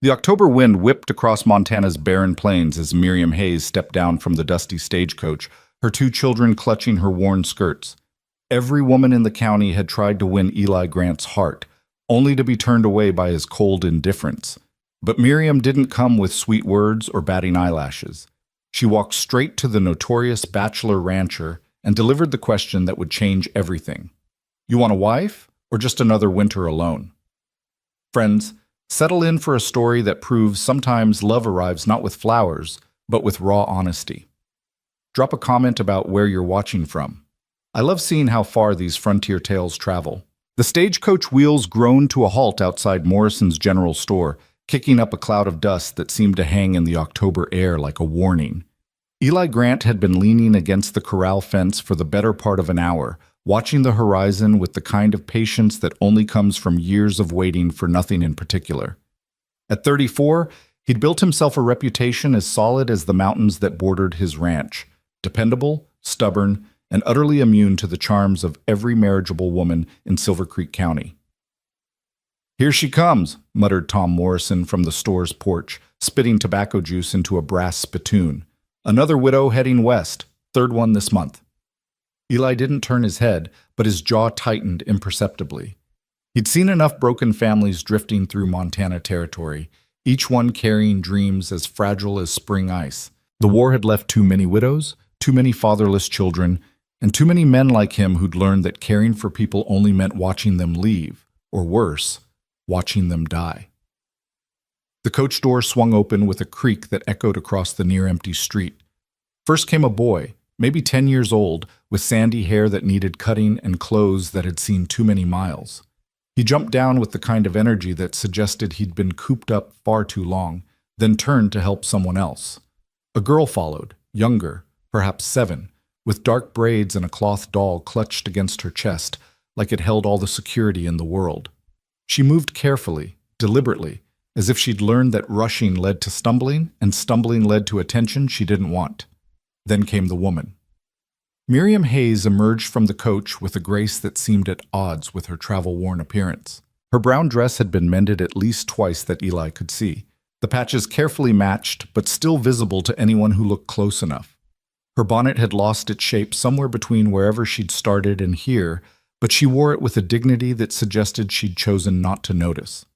The October wind whipped across Montana's barren plains as Miriam Hayes stepped down from the dusty stagecoach, her two children clutching her worn skirts. Every woman in the county had tried to win Eli Grant's heart, only to be turned away by his cold indifference. But Miriam didn't come with sweet words or batting eyelashes. She walked straight to the notorious bachelor rancher and delivered the question that would change everything. You want a wife, or just another winter alone? Friends, settle in for a story that proves sometimes love arrives not with flowers, but with raw honesty. Drop a comment about where you're watching from. I love seeing how far these frontier tales travel. The stagecoach wheels groaned to a halt outside Morrison's general store, kicking up a cloud of dust that seemed to hang in the October air like a warning. Eli Grant had been leaning against the corral fence for the better part of an hour, watching the horizon with the kind of patience that only comes from years of waiting for nothing in particular. At 34, he'd built himself a reputation as solid as the mountains that bordered his ranch, dependable, stubborn, and utterly immune to the charms of every marriageable woman in Silver Creek County. Here she comes, muttered Tom Morrison from the store's porch, spitting tobacco juice into a brass spittoon. Another widow heading west, third one this month. Eli didn't turn his head, but his jaw tightened imperceptibly. He'd seen enough broken families drifting through Montana territory, each one carrying dreams as fragile as spring ice. The war had left too many widows, too many fatherless children, and too many men like him who'd learned that caring for people only meant watching them leave, or worse, watching them die. The coach door swung open with a creak that echoed across the near-empty street. First came a boy, maybe 10 years old, with sandy hair that needed cutting and clothes that had seen too many miles. He jumped down with the kind of energy that suggested he'd been cooped up far too long, then turned to help someone else. A girl followed, younger, perhaps 7, with dark braids and a cloth doll clutched against her chest, like it held all the security in the world. She moved carefully, deliberately, as if she'd learned that rushing led to stumbling, and stumbling led to attention she didn't want. Then came the woman. Miriam Hayes emerged from the coach with a grace that seemed at odds with her travel-worn appearance. Her brown dress had been mended at least twice that Eli could see, the patches carefully matched but still visible to anyone who looked close enough. Her bonnet had lost its shape somewhere between wherever she'd started and here, but she wore it with a dignity that suggested she'd chosen not to notice.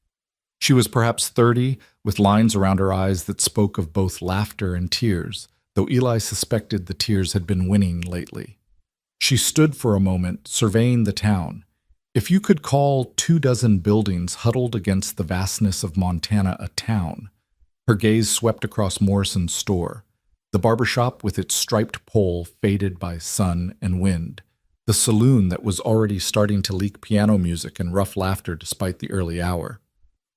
She was perhaps 30, with lines around her eyes that spoke of both laughter and tears, though Eli suspected the tears had been winning lately. She stood for a moment, surveying the town. If you could call 24 buildings huddled against the vastness of Montana a town. Her gaze swept across Morrison's store, the barbershop with its striped pole faded by sun and wind, the saloon that was already starting to leak piano music and rough laughter despite the early hour.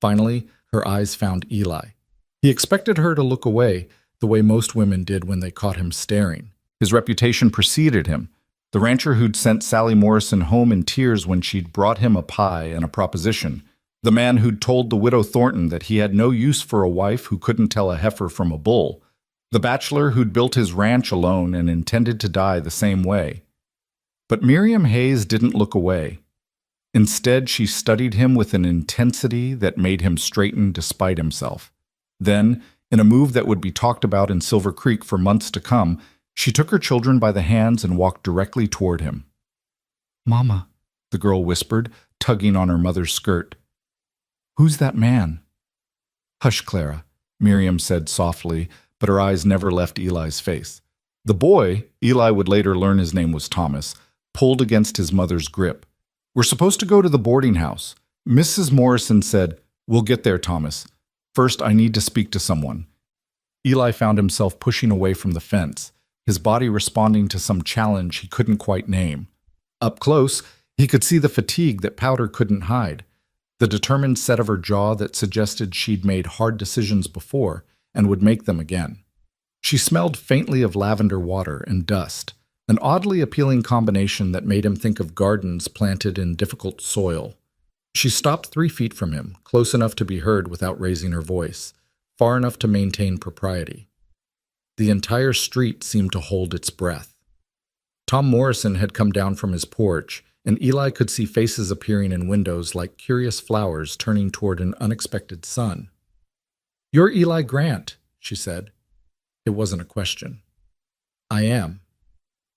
Finally, her eyes found Eli. He expected her to look away, the way most women did when they caught him staring. His reputation preceded him. The rancher who'd sent Sally Morrison home in tears when she'd brought him a pie and a proposition. The man who'd told the widow Thornton that he had no use for a wife who couldn't tell a heifer from a bull. The bachelor who'd built his ranch alone and intended to die the same way. But Miriam Hayes didn't look away. Instead, she studied him with an intensity that made him straighten despite himself. Then, in a move that would be talked about in Silver Creek for months to come, she took her children by the hands and walked directly toward him. "Mama," the girl whispered, tugging on her mother's skirt. "Who's that man?" "Hush, Clara," Miriam said softly, but her eyes never left Eli's face. The boy, Eli would later learn his name was Thomas, pulled against his mother's grip. "We're supposed to go to the boarding house." Mrs. Morrison said, "We'll get there, Thomas. First, I need to speak to someone." Eli found himself pushing away from the fence, his body responding to some challenge he couldn't quite name. Up close, he could see the fatigue that Powder couldn't hide, the determined set of her jaw that suggested she'd made hard decisions before and would make them again. She smelled faintly of lavender water and dust, an oddly appealing combination that made him think of gardens planted in difficult soil. She stopped 3 feet from him, close enough to be heard without raising her voice, far enough to maintain propriety. The entire street seemed to hold its breath. Tom Morrison had come down from his porch, and Eli could see faces appearing in windows like curious flowers turning toward an unexpected sun. "You're Eli Grant," she said. It wasn't a question. "I am.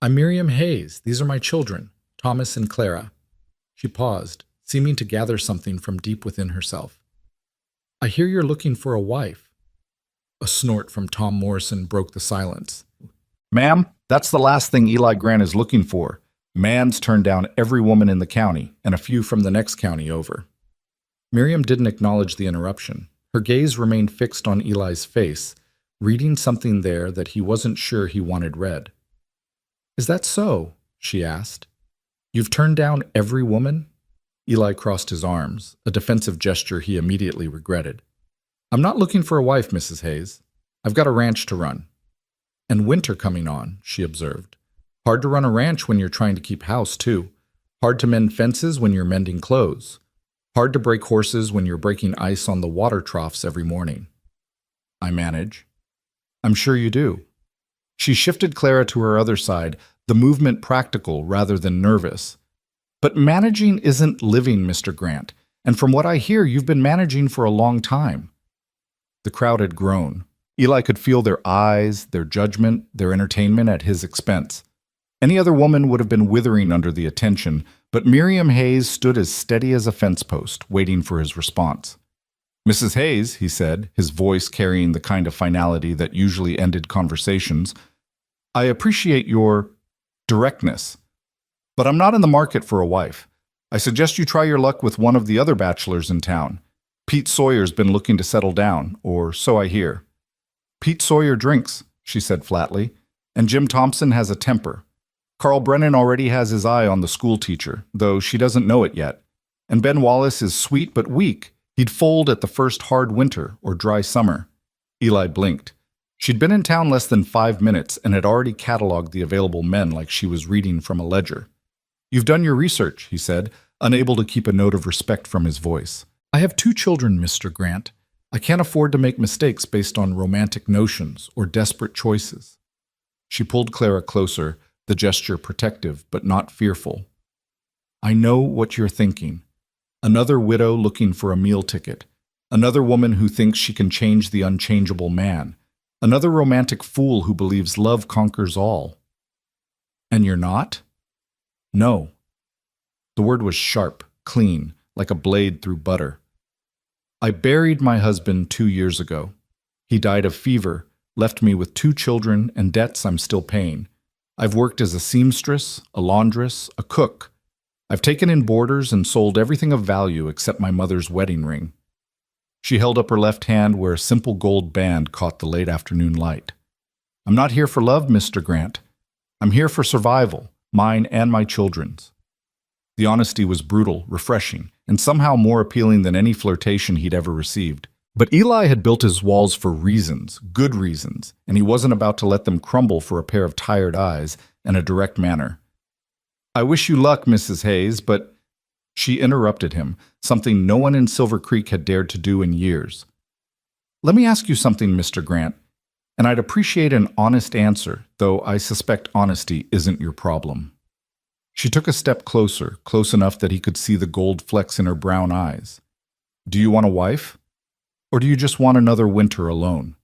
I'm Miriam Hayes. These are my children, Thomas and Clara." She paused, seeming to gather something from deep within herself. "I hear you're looking for a wife." A snort from Tom Morrison broke the silence. Ma'am, that's the last thing Eli Grant is looking for. Man's turned down every woman in the county, and a few from the next county over. Miriam didn't acknowledge the interruption. Her gaze remained fixed on Eli's face, reading something there that he wasn't sure he wanted read. "Is that so?" she asked. "You've turned down every woman?" Eli crossed his arms, a defensive gesture he immediately regretted. "I'm not looking for a wife, Mrs. Hayes. I've got a ranch to run." "And winter coming on," she observed. "Hard to run a ranch when you're trying to keep house, too. Hard to mend fences when you're mending clothes. Hard to break horses when you're breaking ice on the water troughs every morning." "I manage." "I'm sure you do." She shifted Clara to her other side, the movement practical rather than nervous. "But managing isn't living, Mr. Grant, and from what I hear, you've been managing for a long time." The crowd had grown. Eli could feel their eyes, their judgment, their entertainment at his expense. Any other woman would have been withering under the attention, but Miriam Hayes stood as steady as a fence post, waiting for his response. "Mrs. Hayes," he said, his voice carrying the kind of finality that usually ended conversations, "I appreciate your directness, but I'm not in the market for a wife. I suggest you try your luck with one of the other bachelors in town. Pete Sawyer's been looking to settle down, or so I hear." "Pete Sawyer drinks," she said flatly, "and Jim Thompson has a temper. Carl Brennan already has his eye on the school teacher, though she doesn't know it yet. And Ben Wallace is sweet but weak. He'd fold at the first hard winter or dry summer." Eli blinked. She'd been in town less than 5 minutes and had already cataloged the available men like she was reading from a ledger. "You've done your research," he said, unable to keep a note of respect from his voice. "I have 2 children, Mr. Grant. I can't afford to make mistakes based on romantic notions or desperate choices." She pulled Clara closer, the gesture protective but not fearful. "I know what you're thinking. Another widow looking for a meal ticket. Another woman who thinks she can change the unchangeable man. Another romantic fool who believes love conquers all." "And you're not?" "No." The word was sharp, clean, like a blade through butter. "I buried my husband 2 years ago. He died of fever, left me with 2 children and debts I'm still paying. I've worked as a seamstress, a laundress, a cook. I've taken in boarders and sold everything of value except my mother's wedding ring." She held up her left hand where a simple gold band caught the late afternoon light. "I'm not here for love, Mr. Grant. I'm here for survival, mine and my children's." The honesty was brutal, refreshing, and somehow more appealing than any flirtation he'd ever received. But Eli had built his walls for reasons, good reasons, and he wasn't about to let them crumble for a pair of tired eyes and a direct manner. "I wish you luck, Mrs. Hayes, but—" She interrupted him, something no one in Silver Creek had dared to do in years. "Let me ask you something, Mr. Grant, and I'd appreciate an honest answer, though I suspect honesty isn't your problem." She took a step closer, close enough that he could see the gold flecks in her brown eyes. "Do you want a wife? Or do you just want another winter alone?"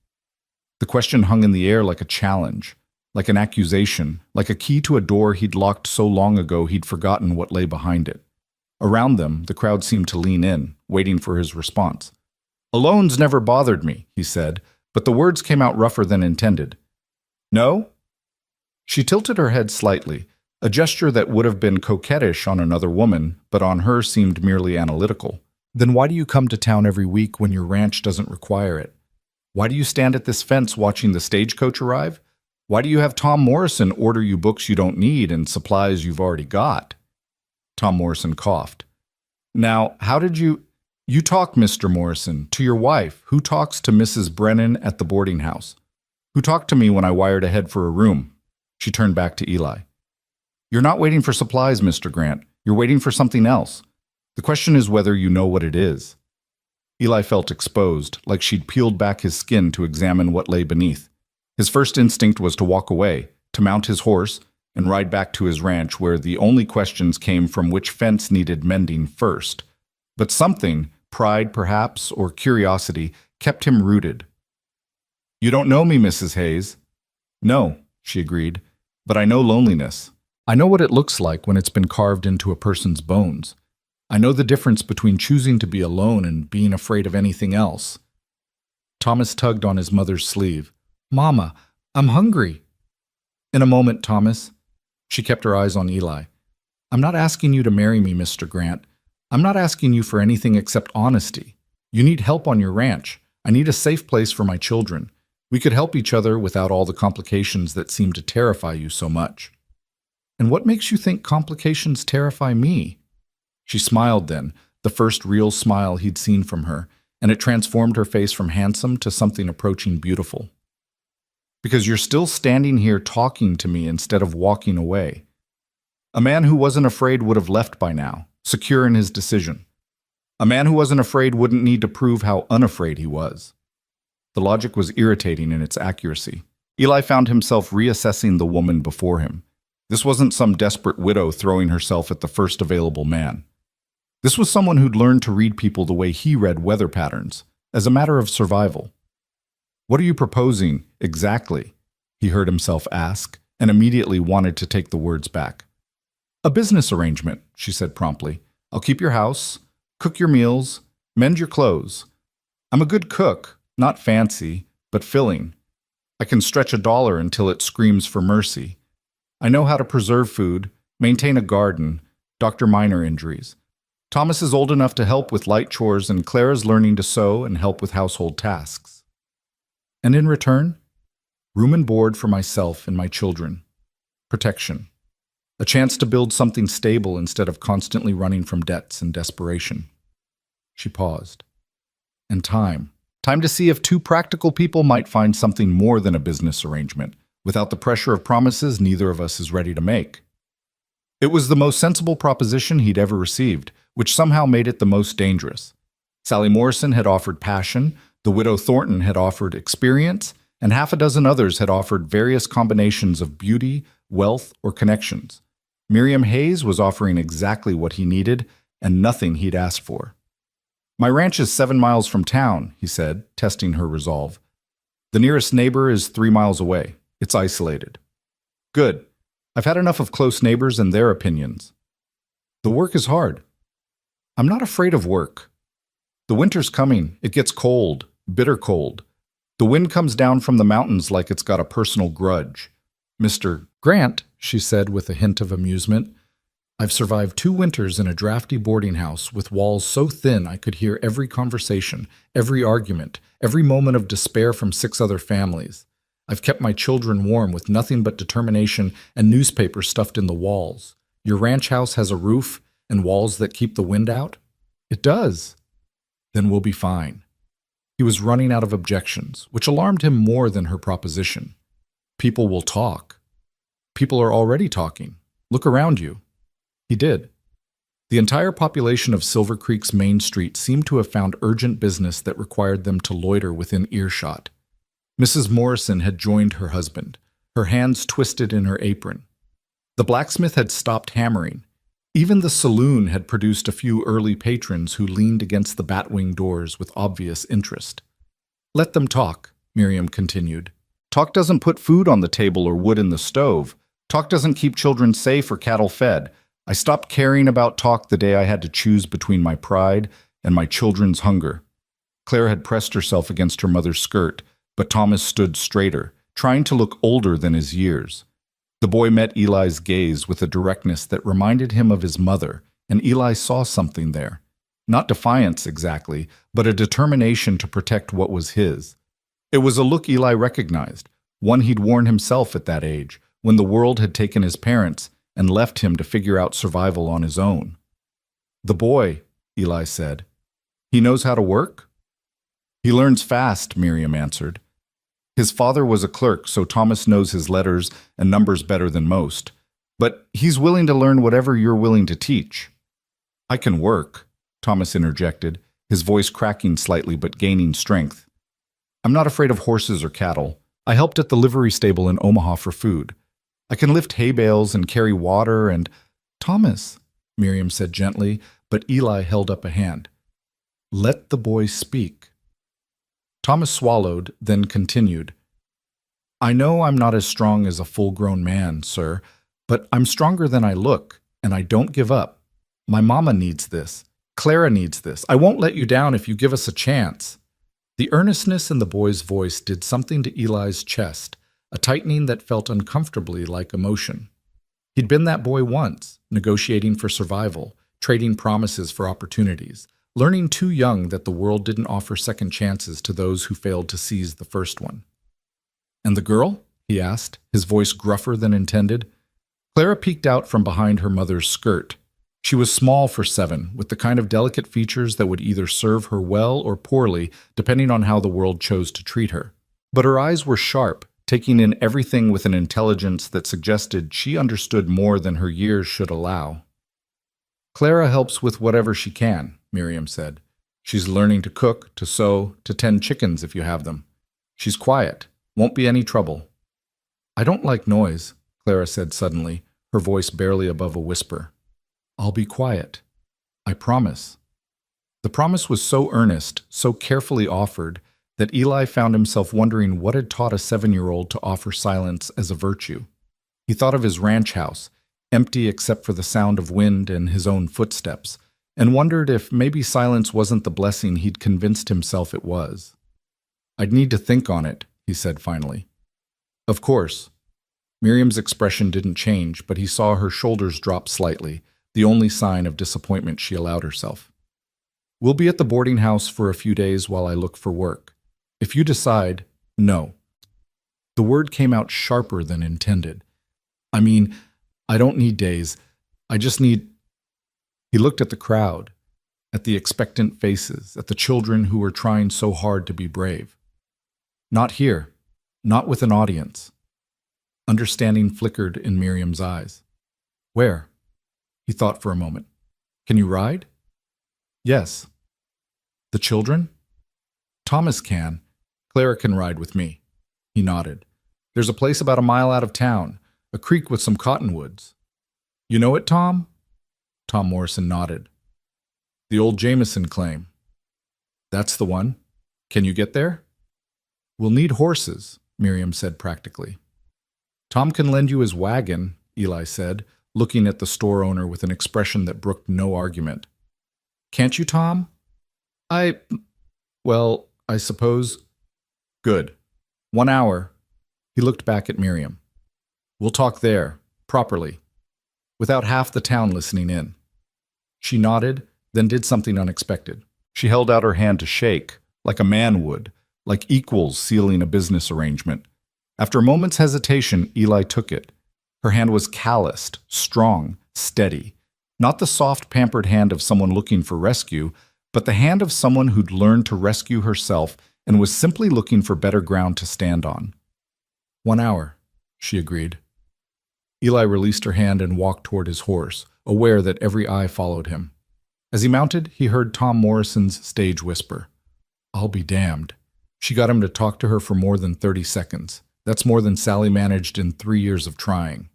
The question hung in the air like a challenge, like an accusation, like a key to a door he'd locked so long ago he'd forgotten what lay behind it. Around them, the crowd seemed to lean in, waiting for his response. "Alone's never bothered me," he said, but the words came out rougher than intended. "No?" She tilted her head slightly, a gesture that would have been coquettish on another woman, but on her seemed merely analytical. "Then why do you come to town every week when your ranch doesn't require it? Why do you stand at this fence watching the stagecoach arrive? Why do you have Tom Morrison order you books you don't need and supplies you've already got?" Tom Morrison coughed. "Now, how did you— You talk, Mr. Morrison, to your wife. Who talks to Mrs. Brennan at the boarding house? Who talked to me when I wired ahead for a room?" She turned back to Eli. "You're not waiting for supplies, Mr. Grant. You're waiting for something else. The question is whether you know what it is." Eli felt exposed, like she'd peeled back his skin to examine what lay beneath. His first instinct was to walk away, to mount his horse, and ride back to his ranch where the only questions came from which fence needed mending first. But something, pride perhaps, or curiosity, kept him rooted. "You don't know me, Mrs. Hayes." "No," she agreed, "but I know loneliness. I know what it looks like when it's been carved into a person's bones. I know the difference between choosing to be alone and being afraid of anything else." Thomas tugged on his mother's sleeve. "Mama, I'm hungry." "In a moment, Thomas." She kept her eyes on Eli. "I'm not asking you to marry me, Mr. Grant. I'm not asking you for anything except honesty. You need help on your ranch. I need a safe place for my children. We could help each other without all the complications that seem to terrify you so much." "And what makes you think complications terrify me?" She smiled then, the first real smile he'd seen from her, and it transformed her face from handsome to something approaching beautiful. "Because you're still standing here talking to me instead of walking away. A man who wasn't afraid would have left by now, secure in his decision. A man who wasn't afraid wouldn't need to prove how unafraid he was." The logic was irritating in its accuracy. Eli found himself reassessing the woman before him. This wasn't some desperate widow throwing herself at the first available man. This was someone who'd learned to read people the way he read weather patterns, as a matter of survival. "What are you proposing, exactly?" he heard himself ask, and immediately wanted to take the words back. "A business arrangement," she said promptly. "I'll keep your house, cook your meals, mend your clothes. I'm a good cook, not fancy, but filling. I can stretch $1 until it screams for mercy. I know how to preserve food, maintain a garden, doctor minor injuries. Thomas is old enough to help with light chores, and Clara's learning to sew and help with household tasks. And in return, room and board for myself and my children. Protection. A chance to build something stable instead of constantly running from debts and desperation." She paused. "And time. Time to see if two practical people might find something more than a business arrangement, without the pressure of promises neither of us is ready to make." It was the most sensible proposition he'd ever received, which somehow made it the most dangerous. Sally Morrison had offered passion, the widow Thornton had offered experience, and half a dozen others had offered various combinations of beauty, wealth, or connections. Miriam Hayes was offering exactly what he needed and nothing he'd asked for. "My ranch is 7 miles from town," he said, testing her resolve. "The nearest neighbor is 3 miles away. It's isolated." "Good. I've had enough of close neighbors and their opinions." "The work is hard." "I'm not afraid of work. The winter's coming. It gets cold, bitter cold. The wind comes down from the mountains like it's got a personal grudge. Mr. Grant," she said with a hint of amusement, "I've survived 2 winters in a drafty boarding house with walls so thin I could hear every conversation, every argument, every moment of despair from 6 other families. I've kept my children warm with nothing but determination and newspapers stuffed in the walls. Your ranch house has a roof and walls that keep the wind out?" "It does." "Then we'll be fine." He was running out of objections, which alarmed him more than her proposition. "People will talk." "People are already talking. Look around you." He did. The entire population of Silver Creek's Main Street seemed to have found urgent business that required them to loiter within earshot. Mrs. Morrison had joined her husband, her hands twisted in her apron. The blacksmith had stopped hammering. Even the saloon had produced a few early patrons who leaned against the batwing doors with obvious interest. "Let them talk," Miriam continued. "Talk doesn't put food on the table or wood in the stove. Talk doesn't keep children safe or cattle fed. I stopped caring about talk the day I had to choose between my pride and my children's hunger." Claire had pressed herself against her mother's skirt, but Thomas stood straighter, trying to look older than his years. The boy met Eli's gaze with a directness that reminded him of his mother, and Eli saw something there. Not defiance exactly, but a determination to protect what was his. It was a look Eli recognized, one he'd worn himself at that age, when the world had taken his parents and left him to figure out survival on his own. "The boy," Eli said. "He knows how to work?" "He learns fast," Miriam answered. "His father was a clerk, so Thomas knows his letters and numbers better than most. But he's willing to learn whatever you're willing to teach." "I can work," Thomas interjected, his voice cracking slightly but gaining strength. "I'm not afraid of horses or cattle. I helped at the livery stable in Omaha for food. I can lift hay bales and carry water and—" "Thomas," Miriam said gently, but Eli held up a hand. "Let the boy speak." Thomas swallowed, then continued. I know I'm not as strong as a full-grown man, sir, but I'm stronger than I look, and I don't give up. My mama needs this. Clara needs this. I won't let you down if you give us a chance. The earnestness in the boy's voice did something to Eli's chest, a tightening that felt uncomfortably like emotion. He'd been that boy once, negotiating for survival, trading promises for opportunities, learning too young that the world didn't offer second chances to those who failed to seize the first one. And the girl? He asked, his voice gruffer than intended. Clara peeked out from behind her mother's skirt. She was small for 7, with the kind of delicate features that would either serve her well or poorly, depending on how the world chose to treat her. But her eyes were sharp, taking in everything with an intelligence that suggested she understood more than her years should allow. Clara helps with whatever she can, Miriam said. She's learning to cook, to sew, to tend chickens if you have them. She's quiet. Won't be any trouble. I don't like noise, Clara said suddenly, her voice barely above a whisper. I'll be quiet. I promise. The promise was so earnest, so carefully offered, that Eli found himself wondering what had taught a 7-year-old to offer silence as a virtue. He thought of his ranch house, empty except for the sound of wind and his own footsteps, and wondered if maybe silence wasn't the blessing he'd convinced himself it was. I'd need to think on it, he said finally. Of course. Miriam's expression didn't change, but he saw her shoulders drop slightly, the only sign of disappointment she allowed herself. We'll be at the boarding house for a few days while I look for work. If you decide, no. The word came out sharper than intended. I mean, I don't need days. I just need... He looked at the crowd, at the expectant faces, at the children who were trying so hard to be brave. Not here. Not with an audience. Understanding flickered in Miriam's eyes. Where? He thought for a moment. Can you ride? Yes. The children? Thomas can. Clara can ride with me. He nodded. There's a place about a mile out of town, a creek with some cottonwoods. You know it, Tom? Tom Morrison nodded. The old Jameson claim. That's the one. Can you get there? We'll need horses, Miriam said practically. Tom can lend you his wagon, Eli said, looking at the store owner with an expression that brooked no argument. Can't you, Tom? I suppose. Good. 1 hour. He looked back at Miriam. We'll talk there, properly, without half the town listening in. She nodded, then did something unexpected. She held out her hand to shake, like a man would, like equals sealing a business arrangement. After a moment's hesitation, Eli took it. Her hand was calloused, strong, steady. Not the soft, pampered hand of someone looking for rescue, but the hand of someone who'd learned to rescue herself and was simply looking for better ground to stand on. 1 hour, she agreed. Eli released her hand and walked toward his horse, aware that every eye followed him. As he mounted, he heard Tom Morrison's stage whisper. I'll be damned. She got him to talk to her for more than 30 seconds. That's more than Sally managed in 3 years of trying.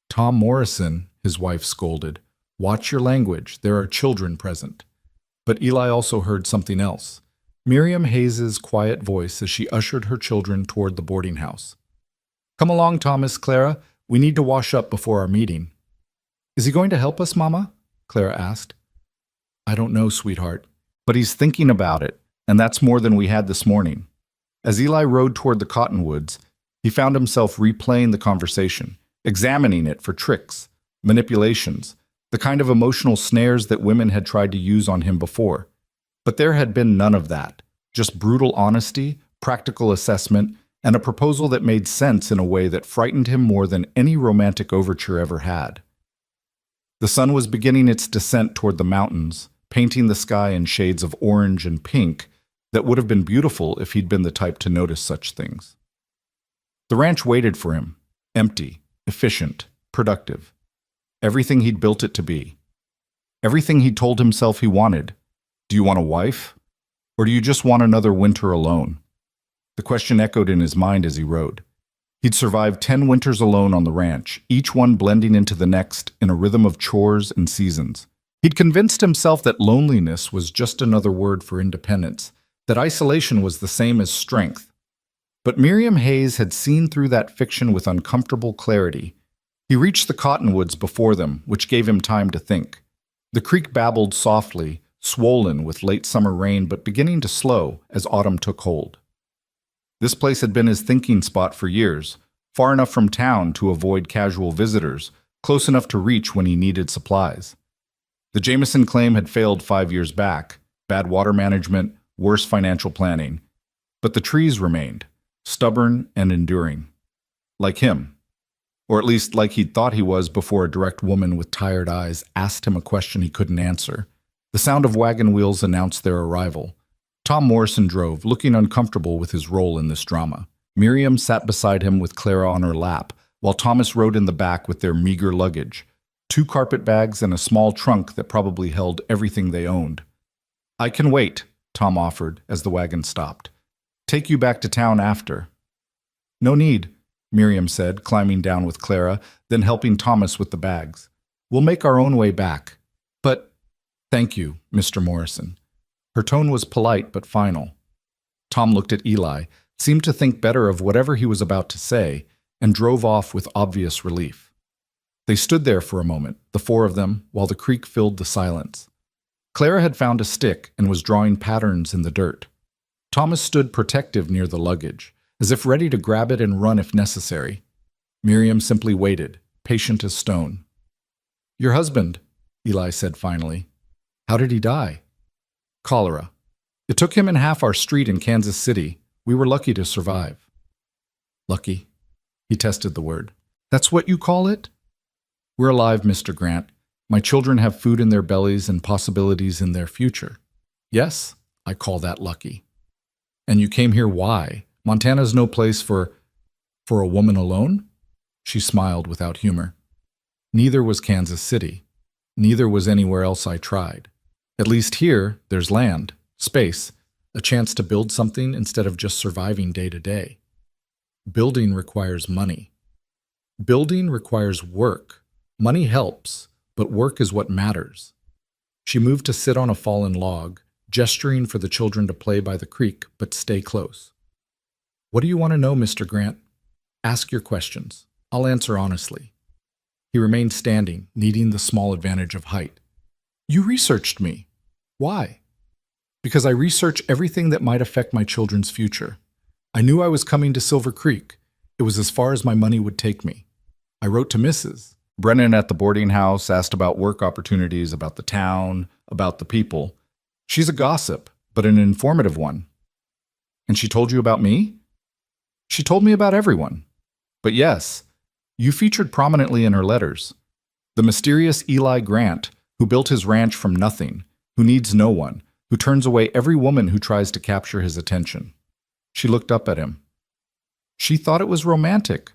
Tom Morrison, his wife scolded. Watch your language. There are children present. But Eli also heard something else. Miriam Hayes's quiet voice as she ushered her children toward the boarding house. Come along, Thomas, Clara. We need to wash up before our meeting. Is he going to help us, Mama? Clara asked. I don't know, sweetheart. But he's thinking about it, and that's more than we had this morning. As Eli rode toward the cottonwoods, he found himself replaying the conversation, examining it for tricks, manipulations, the kind of emotional snares that women had tried to use on him before. But there had been none of that, just brutal honesty, practical assessment, and a proposal that made sense in a way that frightened him more than any romantic overture ever had. The sun was beginning its descent toward the mountains, painting the sky in shades of orange and pink that would have been beautiful if he'd been the type to notice such things. The ranch waited for him, empty, efficient, productive. Everything he'd built it to be. Everything he'd told himself he wanted. Do you want a wife? Or do you just want another winter alone? The question echoed in his mind as he rode. He'd survived 10 winters alone on the ranch, each one blending into the next in a rhythm of chores and seasons. He'd convinced himself that loneliness was just another word for independence, that isolation was the same as strength. But Miriam Hayes had seen through that fiction with uncomfortable clarity. He reached the cottonwoods before them, which gave him time to think. The creek babbled softly, swollen with late summer rain but beginning to slow as autumn took hold. This place had been his thinking spot for years, far enough from town to avoid casual visitors, close enough to reach when he needed supplies. The Jameson claim had failed 5 years back, bad water management, worse financial planning. But the trees remained, stubborn and enduring. Like him. Or at least like he'd thought he was before a direct woman with tired eyes asked him a question he couldn't answer. The sound of wagon wheels announced their arrival. Tom Morrison drove, looking uncomfortable with his role in this drama. Miriam sat beside him with Clara on her lap, while Thomas rode in the back with their meager luggage, 2 carpet bags and a small trunk that probably held everything they owned. "I can wait," Tom offered as the wagon stopped. "Take you back to town after." "No need," Miriam said, climbing down with Clara, then helping Thomas with the bags. "We'll make our own way back." "But—" "Thank you, Mr. Morrison." Her tone was polite but final. Tom looked at Eli, seemed to think better of whatever he was about to say, and drove off with obvious relief. They stood there for a moment, the 4 of them, while the creek filled the silence. Clara had found a stick and was drawing patterns in the dirt. Thomas stood protective near the luggage, as if ready to grab it and run if necessary. Miriam simply waited, patient as stone. "Your husband," Eli said finally. "How did he die?" "Cholera. It took him in half our street in Kansas City. We were lucky to survive." "Lucky?" He tested the word. "That's what you call it?" "We're alive, Mr. Grant. My children have food in their bellies and possibilities in their future. Yes, I call that lucky." "And you came here why? Montana's no place for a woman alone?" She smiled without humor. "Neither was Kansas City. Neither was anywhere else I tried. At least here, there's land, space, a chance to build something instead of just surviving day to day. Building requires money. Building requires work. Money helps, but work is what matters." She moved to sit on a fallen log, gesturing for the children to play by the creek, but stay close. "What do you want to know, Mr. Grant? Ask your questions. I'll answer honestly." He remained standing, needing the small advantage of height. "You researched me. Why?" "Because I research everything that might affect my children's future. I knew I was coming to Silver Creek. It was as far as my money would take me. I wrote to Mrs. Brennan at the boarding house, asked about work opportunities, about the town, about the people. She's a gossip, but an informative one." "And she told you about me?" "She told me about everyone. But yes, you featured prominently in her letters. The mysterious Eli Grant, who built his ranch from nothing, who needs no one, who turns away every woman who tries to capture his attention." She looked up at him. "She thought it was romantic.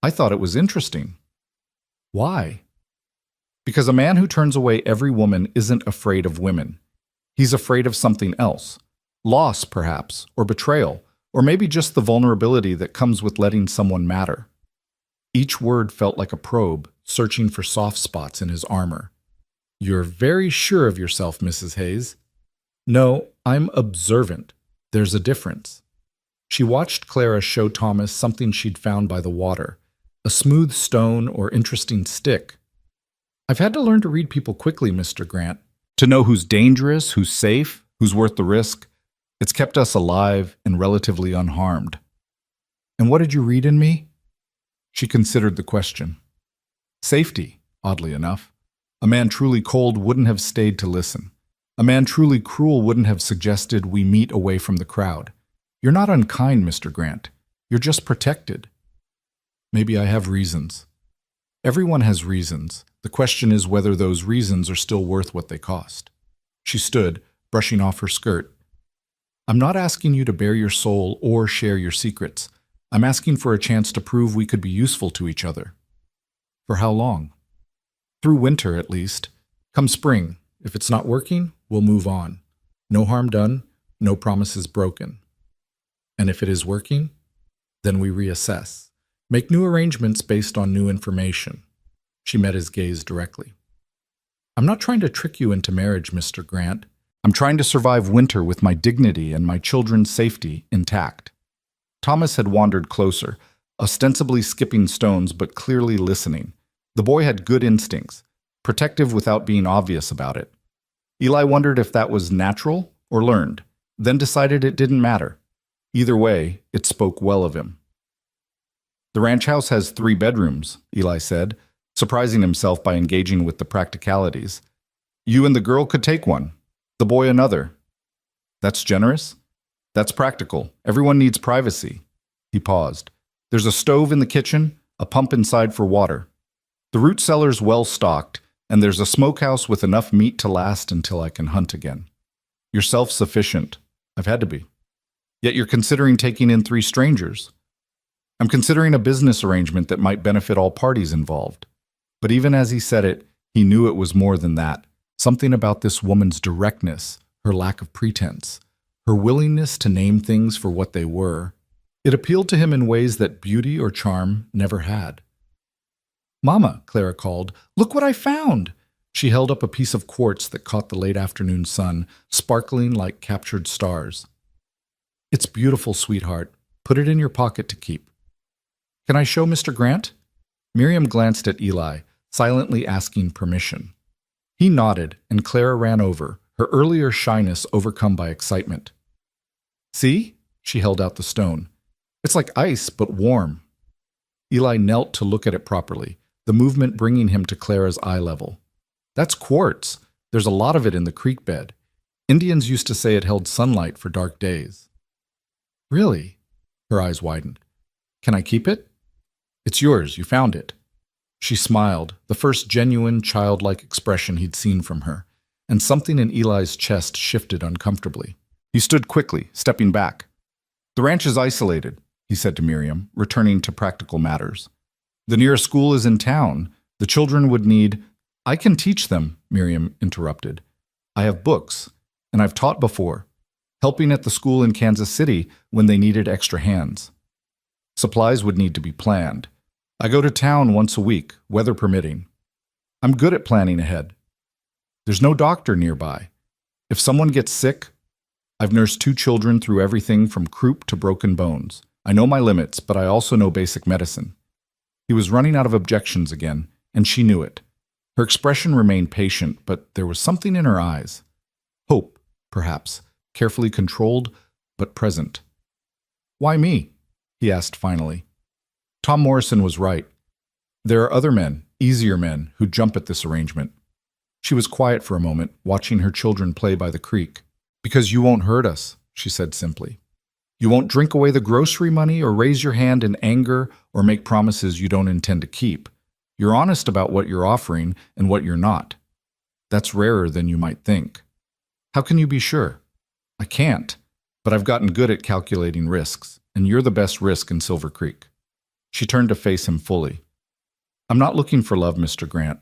I thought it was interesting." "Why?" "Because a man who turns away every woman isn't afraid of women. He's afraid of something else. Loss, perhaps, or betrayal, or maybe just the vulnerability that comes with letting someone matter." Each word felt like a probe, searching for soft spots in his armor. "You're very sure of yourself, Mrs. Hayes." "No, I'm observant. There's a difference." She watched Clara show Thomas something she'd found by the water, a smooth stone or interesting stick. "I've had to learn to read people quickly, Mr. Grant. To know who's dangerous, who's safe, who's worth the risk. It's kept us alive and relatively unharmed." "And what did you read in me?" She considered the question. "Safety, oddly enough. A man truly cold wouldn't have stayed to listen. A man truly cruel wouldn't have suggested we meet away from the crowd. You're not unkind, Mr. Grant. You're just protected." "Maybe I have reasons." "Everyone has reasons. The question is whether those reasons are still worth what they cost." She stood, brushing off her skirt. "I'm not asking you to bare your soul or share your secrets. I'm asking for a chance to prove we could be useful to each other." "For how long?" "Through winter, at least. Come spring, if it's not working, we'll move on. No harm done, no promises broken. And if it is working, then we reassess. Make new arrangements based on new information." She met his gaze directly. "I'm not trying to trick you into marriage, Mr. Grant. I'm trying to survive winter with my dignity and my children's safety intact. Thomas had wandered closer, ostensibly skipping stones but clearly listening. The boy had good instincts, protective without being obvious about it. Eli wondered if that was natural or learned, then decided it didn't matter. Either way, it spoke well of him. The ranch house has 3 bedrooms, Eli said, surprising himself by engaging with the practicalities. You and the girl could take one, the boy another. That's generous? That's practical. Everyone needs privacy. He paused. There's a stove in the kitchen, a pump inside for water. The root cellar's well stocked, and there's a smokehouse with enough meat to last until I can hunt again. You're self-sufficient. I've had to be. Yet you're considering taking in 3 strangers. I'm considering a business arrangement that might benefit all parties involved. But even as he said it, he knew it was more than that. Something about this woman's directness, her lack of pretense, her willingness to name things for what they were. It appealed to him in ways that beauty or charm never had. "Mama," Clara called, "look what I found!" She held up a piece of quartz that caught the late afternoon sun, sparkling like captured stars. "It's beautiful, sweetheart. Put it in your pocket to keep." "Can I show Mr. Grant?" Miriam glanced at Eli, silently asking permission. He nodded, and Clara ran over, her earlier shyness overcome by excitement. "See?" She held out the stone. "It's like ice, but warm." Eli knelt to look at it properly, the movement bringing him to Clara's eye level. "That's quartz. There's a lot of it in the creek bed. Indians used to say it held sunlight for dark days." "Really?" Her eyes widened. "Can I keep it?" "It's yours. You found it." She smiled, the first genuine, childlike expression he'd seen from her, and something in Eli's chest shifted uncomfortably. He stood quickly, stepping back. "The ranch is isolated," he said to Miriam, returning to practical matters. "The nearest school is in town. The children would need—" "I can teach them," Miriam interrupted. "I have books, and I've taught before, helping at the school in Kansas City when they needed extra hands. Supplies would need to be planned. I go to town once a week, weather permitting. I'm good at planning ahead. There's no doctor nearby. If someone gets sick, I've nursed 2 children through everything from croup to broken bones. I know my limits, but I also know basic medicine." He was running out of objections again, and she knew it. Her expression remained patient, but there was something in her eyes. Hope, perhaps, carefully controlled, but present. "Why me?" he asked finally. Tom Morrison was right. There are other men, easier men, who jump at this arrangement. She was quiet for a moment, watching her children play by the creek. "Because you won't hurt us," she said simply. "You won't drink away the grocery money or raise your hand in anger or make promises you don't intend to keep. You're honest about what you're offering and what you're not. That's rarer than you might think." "How can you be sure?" "I can't, but I've gotten good at calculating risks, and you're the best risk in Silver Creek." She turned to face him fully. "I'm not looking for love, Mr. Grant.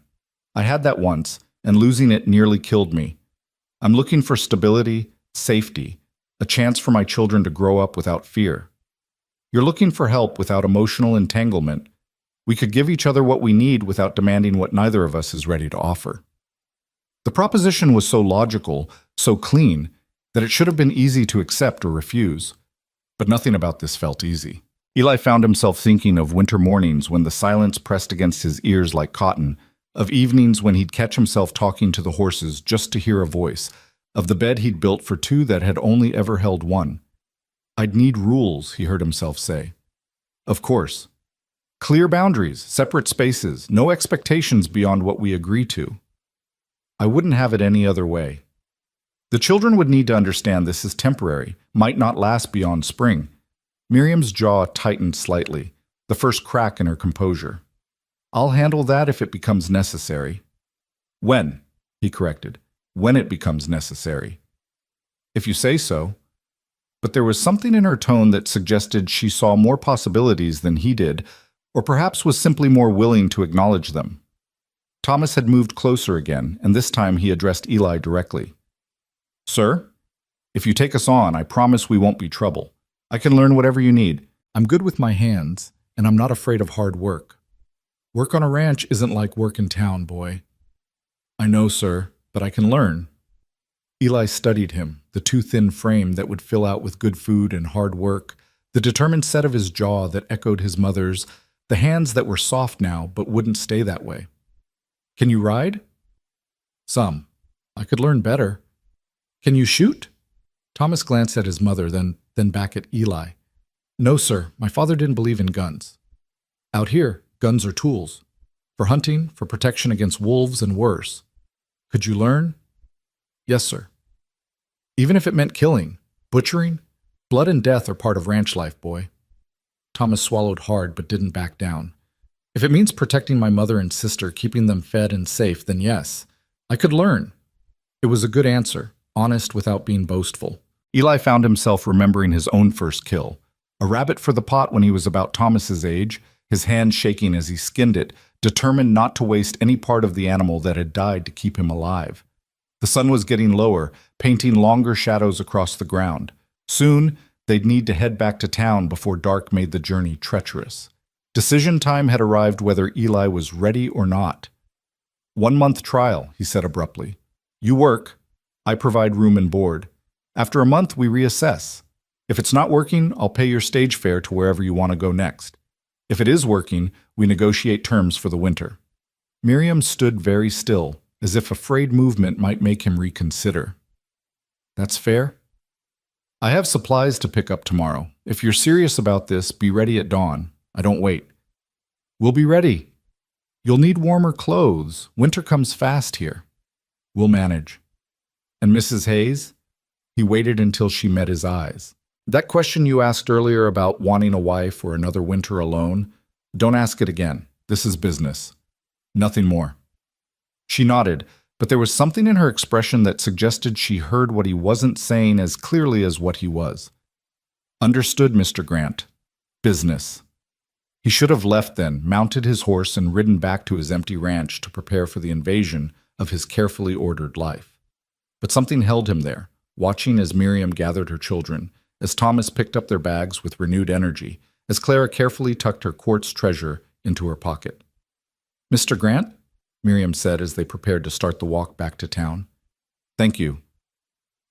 I had that once, and losing it nearly killed me. I'm looking for stability, safety, a chance for my children to grow up without fear. You're looking for help without emotional entanglement. We could give each other what we need without demanding what neither of us is ready to offer." The proposition was so logical, so clean, that it should have been easy to accept or refuse. But nothing about this felt easy. Eli found himself thinking of winter mornings when the silence pressed against his ears like cotton, of evenings when he'd catch himself talking to the horses just to hear a voice, of the bed he'd built for 2 that had only ever held 1. "I'd need rules," he heard himself say. "Of course. Clear boundaries, separate spaces, no expectations beyond what we agree to. I wouldn't have it any other way. The children would need to understand this is temporary, might not last beyond spring." Miriam's jaw tightened slightly, the first crack in her composure. "I'll handle that if it becomes necessary." "When?" he corrected. "When it becomes necessary." "If you say so." But there was something in her tone that suggested she saw more possibilities than he did, or perhaps was simply more willing to acknowledge them. Thomas had moved closer again, and this time he addressed Eli directly. "Sir, if you take us on, I promise we won't be trouble. I can learn whatever you need. I'm good with my hands, and I'm not afraid of hard work." "Work on a ranch isn't like work in town, boy." "I know, sir, but I can learn." Eli studied him, the too thin frame that would fill out with good food and hard work, the determined set of his jaw that echoed his mother's, the hands that were soft now but wouldn't stay that way. Can you ride? Some. I could learn better. Can you shoot? Thomas glanced at his mother, then back at Eli. No, sir. My father didn't believe in guns. Out here, guns are tools. For hunting, for protection against wolves, and worse. Could you learn? Yes, sir. Even if it meant killing, butchering, blood and death are part of ranch life, boy. Thomas swallowed hard but didn't back down. If it means protecting my mother and sister, keeping them fed and safe, then yes, I could learn. It was a good answer, honest without being boastful. Eli found himself remembering his own first kill, a rabbit for the pot when he was about Thomas's age, his hand shaking as he skinned it, determined not to waste any part of the animal that had died to keep him alive. The sun was getting lower, painting longer shadows across the ground. Soon, they'd need to head back to town before dark made the journey treacherous. Decision time had arrived whether Eli was ready or not. 1 month trial, he said abruptly. You work. I provide room and board. After a month, we reassess. If it's not working, I'll pay your stage fare to wherever you want to go next. If it is working, we negotiate terms for the winter. Miriam stood very still, as if afraid movement might make him reconsider. That's fair? I have supplies to pick up tomorrow. If you're serious about this, be ready at dawn. I don't wait. We'll be ready. You'll need warmer clothes. Winter comes fast here. We'll manage. And Mrs. Hayes? He waited until she met his eyes. That question you asked earlier about wanting a wife or another winter alone, don't ask it again. This is business. Nothing more. She nodded, but there was something in her expression that suggested she heard what he wasn't saying as clearly as what he was. Understood, Mr. Grant. Business. He should have left then, mounted his horse, and ridden back to his empty ranch to prepare for the invasion of his carefully ordered life. But something held him there, watching as Miriam gathered her children, as Thomas picked up their bags with renewed energy, as Clara carefully tucked her quartz treasure into her pocket. Mr. Grant? Miriam said as they prepared to start the walk back to town. Thank you.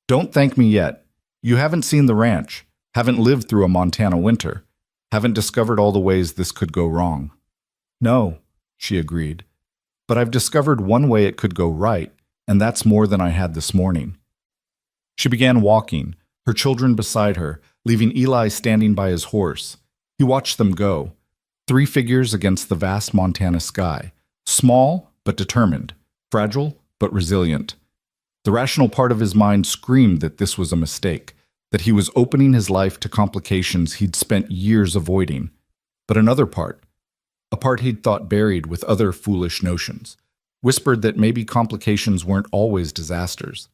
Don't thank me yet. You haven't seen the ranch, haven't lived through a Montana winter, haven't discovered all the ways this could go wrong. No, she agreed. But I've discovered one way it could go right, and that's more than I had this morning. She began walking, her children beside her, leaving Eli standing by his horse. He watched them go, 3 figures against the vast Montana sky, small but determined, fragile but resilient. The rational part of his mind screamed that this was a mistake, that he was opening his life to complications he'd spent years avoiding. But another part, a part he'd thought buried with other foolish notions, whispered that maybe complications weren't always disasters.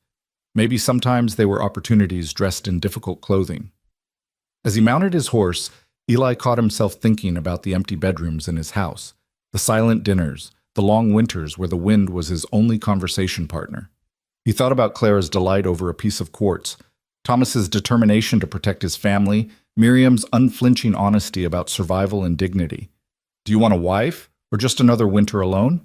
Maybe sometimes they were opportunities dressed in difficult clothing. As he mounted his horse, Eli caught himself thinking about the empty bedrooms in his house, the silent dinners, the long winters where the wind was his only conversation partner. He thought about Clara's delight over a piece of quartz, Thomas's determination to protect his family, Miriam's unflinching honesty about survival and dignity. Do you want a wife, or just another winter alone?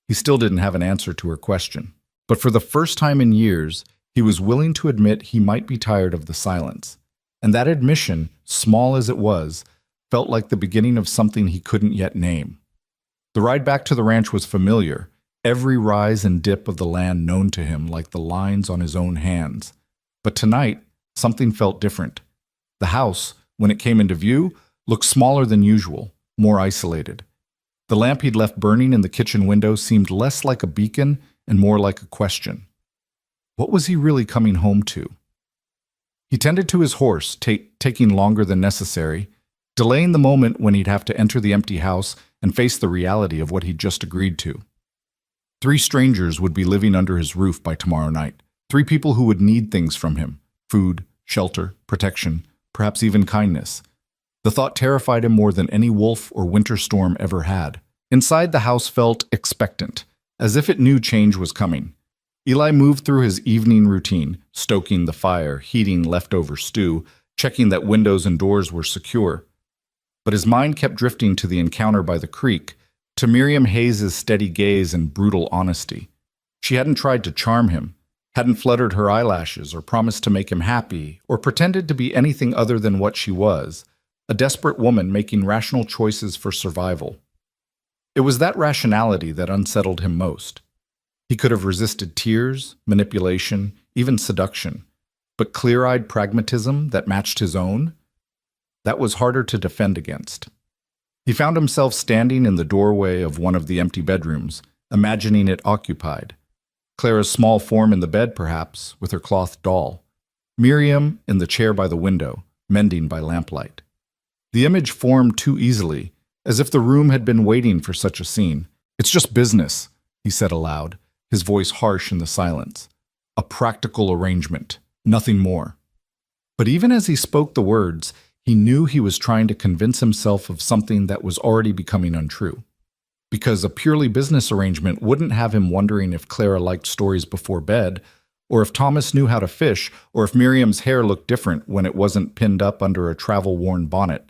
He still didn't have an answer to her question. But for the first time in years, he was willing to admit he might be tired of the silence. And that admission, small as it was, felt like the beginning of something he couldn't yet name. The ride back to the ranch was familiar, every rise and dip of the land known to him like the lines on his own hands. But tonight, something felt different. The house, when it came into view, looked smaller than usual, more isolated. The lamp he'd left burning in the kitchen window seemed less like a beacon and more like a question. What was he really coming home to? He tended to his horse, taking longer than necessary, delaying the moment when he'd have to enter the empty house and face the reality of what he'd just agreed to. 3 strangers would be living under his roof by tomorrow night. 3 people who would need things from him: food, shelter, protection, perhaps even kindness. The thought terrified him more than any wolf or winter storm ever had. Inside, the house felt expectant, as if it knew change was coming. Eli moved through his evening routine, stoking the fire, heating leftover stew, checking that windows and doors were secure. But his mind kept drifting to the encounter by the creek, to Miriam Hayes' steady gaze and brutal honesty. She hadn't tried to charm him. hadn't fluttered her eyelashes or promised to make him happy or pretended to be anything other than what she was, a desperate woman making rational choices for survival. It was that rationality that unsettled him most. He could have resisted tears, manipulation, even seduction, but clear-eyed pragmatism that matched his own? That was harder to defend against. He found himself standing in the doorway of one of the empty bedrooms, imagining it occupied. Clara's small form in the bed, perhaps, with her cloth doll. Miriam in the chair by the window, mending by lamplight. The image formed too easily, as if the room had been waiting for such a scene. "It's just business," he said aloud, his voice harsh in the silence. "A practical arrangement, nothing more." But even as he spoke the words, he knew he was trying to convince himself of something that was already becoming untrue. Because a purely business arrangement wouldn't have him wondering if Clara liked stories before bed, or if Thomas knew how to fish, or if Miriam's hair looked different when it wasn't pinned up under a travel-worn bonnet.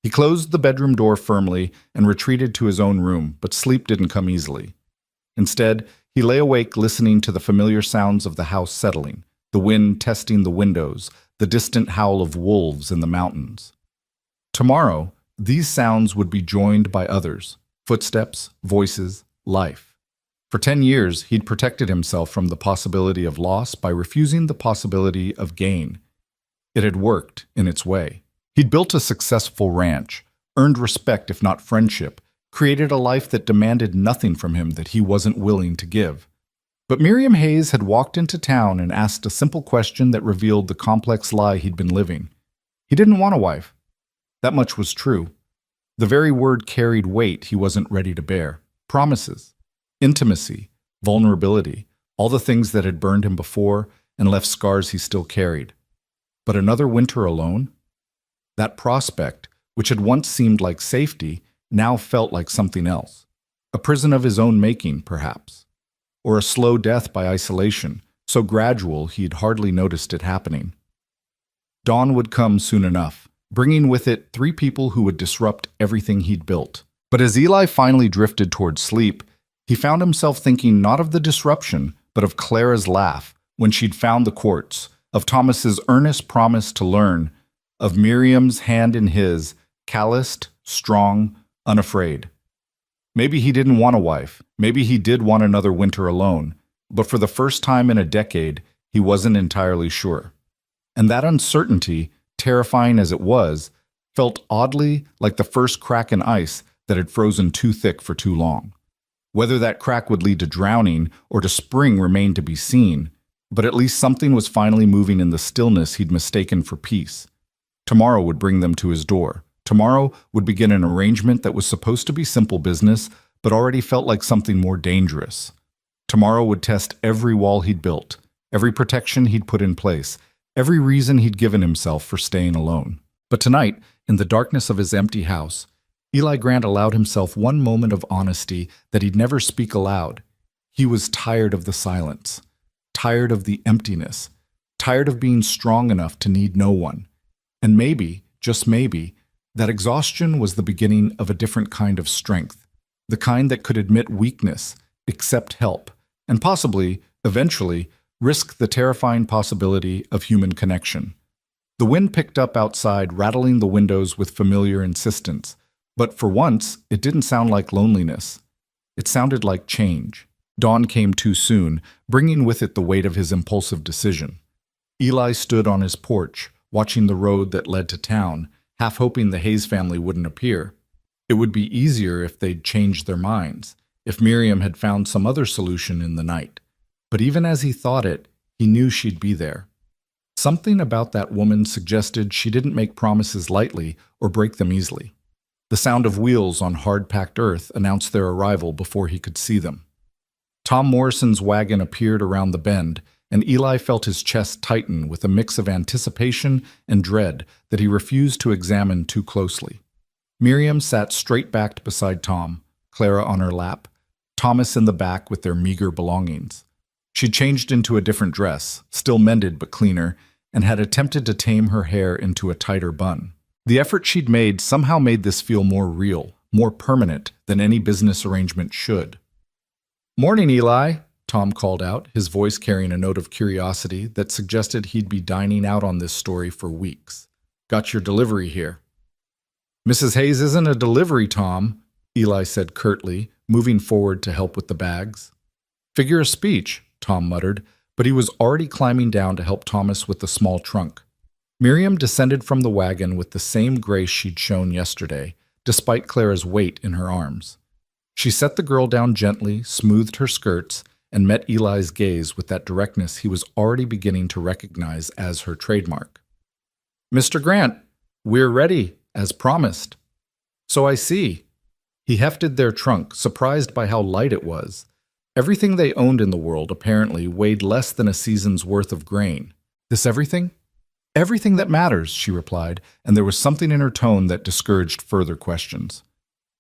He closed the bedroom door firmly and retreated to his own room, but sleep didn't come easily. Instead, he lay awake listening to the familiar sounds of the house settling, the wind testing the windows, the distant howl of wolves in the mountains. Tomorrow, these sounds would be joined by others, footsteps, voices, life. For 10 years, he'd protected himself from the possibility of loss by refusing the possibility of gain. It had worked in its way. He'd built a successful ranch, earned respect if not friendship, created a life that demanded nothing from him that he wasn't willing to give. But Miriam Hayes had walked into town and asked a simple question that revealed the complex lie he'd been living. He didn't want a wife. That much was true. The very word carried weight he wasn't ready to bear. Promises, intimacy, vulnerability, all the things that had burned him before and left scars he still carried. But another winter alone? That prospect, which had once seemed like safety, now felt like something else. A prison of his own making, perhaps. Or a slow death by isolation, so gradual he'd hardly noticed it happening. Dawn would come soon enough, bringing with it 3 people who would disrupt everything he'd built. But as Eli finally drifted toward sleep, he found himself thinking not of the disruption, but of Clara's laugh when she'd found the quartz, of Thomas's earnest promise to learn, of Miriam's hand in his, calloused, strong, unafraid. Maybe he didn't want a wife. Maybe he did want another winter alone. But for the first time in a decade, he wasn't entirely sure. And that uncertainty, terrifying as it was, felt oddly like the first crack in ice that had frozen too thick for too long. Whether that crack would lead to drowning or to spring remained to be seen, but at least something was finally moving in the stillness he'd mistaken for peace. Tomorrow would bring them to his door. Tomorrow would begin an arrangement that was supposed to be simple business, but already felt like something more dangerous. Tomorrow would test every wall he'd built, every protection he'd put in place, every reason he'd given himself for staying alone. But tonight, in the darkness of his empty house, Eli Grant allowed himself one moment of honesty that he'd never speak aloud. He was tired of the silence, tired of the emptiness, tired of being strong enough to need no one. And maybe, just maybe, that exhaustion was the beginning of a different kind of strength, the kind that could admit weakness, accept help, and possibly, eventually, risk the terrifying possibility of human connection. The wind picked up outside, rattling the windows with familiar insistence, but for once, it didn't sound like loneliness. It sounded like change. Dawn came too soon, bringing with it the weight of his impulsive decision. Eli stood on his porch, watching the road that led to town, half hoping the Hayes family wouldn't appear. It would be easier if they'd changed their minds, if Miriam had found some other solution in the night. But even as he thought it, he knew she'd be there. Something about that woman suggested she didn't make promises lightly or break them easily. The sound of wheels on hard-packed earth announced their arrival before he could see them. Tom Morrison's wagon appeared around the bend, and Eli felt his chest tighten with a mix of anticipation and dread that he refused to examine too closely. Miriam sat straight-backed beside Tom, Clara on her lap, Thomas in the back with their meager belongings. She'd changed into a different dress, still mended but cleaner, and had attempted to tame her hair into a tighter bun. The effort she'd made somehow made this feel more real, more permanent than any business arrangement should. "Morning, Eli," Tom called out, his voice carrying a note of curiosity that suggested he'd be dining out on this story for weeks. Got your delivery here. Mrs. Hayes isn't a delivery, Tom, Eli said curtly, moving forward to help with the bags. Figure of speech, Tom muttered, but he was already climbing down to help Thomas with the small trunk. Miriam descended from the wagon with the same grace she'd shown yesterday, despite Clara's weight in her arms. She set the girl down gently, smoothed her skirts, and met Eli's gaze with that directness he was already beginning to recognize as her trademark. Mr. Grant, we're ready, as promised. So I see. He hefted their trunk, surprised by how light it was. Everything they owned in the world, apparently, weighed less than a season's worth of grain. This everything? Everything that matters, she replied, and there was something in her tone that discouraged further questions.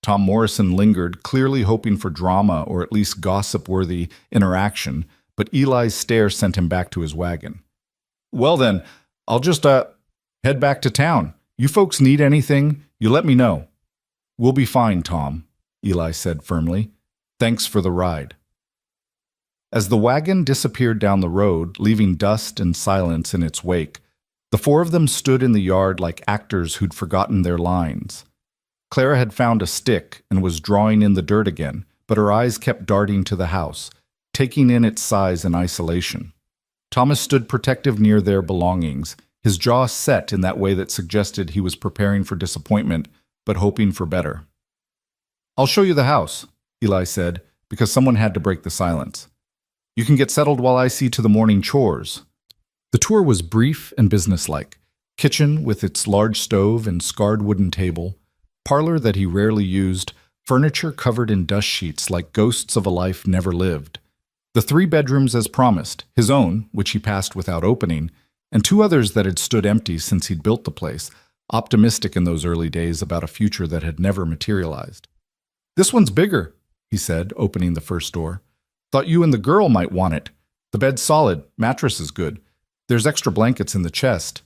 Tom Morrison lingered, clearly hoping for drama or at least gossip-worthy interaction, but Eli's stare sent him back to his wagon. Well then, I'll just, head back to town. You folks need anything, you let me know. We'll be fine, Tom, Eli said firmly. Thanks for the ride. As the wagon disappeared down the road, leaving dust and silence in its wake, the four of them stood in the yard like actors who'd forgotten their lines. Clara had found a stick and was drawing in the dirt again, but her eyes kept darting to the house, taking in its size and isolation. Thomas stood protective near their belongings, his jaw set in that way that suggested he was preparing for disappointment, but hoping for better. I'll show you the house, Eli said, because someone had to break the silence. You can get settled while I see to the morning chores. The tour was brief and businesslike. Kitchen with its large stove and scarred wooden table, parlor that he rarely used, furniture covered in dust sheets like ghosts of a life never lived. The 3 bedrooms as promised, his own, which he passed without opening, and 2 others that had stood empty since he'd built the place, optimistic in those early days about a future that had never materialized. This one's bigger, he said, opening the first door. Thought you and the girl might want it. The bed's solid, mattress is good. There's extra blankets in the chest.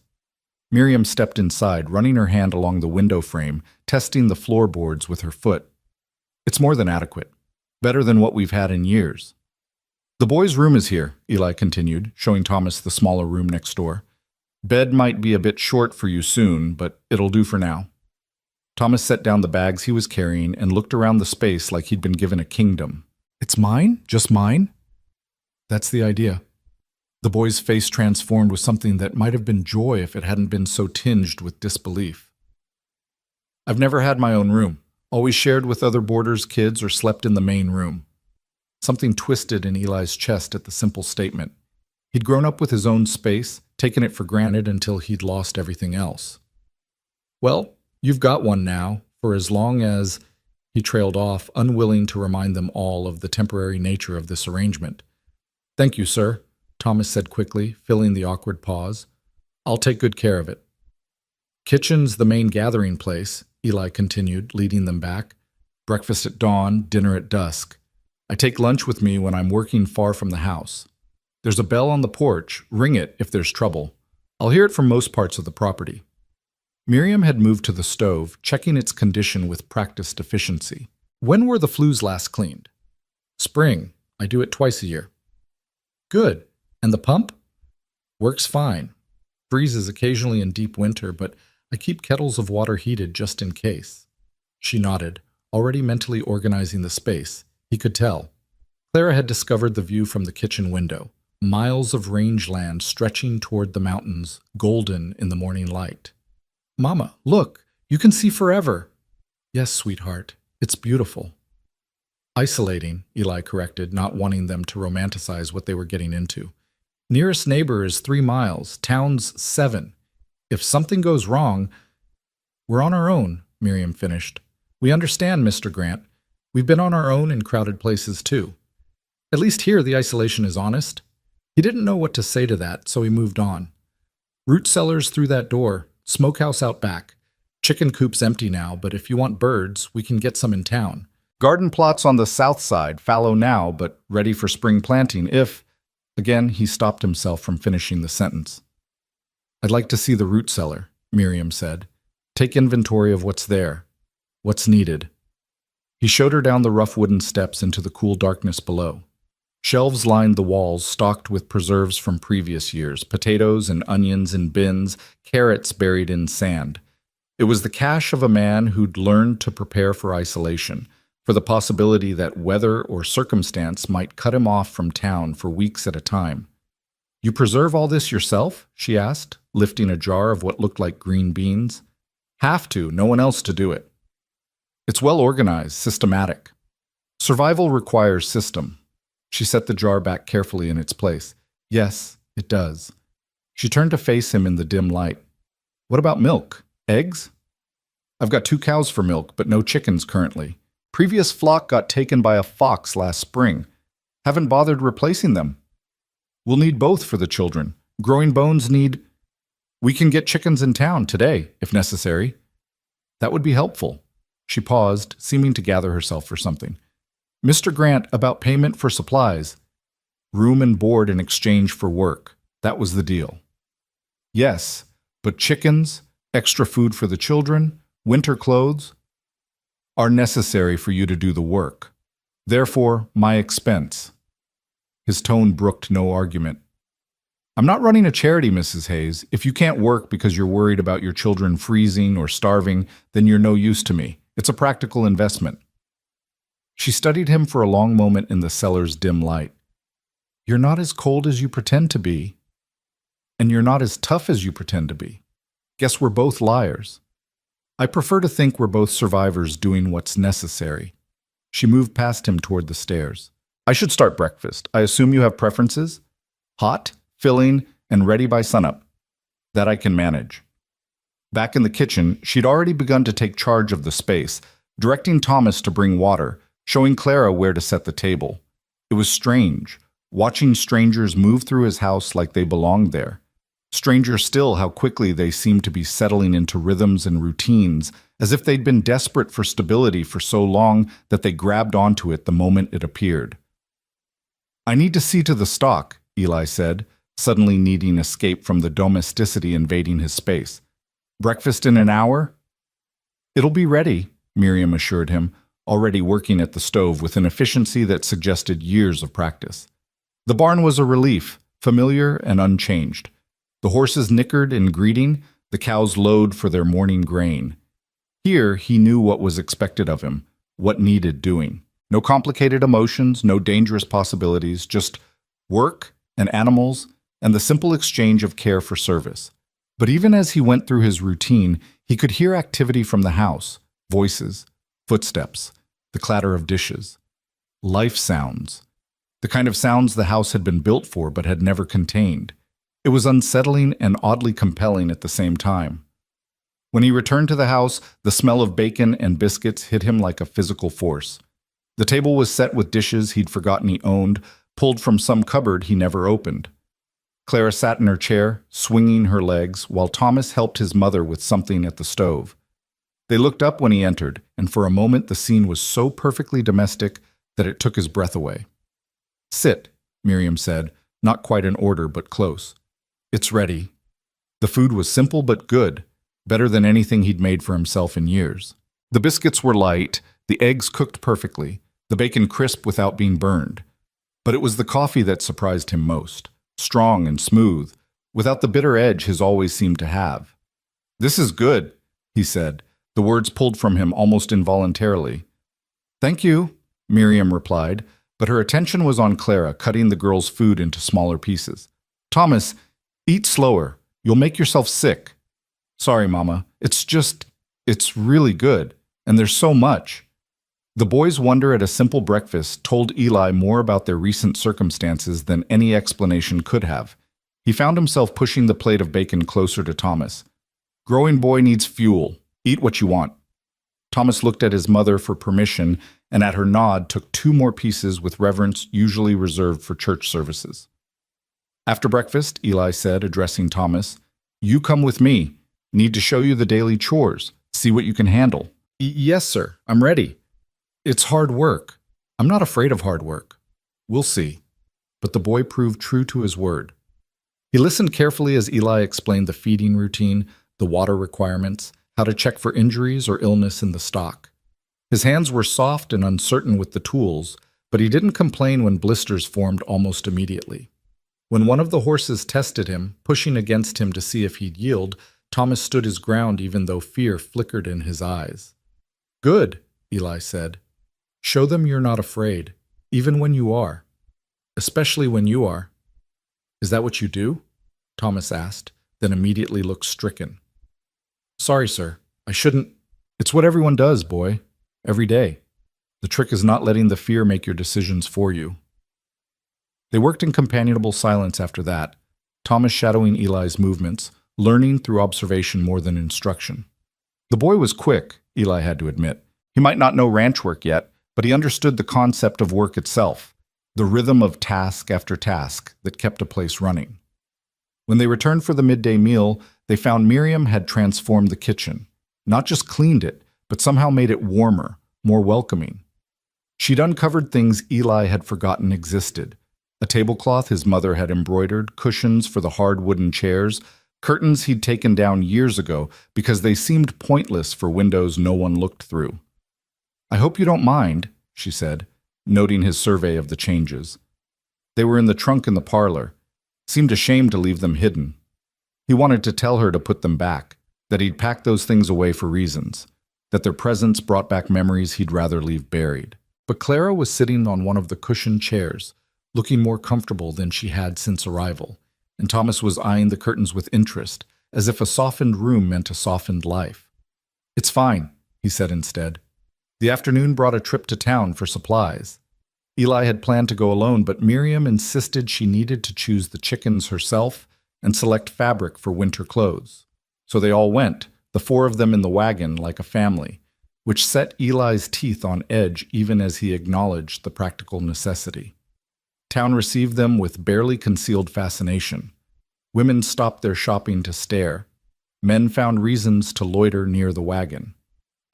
Miriam stepped inside, running her hand along the window frame, testing the floorboards with her foot. It's more than adequate. Better than what we've had in years. The boys' room is here, Eli continued, showing Thomas the smaller room next door. Bed might be a bit short for you soon, but it'll do for now. Thomas set down the bags he was carrying and looked around the space like he'd been given a kingdom. It's mine? Just mine? That's the idea. The boy's face transformed with something that might have been joy if it hadn't been so tinged with disbelief. I've never had my own room. Always shared with other boarders' kids or slept in the main room. Something twisted in Eli's chest at the simple statement. He'd grown up with his own space, taken it for granted until he'd lost everything else. Well, you've got one now, for as long as... He trailed off, unwilling to remind them all of the temporary nature of this arrangement. Thank you, sir, Thomas said quickly, filling the awkward pause. I'll take good care of it. Kitchen's the main gathering place, Eli continued, leading them back. Breakfast at dawn, dinner at dusk. I take lunch with me when I'm working far from the house. There's a bell on the porch. Ring it if there's trouble. I'll hear it from most parts of the property. Miriam had moved to the stove, checking its condition with practiced efficiency. When were the flues last cleaned? Spring. I do it twice a year. Good. And the pump? Works fine. Freezes occasionally in deep winter, but I keep kettles of water heated just in case. She nodded, already mentally organizing the space. He could tell. Clara had discovered the view from the kitchen window. Miles of rangeland stretching toward the mountains, golden in the morning light. Mama, look, you can see forever. Yes, sweetheart, it's beautiful. Isolating, Eli corrected, not wanting them to romanticize what they were getting into. Nearest neighbor is 3 miles, town's 7. If something goes wrong, we're on our own, Miriam finished. We understand, Mr. Grant. We've been on our own in crowded places too. At least here the isolation is honest. He didn't know what to say to that, so he moved on. Root cellars through that door. Smokehouse out back. Chicken coop's empty now, but if you want birds, we can get some in town. Garden plots on the south side, fallow now, but ready for spring planting if... Again, he stopped himself from finishing the sentence. I'd like to see the root cellar, Miriam said. Take inventory of what's there, what's needed. He showed her down the rough wooden steps into the cool darkness below. Shelves lined the walls, stocked with preserves from previous years, potatoes and onions in bins, carrots buried in sand. It was the cache of a man who'd learned to prepare for isolation, for the possibility that weather or circumstance might cut him off from town for weeks at a time. "You preserve all this yourself?" she asked, lifting a jar of what looked like green beans. "Have to, no one else to do it." "It's well organized, systematic." "Survival requires system." She set the jar back carefully in its place. "Yes, it does." She turned to face him in the dim light. "What about milk? Eggs?" "I've got 2 cows for milk, but no chickens currently. Previous flock got taken by a fox last spring. Haven't bothered replacing them." "We'll need both for the children. Growing bones need—" "We can get chickens in town today, if necessary." "That would be helpful." She paused, seeming to gather herself for something. "Mr. Grant, about payment for supplies." "Room and board in exchange for work. That was the deal." "Yes, but chickens, extra food for the children, winter clothes, are necessary for you to do the work. Therefore, my expense." His tone brooked no argument. "I'm not running a charity, Mrs. Hayes. If you can't work because you're worried about your children freezing or starving, then you're no use to me. It's a practical investment." She studied him for a long moment in the cellar's dim light. "You're not as cold as you pretend to be, and you're not as tough as you pretend to be. Guess we're both liars. I prefer to think we're both survivors doing what's necessary." She moved past him toward the stairs. "I should start breakfast. I assume you have preferences? Hot, filling, and ready by sunup." "That I can manage." Back in the kitchen, she'd already begun to take charge of the space, directing Thomas to bring water, showing Clara where to set the table. It was strange, watching strangers move through his house like they belonged there. Stranger still how quickly they seemed to be settling into rhythms and routines, as if they'd been desperate for stability for so long that they grabbed onto it the moment it appeared. "I need to see to the stock," Eli said, suddenly needing escape from the domesticity invading his space. "Breakfast in an hour?" "It'll be ready," Miriam assured him, already working at the stove with an efficiency that suggested years of practice. The barn was a relief, familiar and unchanged. The horses nickered in greeting, the cows lowed for their morning grain. Here he knew what was expected of him, what needed doing. No complicated emotions, no dangerous possibilities, just work and animals and the simple exchange of care for service. But even as he went through his routine, he could hear activity from the house, voices, footsteps, the clatter of dishes. Life sounds. The kind of sounds the house had been built for but had never contained. It was unsettling and oddly compelling at the same time. When he returned to the house, the smell of bacon and biscuits hit him like a physical force. The table was set with dishes he'd forgotten he owned, pulled from some cupboard he never opened. Clara sat in her chair, swinging her legs, while Thomas helped his mother with something at the stove. They looked up when he entered, and for a moment the scene was so perfectly domestic that it took his breath away. "Sit," Miriam said, not quite in order but close. "It's ready." The food was simple but good, better than anything he'd made for himself in years. The biscuits were light, the eggs cooked perfectly, the bacon crisp without being burned. But it was the coffee that surprised him most, strong and smooth, without the bitter edge his always seemed to have. "This is good," he said, the words pulled from him almost involuntarily. "Thank you," Miriam replied, but her attention was on Clara, cutting the girl's food into smaller pieces. "Thomas, eat slower. You'll make yourself sick." "Sorry, Mama. It's really good, and there's so much." The boys' wonder at a simple breakfast told Eli more about their recent circumstances than any explanation could have. He found himself pushing the plate of bacon closer to Thomas. "Growing boy needs fuel. Eat what you want." Thomas looked at his mother for permission, and at her nod took 2 more pieces with reverence usually reserved for church services. After breakfast, Eli said, addressing Thomas, "You come with me. Need to show you the daily chores. See what you can handle." "Yes, sir. I'm ready." "It's hard work." "I'm not afraid of hard work." "We'll see." But the boy proved true to his word. He listened carefully as Eli explained the feeding routine, the water requirements, how to check for injuries or illness in the stock. His hands were soft and uncertain with the tools, But he didn't complain when blisters formed almost immediately. When one of the horses tested him, pushing against him to see if he'd yield, Thomas stood his ground even though fear flickered in his eyes. "Good," Eli said. "Show them you're not afraid, even when you are. Especially when you are." "Is that what you do?" Thomas asked, then immediately looked stricken. "Sorry, sir. I shouldn't." "It's what everyone does, boy. Every day. The trick is not letting the fear make your decisions for you." They worked in companionable silence after that, Thomas shadowing Eli's movements, learning through observation more than instruction. The boy was quick, Eli had to admit. He might not know ranch work yet, but he understood the concept of work itself, the rhythm of task after task that kept a place running. When they returned for the midday meal, they found Miriam had transformed the kitchen, not just cleaned it, but somehow made it warmer, more welcoming. She'd uncovered things Eli had forgotten existed. A tablecloth his mother had embroidered, cushions for the hard wooden chairs, curtains he'd taken down years ago because they seemed pointless for windows no one looked through. "I hope you don't mind," she said, noting his survey of the changes. They were in the trunk in the parlor. Seemed ashamed to leave them hidden. He wanted to tell her to put them back, that he'd packed those things away for reasons, that their presence brought back memories he'd rather leave buried. But Clara was sitting on one of the cushioned chairs, looking more comfortable than she had since arrival, and Thomas was eyeing the curtains with interest, as if a softened room meant a softened life. "It's fine," he said instead. The afternoon brought a trip to town for supplies. Eli had planned to go alone, but Miriam insisted she needed to choose the chickens herself and select fabric for winter clothes. So they all went, the four of them in the wagon like a family, which set Eli's teeth on edge even as he acknowledged the practical necessity. Town received them with barely concealed fascination. Women stopped their shopping to stare. Men found reasons to loiter near the wagon.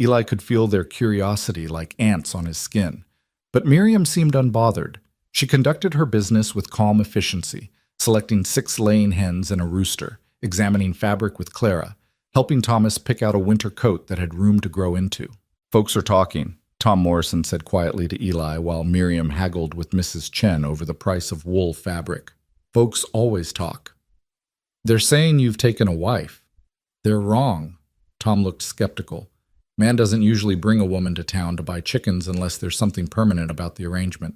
Eli could feel their curiosity like ants on his skin. But Miriam seemed unbothered. She conducted her business with calm efficiency, selecting 6 laying hens and a rooster, examining fabric with Clara, helping Thomas pick out a winter coat that had room to grow into. "Folks are talking," Tom Morrison said quietly to Eli while Miriam haggled with Mrs. Chen over the price of wool fabric. "Folks always talk." "They're saying you've taken a wife." "They're wrong." Tom looked skeptical. Man doesn't usually bring a woman to town to buy chickens unless there's something permanent about the arrangement.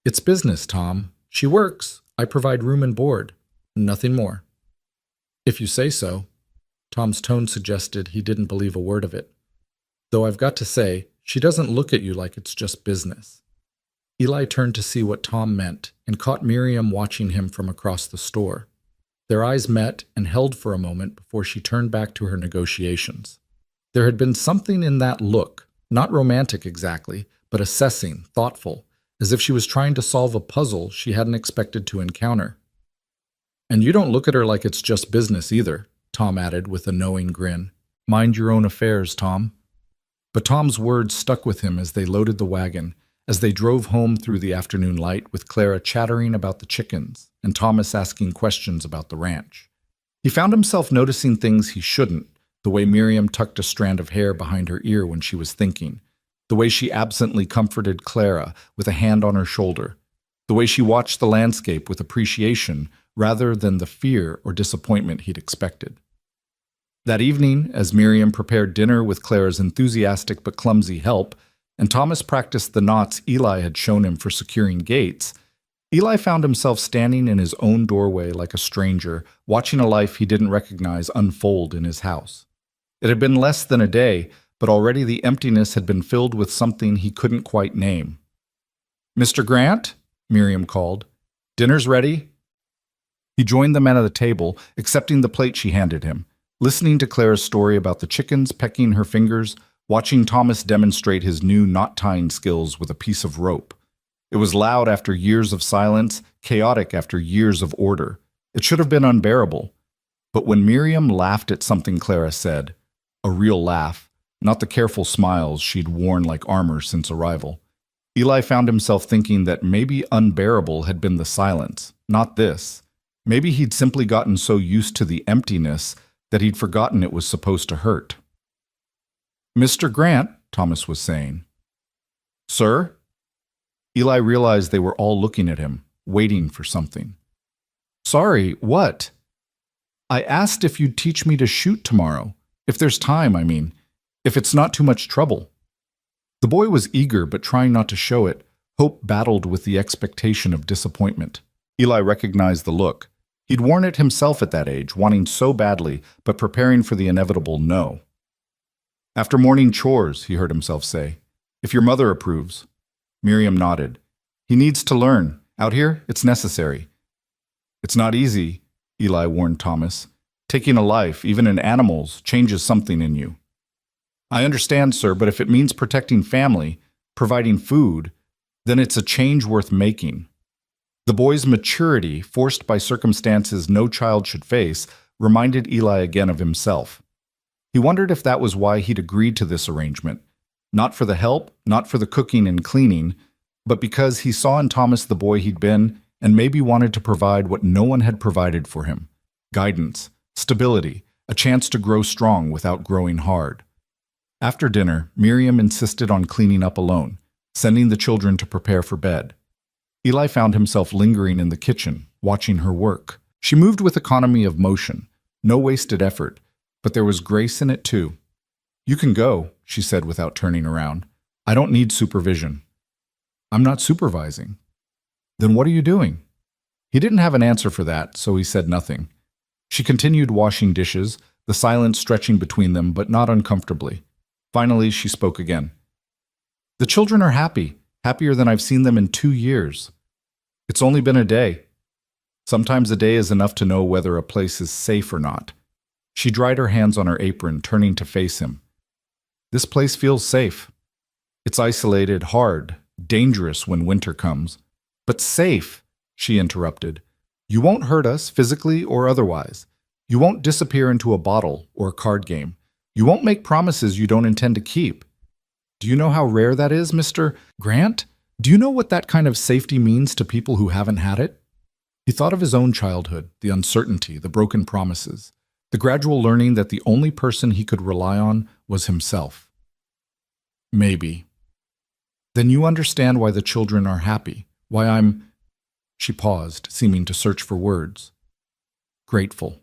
"It's business, Tom. She works. I provide room and board. Nothing more." "If you say so." Tom's tone suggested he didn't believe a word of it. "Though I've got to say, she doesn't look at you like it's just business." Eli turned to see what Tom meant and caught Miriam watching him from across the store. Their eyes met and held for a moment before she turned back to her negotiations. There had been something in that look, not romantic exactly, but assessing, thoughtful, as if she was trying to solve a puzzle she hadn't expected to encounter. "And you don't look at her like it's just business either," Tom added with a knowing grin. "Mind your own affairs, Tom." But Tom's words stuck with him as they loaded the wagon, as they drove home through the afternoon light with Clara chattering about the chickens and Thomas asking questions about the ranch. He found himself noticing things he shouldn't, the way Miriam tucked a strand of hair behind her ear when she was thinking, the way she absently comforted Clara with a hand on her shoulder, the way she watched the landscape with appreciation rather than the fear or disappointment he'd expected. That evening, as Miriam prepared dinner with Clara's enthusiastic but clumsy help, and Thomas practiced the knots Eli had shown him for securing gates, Eli found himself standing in his own doorway like a stranger, watching a life he didn't recognize unfold in his house. It had been less than a day, but already the emptiness had been filled with something he couldn't quite name. "Mr. Grant?" Miriam called. "Dinner's ready." He joined the men at the table, accepting the plate she handed him, listening to Clara's story about the chickens pecking her fingers, watching Thomas demonstrate his new knot-tying skills with a piece of rope. It was loud after years of silence, chaotic after years of order. It should have been unbearable. But when Miriam laughed at something Clara said, a real laugh, not the careful smiles she'd worn like armor since arrival, Eli found himself thinking that maybe unbearable had been the silence, not this. Maybe he'd simply gotten so used to the emptiness that he'd forgotten it was supposed to hurt. "Mr. Grant," Thomas was saying. "Sir?" Eli realized they were all looking at him, waiting for something. Sorry, what? I asked if you'd teach me to shoot tomorrow. If there's time, I mean. If it's not too much trouble. The boy was eager, but trying not to show it. Hope battled with the expectation of disappointment. Eli recognized the look. He'd worn it himself at that age, wanting so badly, but preparing for the inevitable no. After morning chores, he heard himself say, if your mother approves. Miriam nodded. He needs to learn. Out here, it's necessary. It's not easy, Eli warned Thomas. Taking a life, even in animals, changes something in you. I understand, sir, but if it means protecting family, providing food, then it's a change worth making. The boy's maturity, forced by circumstances no child should face, reminded Eli again of himself. He wondered if that was why he'd agreed to this arrangement. Not for the help, not for the cooking and cleaning, but because he saw in Thomas the boy he'd been and maybe wanted to provide what no one had provided for him. Guidance, stability, a chance to grow strong without growing hard. After dinner, Miriam insisted on cleaning up alone, sending the children to prepare for bed. Eli found himself lingering in the kitchen, watching her work. She moved with economy of motion, no wasted effort, but there was grace in it too. You can go, she said without turning around. I don't need supervision. I'm not supervising. Then what are you doing? He didn't have an answer for that, so he said nothing. She continued washing dishes, the silence stretching between them, but not uncomfortably. Finally, she spoke again. The children are happy, happier than I've seen them in 2 years. It's only been a day. Sometimes a day is enough to know whether a place is safe or not. She dried her hands on her apron, turning to face him. This place feels safe. It's isolated, hard, dangerous when winter comes. But safe, she interrupted. You won't hurt us, physically or otherwise. You won't disappear into a bottle or a card game. You won't make promises you don't intend to keep. Do you know how rare that is, Mr. Grant? Do you know what that kind of safety means to people who haven't had it? He thought of his own childhood, the uncertainty, the broken promises, the gradual learning that the only person he could rely on was himself. Maybe. Then you understand why the children are happy, why I'm... She paused, seeming to search for words. Grateful.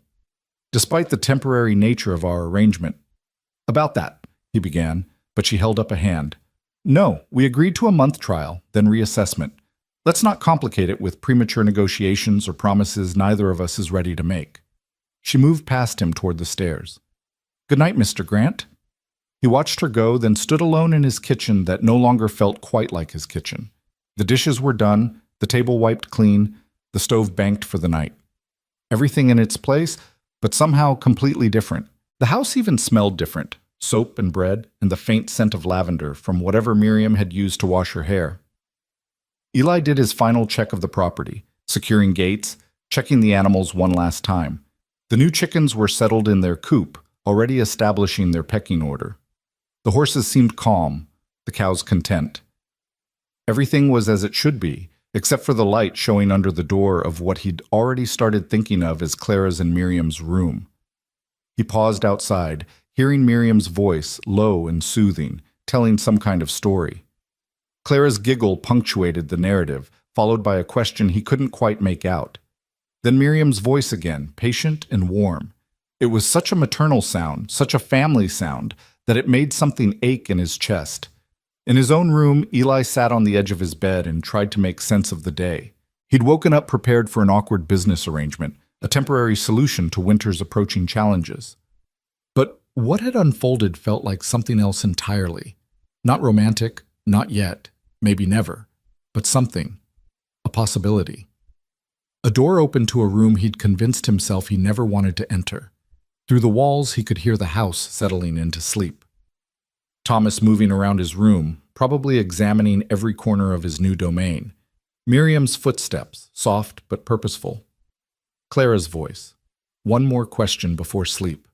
Despite the temporary nature of our arrangement. About that, he began, but she held up a hand. No, we agreed to a month trial, then reassessment. Let's not complicate it with premature negotiations or promises neither of us is ready to make. She moved past him toward the stairs. Good night, Mr. Grant. He watched her go, then stood alone in his kitchen that no longer felt quite like his kitchen. The dishes were done, the table wiped clean, the stove banked for the night. Everything in its place, but somehow completely different. The house even smelled different, soap and bread, and the faint scent of lavender from whatever Miriam had used to wash her hair. Eli did his final check of the property, securing gates, checking the animals one last time. The new chickens were settled in their coop, already establishing their pecking order. The horses seemed calm, the cows content. Everything was as it should be, except for the light showing under the door of what he'd already started thinking of as Clara's and Miriam's room. He paused outside, hearing Miriam's voice, low and soothing, telling some kind of story. Clara's giggle punctuated the narrative, followed by a question he couldn't quite make out. Then Miriam's voice again, patient and warm. It was such a maternal sound, such a family sound, that it made something ache in his chest. In his own room, Eli sat on the edge of his bed and tried to make sense of the day. He'd woken up prepared for an awkward business arrangement, a temporary solution to winter's approaching challenges. But what had unfolded felt like something else entirely. Not romantic, not yet, maybe never, but something, a possibility. A door opened to a room he'd convinced himself he never wanted to enter. Through the walls, he could hear the house settling into sleep. Thomas moving around his room, probably examining every corner of his new domain. Miriam's footsteps, soft but purposeful. Clara's voice. One more question before sleep.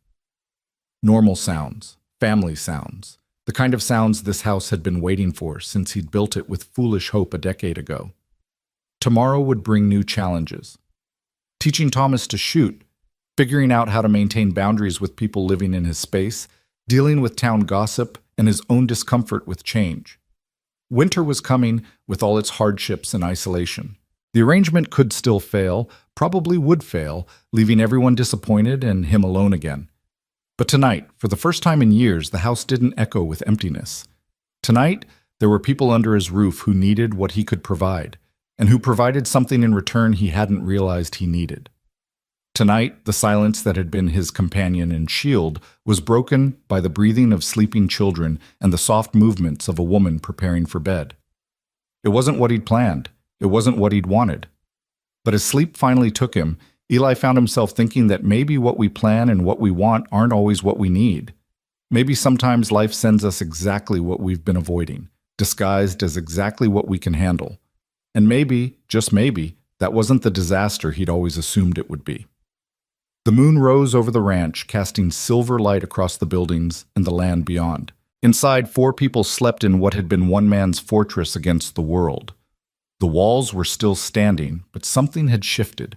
Normal sounds, family sounds, the kind of sounds this house had been waiting for since he'd built it with foolish hope a decade ago. Tomorrow would bring new challenges. Teaching Thomas to shoot, figuring out how to maintain boundaries with people living in his space, dealing with town gossip and his own discomfort with change. Winter was coming with all its hardships and isolation. The arrangement could still fail, probably would fail, leaving everyone disappointed and him alone again. But tonight, for the first time in years, the house didn't echo with emptiness. Tonight, there were people under his roof who needed what he could provide, and who provided something in return he hadn't realized he needed. Tonight, the silence that had been his companion and shield was broken by the breathing of sleeping children and the soft movements of a woman preparing for bed. It wasn't what he'd planned. It wasn't what he'd wanted. But as sleep finally took him, Eli found himself thinking that maybe what we plan and what we want aren't always what we need. Maybe sometimes life sends us exactly what we've been avoiding, disguised as exactly what we can handle. And maybe, just maybe, that wasn't the disaster he'd always assumed it would be. The moon rose over the ranch, casting silver light across the buildings and the land beyond. Inside, 4 people slept in what had been one man's fortress against the world. The walls were still standing, but something had shifted.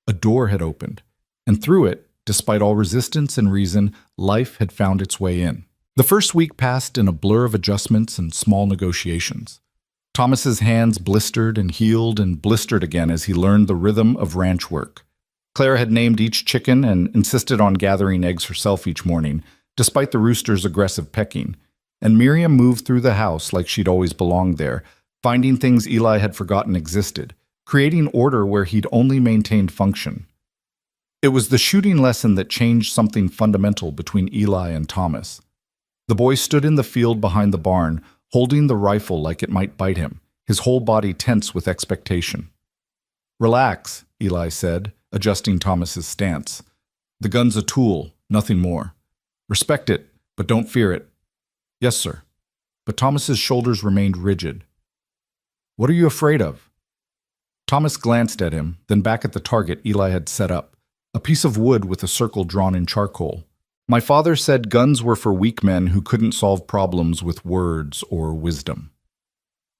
A door had opened, and through it, despite all resistance and reason, life had found its way in. The first week passed in a blur of adjustments and small negotiations. Thomas's hands blistered and healed and blistered again as he learned the rhythm of ranch work. Clara had named each chicken and insisted on gathering eggs herself each morning, despite the rooster's aggressive pecking. And Miriam moved through the house like she'd always belonged there, finding things Eli had forgotten existed, creating order where he'd only maintained function. It was the shooting lesson that changed something fundamental between Eli and Thomas. The boy stood in the field behind the barn, holding the rifle like it might bite him, his whole body tense with expectation. "Relax," Eli said, adjusting Thomas's stance. "The gun's a tool, nothing more. Respect it, but don't fear it." "Yes, sir." But Thomas's shoulders remained rigid. "What are you afraid of?" Thomas glanced at him, then back at the target Eli had set up, a piece of wood with a circle drawn in charcoal. "My father said guns were for weak men who couldn't solve problems with words or wisdom."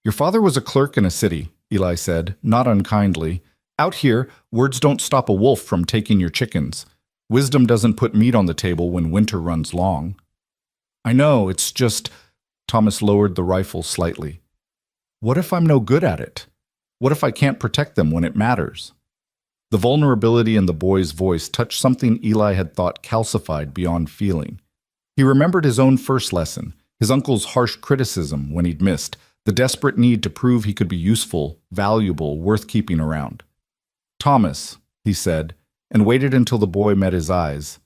"Your father was a clerk in a city," Eli said, not unkindly. "Out here, words don't stop a wolf from taking your chickens. Wisdom doesn't put meat on the table when winter runs long." "I know, it's just—" Thomas lowered the rifle slightly. "What if I'm no good at it? What if I can't protect them when it matters?" The vulnerability in the boy's voice touched something Eli had thought calcified beyond feeling. He remembered his own first lesson, his uncle's harsh criticism when he'd missed, the desperate need to prove he could be useful, valuable, worth keeping around. "Thomas," he said, and waited until the boy met his eyes.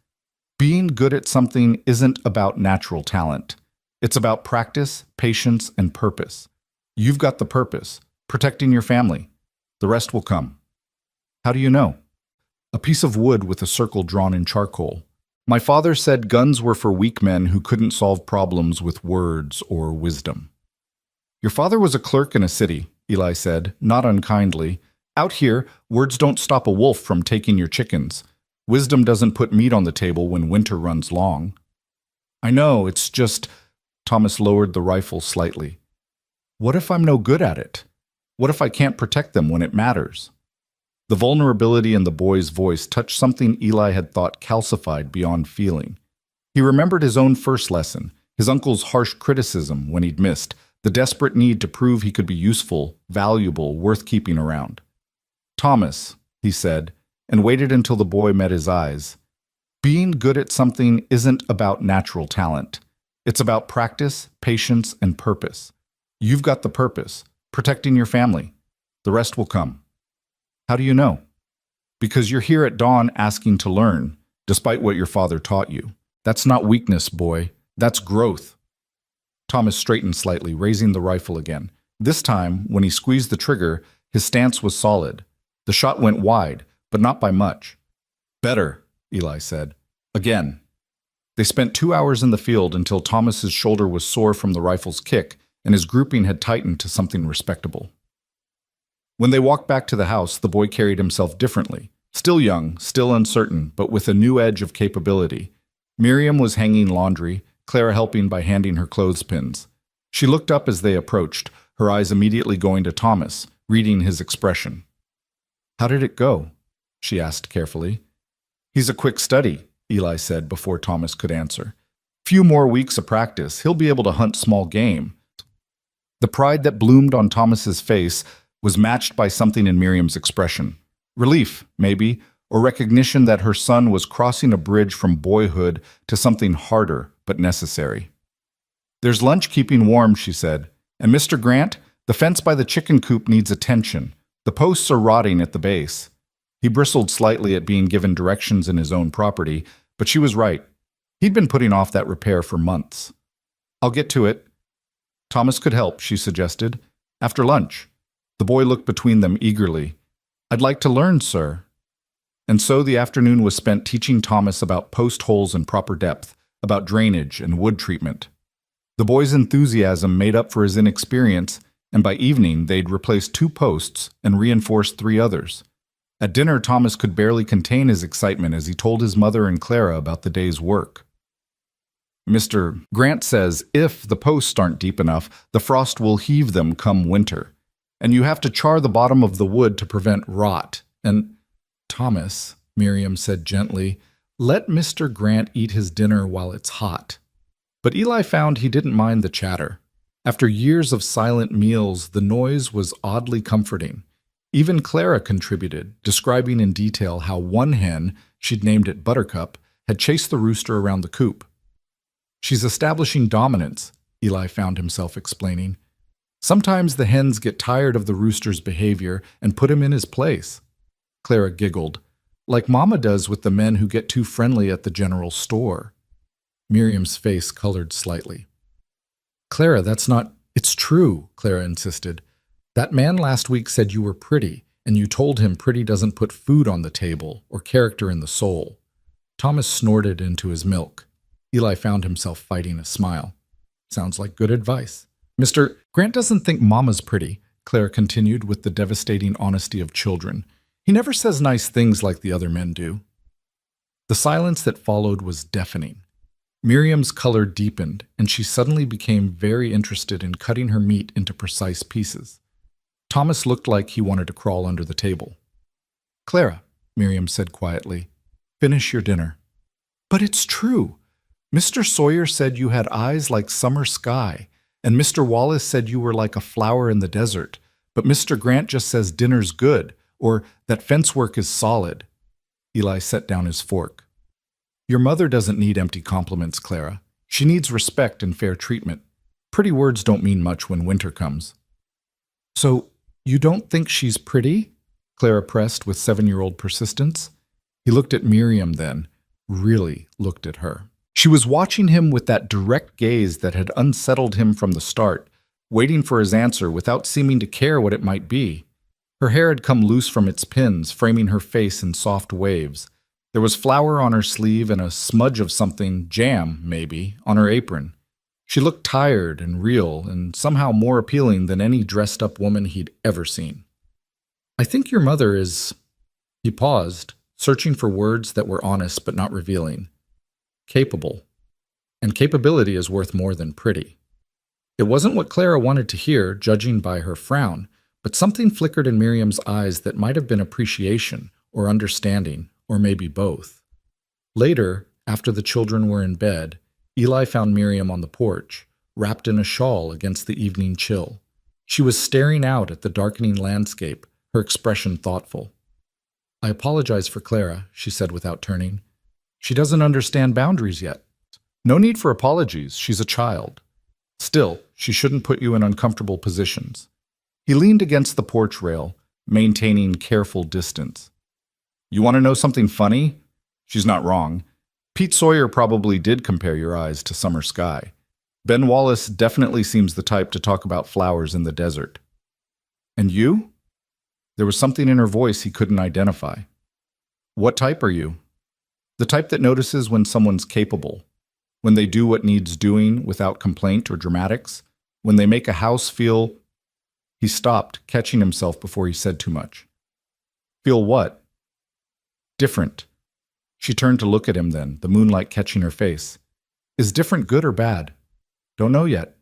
"Being good at something isn't about natural talent. It's about practice, patience, and purpose. You've got the purpose, protecting your family. The rest will come." "How do you know?" "A piece of wood with a circle drawn in charcoal. My father said guns were for weak men who couldn't solve problems with words or wisdom." "Your father was a clerk in a city," Eli said, not unkindly. "Out here, words don't stop a wolf from taking your chickens. Wisdom doesn't put meat on the table when winter runs long." "I know, it's just—" Thomas lowered the rifle slightly. "What if I'm no good at it? What if I can't protect them when it matters?" The vulnerability in the boy's voice touched something Eli had thought calcified beyond feeling. He remembered his own first lesson, his uncle's harsh criticism when he'd missed, the desperate need to prove he could be useful, valuable, worth keeping around. "Thomas," he said, and waited until the boy met his eyes. "Being good at something isn't about natural talent. It's about practice, patience, and purpose. You've got the purpose, protecting your family. The rest will come." "How do you know?" "Because you're here at dawn asking to learn, despite what your father taught you. That's not weakness, boy. That's growth." Thomas straightened slightly, raising the rifle again. This time, when he squeezed the trigger, his stance was solid. The shot went wide, but not by much. "Better," Eli said. "Again." They spent 2 hours in the field until Thomas's shoulder was sore from the rifle's kick and his grouping had tightened to something respectable. When they walked back to the house, the boy carried himself differently. Still young, still uncertain, but with a new edge of capability. Miriam was hanging laundry, Clara helping by handing her clothespins. She looked up as they approached, her eyes immediately going to Thomas, reading his expression. "How did it go?" she asked carefully. "He's a quick study," Eli said before Thomas could answer. "Few more weeks of practice, he'll be able to hunt small game." The pride that bloomed on Thomas's face was matched by something in Miriam's expression. Relief, maybe, or recognition that her son was crossing a bridge from boyhood to something harder but necessary. "There's lunch keeping warm," she said. "And Mr. Grant, the fence by the chicken coop needs attention. The posts are rotting at the base." He bristled slightly at being given directions in his own property, but she was right. He'd been putting off that repair for months. "I'll get to it." Thomas could help, she suggested. "After lunch." The boy looked between them eagerly. "I'd like to learn, sir." And so the afternoon was spent teaching Thomas about post holes and proper depth, about drainage and wood treatment. The boy's enthusiasm made up for his inexperience, and by evening they'd replaced 2 posts and reinforced 3 others. At dinner, Thomas could barely contain his excitement as he told his mother and Clara about the day's work. "Mr. Grant says if the posts aren't deep enough, the frost will heave them come winter. And you have to char the bottom of the wood to prevent rot. And—" "Thomas," Miriam said gently, "let Mr. Grant eat his dinner while it's hot." But Eli found he didn't mind the chatter. After years of silent meals, the noise was oddly comforting. Even Clara contributed, describing in detail how one hen, she'd named it Buttercup, had chased the rooster around the coop. "She's establishing dominance," Eli found himself explaining. "Sometimes the hens get tired of the rooster's behavior and put him in his place." Clara giggled, "Like Mama does with the men who get too friendly at the general store." Miriam's face colored slightly. "Clara, that's not—" "It's true," Clara insisted. "That man last week said you were pretty, and you told him pretty doesn't put food on the table or character in the soul." Thomas snorted into his milk. Eli found himself fighting a smile. "Sounds like good advice." "Mr. Grant doesn't think Mama's pretty," Clara continued with the devastating honesty of children. "He never says nice things like the other men do." The silence that followed was deafening. Miriam's color deepened, and she suddenly became very interested in cutting her meat into precise pieces. Thomas looked like he wanted to crawl under the table. "Clara," Miriam said quietly, "finish your dinner." "But it's true. Mr. Sawyer said you had eyes like summer sky, and Mr. Wallace said you were like a flower in the desert, but Mr. Grant just says dinner's good, or that fence work is solid." Eli set down his fork. "Your mother doesn't need empty compliments, Clara. She needs respect and fair treatment. Pretty words don't mean much when winter comes." "So, you don't think she's pretty?" Clara pressed with 7-year-old persistence. He looked at Miriam then, really looked at her. She was watching him with that direct gaze that had unsettled him from the start, waiting for his answer without seeming to care what it might be. Her hair had come loose from its pins, framing her face in soft waves. There was flour on her sleeve and a smudge of something, jam, maybe, on her apron. She looked tired and real, and somehow more appealing than any dressed-up woman he'd ever seen. "I think your mother is—" He paused, searching for words that were honest but not revealing. "Capable. And capability is worth more than pretty." It wasn't what Clara wanted to hear, judging by her frown, but something flickered in Miriam's eyes that might have been appreciation or understanding, or maybe both. Later, after the children were in bed, Eli found Miriam on the porch, wrapped in a shawl against the evening chill. She was staring out at the darkening landscape, her expression thoughtful. "I apologize for Clara," she said without turning. "She doesn't understand boundaries yet." "No need for apologies. She's a child. Still, she shouldn't put you in uncomfortable positions." He leaned against the porch rail, maintaining careful distance. "You want to know something funny?" She's not wrong. Pete Sawyer probably did compare your eyes to summer sky. Ben Wallace definitely seems the type to talk about flowers in the desert. "And you?" There was something in her voice he couldn't identify. "What type are you?" "The type that notices when someone's capable, when they do what needs doing without complaint or dramatics, when they make a house feel—" He stopped, catching himself before he said too much. "Feel what?" "Different." She turned to look at him then, the moonlight catching her face. "Is different good or bad?" "Don't know yet."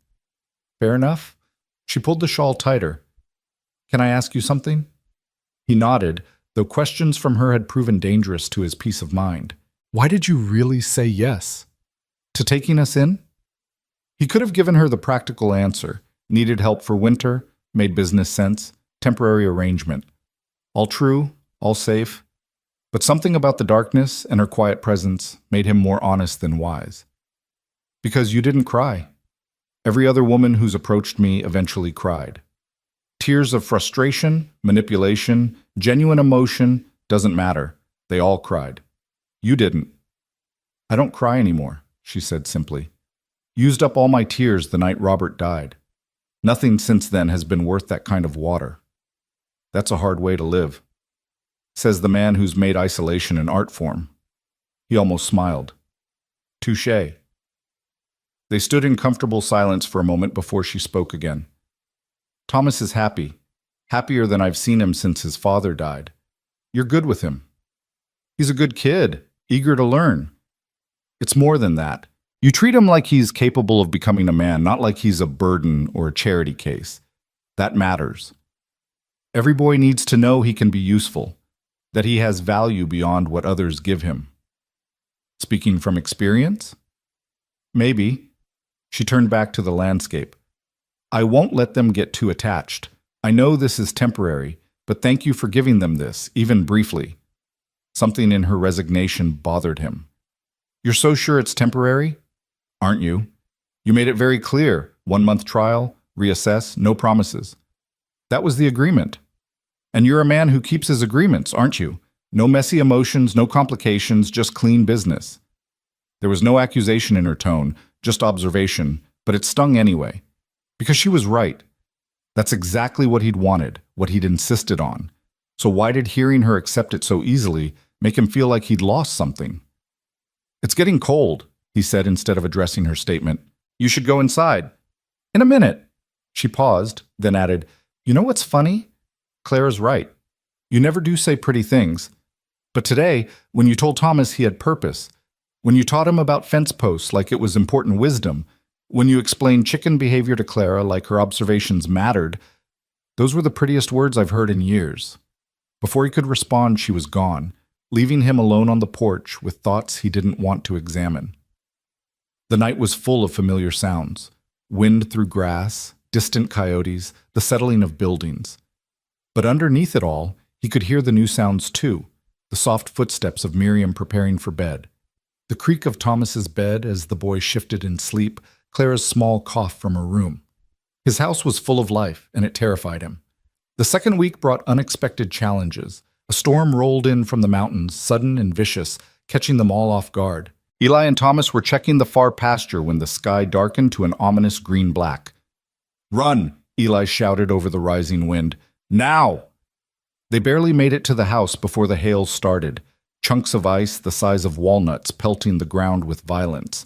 "Fair enough." She pulled the shawl tighter. "Can I ask you something?" He nodded, though questions from her had proven dangerous to his peace of mind. "Why did you really say yes?" "To taking us in?" He could have given her the practical answer, Needed help for winter, made business sense, temporary arrangement. All true, all safe. But something about the darkness and her quiet presence made him more honest than wise. Because you didn't cry. Every other woman who's approached me eventually cried. Tears of frustration, manipulation, genuine emotion, doesn't matter. They all cried. You didn't. I don't cry anymore, she said simply. Used up all my tears the night Robert died. Nothing since then has been worth that kind of water. That's a hard way to live, says the man who's made isolation an art form. He almost smiled. Touché. They stood in comfortable silence for a moment before she spoke again. Thomas is happy, happier than I've seen him since his father died. You're good with him. He's a good kid, eager to learn. It's more than that. You treat him like he's capable of becoming a man, not like he's a burden or a charity case. That matters. Every boy needs to know he can be useful, that he has value beyond what others give him. Speaking from experience? Maybe. She turned back to the landscape. I won't let them get too attached. I know this is temporary, but thank you for giving them this, even briefly. Something in her resignation bothered him. You're so sure it's temporary? Aren't you? You made it very clear. 1 month trial, reassess, no promises. That was the agreement. And you're a man who keeps his agreements, aren't you? No messy emotions, no complications, just clean business. There was no accusation in her tone, just observation, but it stung anyway. Because she was right. That's exactly what he'd wanted, what he'd insisted on. So why did hearing her accept it so easily make him feel like he'd lost something? It's getting cold, he said instead of addressing her statement. You should go inside. In a minute. She paused, then added, You know what's funny? Clara's right. You never do say pretty things. But today, when you told Thomas he had purpose, when you taught him about fence posts like it was important wisdom, when you explained chicken behavior to Clara like her observations mattered, those were the prettiest words I've heard in years. Before he could respond, she was gone, leaving him alone on the porch with thoughts he didn't want to examine. The night was full of familiar sounds. Wind through grass, distant coyotes, the settling of buildings. But underneath it all, he could hear the new sounds too, the soft footsteps of Miriam preparing for bed, the creak of Thomas's bed as the boy shifted in sleep, Clara's small cough from her room. His house was full of life, and it terrified him. The second week brought unexpected challenges. A storm rolled in from the mountains, sudden and vicious, catching them all off guard. Eli and Thomas were checking the far pasture when the sky darkened to an ominous green-black. Run! Eli shouted over the rising wind. Now! They barely made it to the house before the hail started, chunks of ice the size of walnuts pelting the ground with violence.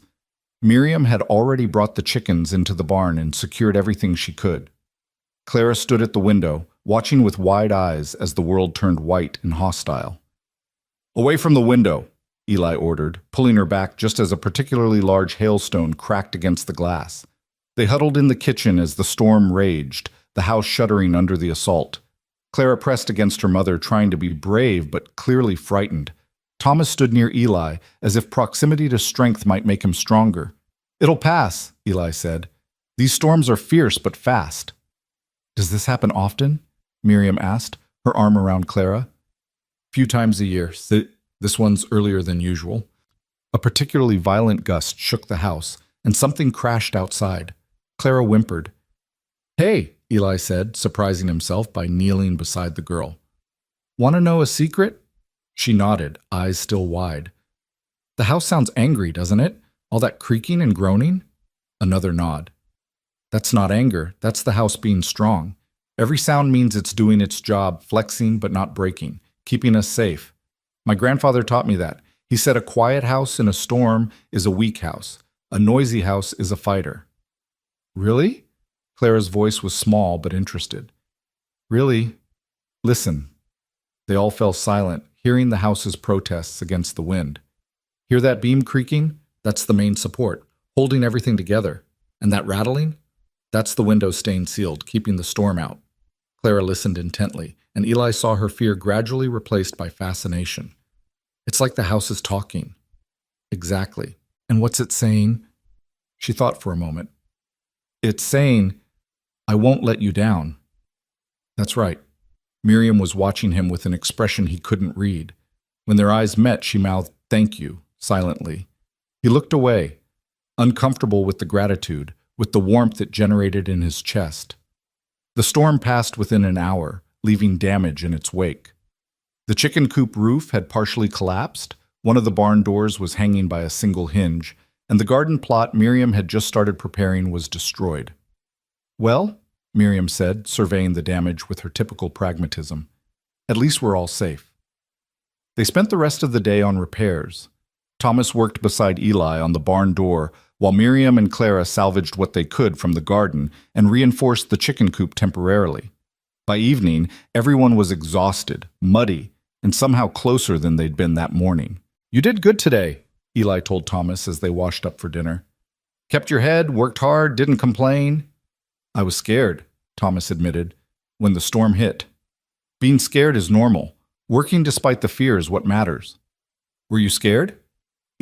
Miriam had already brought the chickens into the barn and secured everything she could. Clara stood at the window, watching with wide eyes as the world turned white and hostile. Away from the window, Eli ordered, pulling her back just as a particularly large hailstone cracked against the glass. They huddled in the kitchen as the storm raged, the house shuddering under the assault. Clara pressed against her mother, trying to be brave but clearly frightened. Thomas stood near Eli, as if proximity to strength might make him stronger. It'll pass, Eli said. These storms are fierce but fast. Does this happen often? Miriam asked, her arm around Clara. Few times a year. This one's earlier than usual. A particularly violent gust shook the house, and something crashed outside. Clara whimpered. Hey, Eli said, surprising himself by kneeling beside the girl. Want to know a secret? She nodded, eyes still wide. The house sounds angry, doesn't it? All that creaking and groaning? Another nod. That's not anger, that's the house being strong. Every sound means it's doing its job, flexing but not breaking, keeping us safe. My grandfather taught me that. He said a quiet house in a storm is a weak house. A noisy house is a fighter. Really? Clara's voice was small but interested. Really? Listen. They all fell silent, hearing the house's protests against the wind. Hear that beam creaking? That's the main support, holding everything together. And that rattling? That's the window staying sealed, keeping the storm out. Clara listened intently, and Eli saw her fear gradually replaced by fascination. It's like the house is talking. Exactly. And what's it saying? She thought for a moment. It's saying, I won't let you down. That's right. Miriam was watching him with an expression he couldn't read. When their eyes met, she mouthed, "Thank you," silently. He looked away, uncomfortable with the gratitude, with the warmth it generated in his chest. The storm passed within an hour, leaving damage in its wake. The chicken coop roof had partially collapsed, one of the barn doors was hanging by a single hinge, and the garden plot Miriam had just started preparing was destroyed. "Well," Miriam said, surveying the damage with her typical pragmatism, "at least we're all safe." They spent the rest of the day on repairs. Thomas worked beside Eli on the barn door, while Miriam and Clara salvaged what they could from the garden and reinforced the chicken coop temporarily. By evening, everyone was exhausted, muddy, and somehow closer than they'd been that morning. "You did good today," Eli told Thomas as they washed up for dinner. "Kept your head, worked hard, didn't complain." "I was scared," Thomas admitted, "when the storm hit. Being scared is normal. Working despite the fear is what matters." "Were you scared?"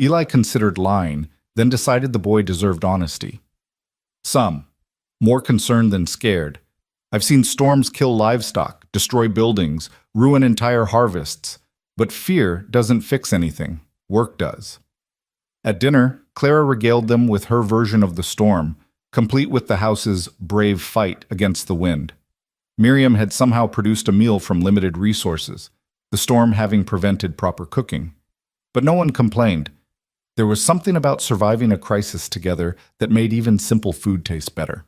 Eli considered lying, then decided the boy deserved honesty. "Some. More concerned than scared. I've seen storms kill livestock, destroy buildings, ruin entire harvests. But fear doesn't fix anything. Work does." At dinner, Clara regaled them with her version of the storm, complete with the house's brave fight against the wind. Miriam had somehow produced a meal from limited resources, the storm having prevented proper cooking. But no one complained. There was something about surviving a crisis together that made even simple food taste better.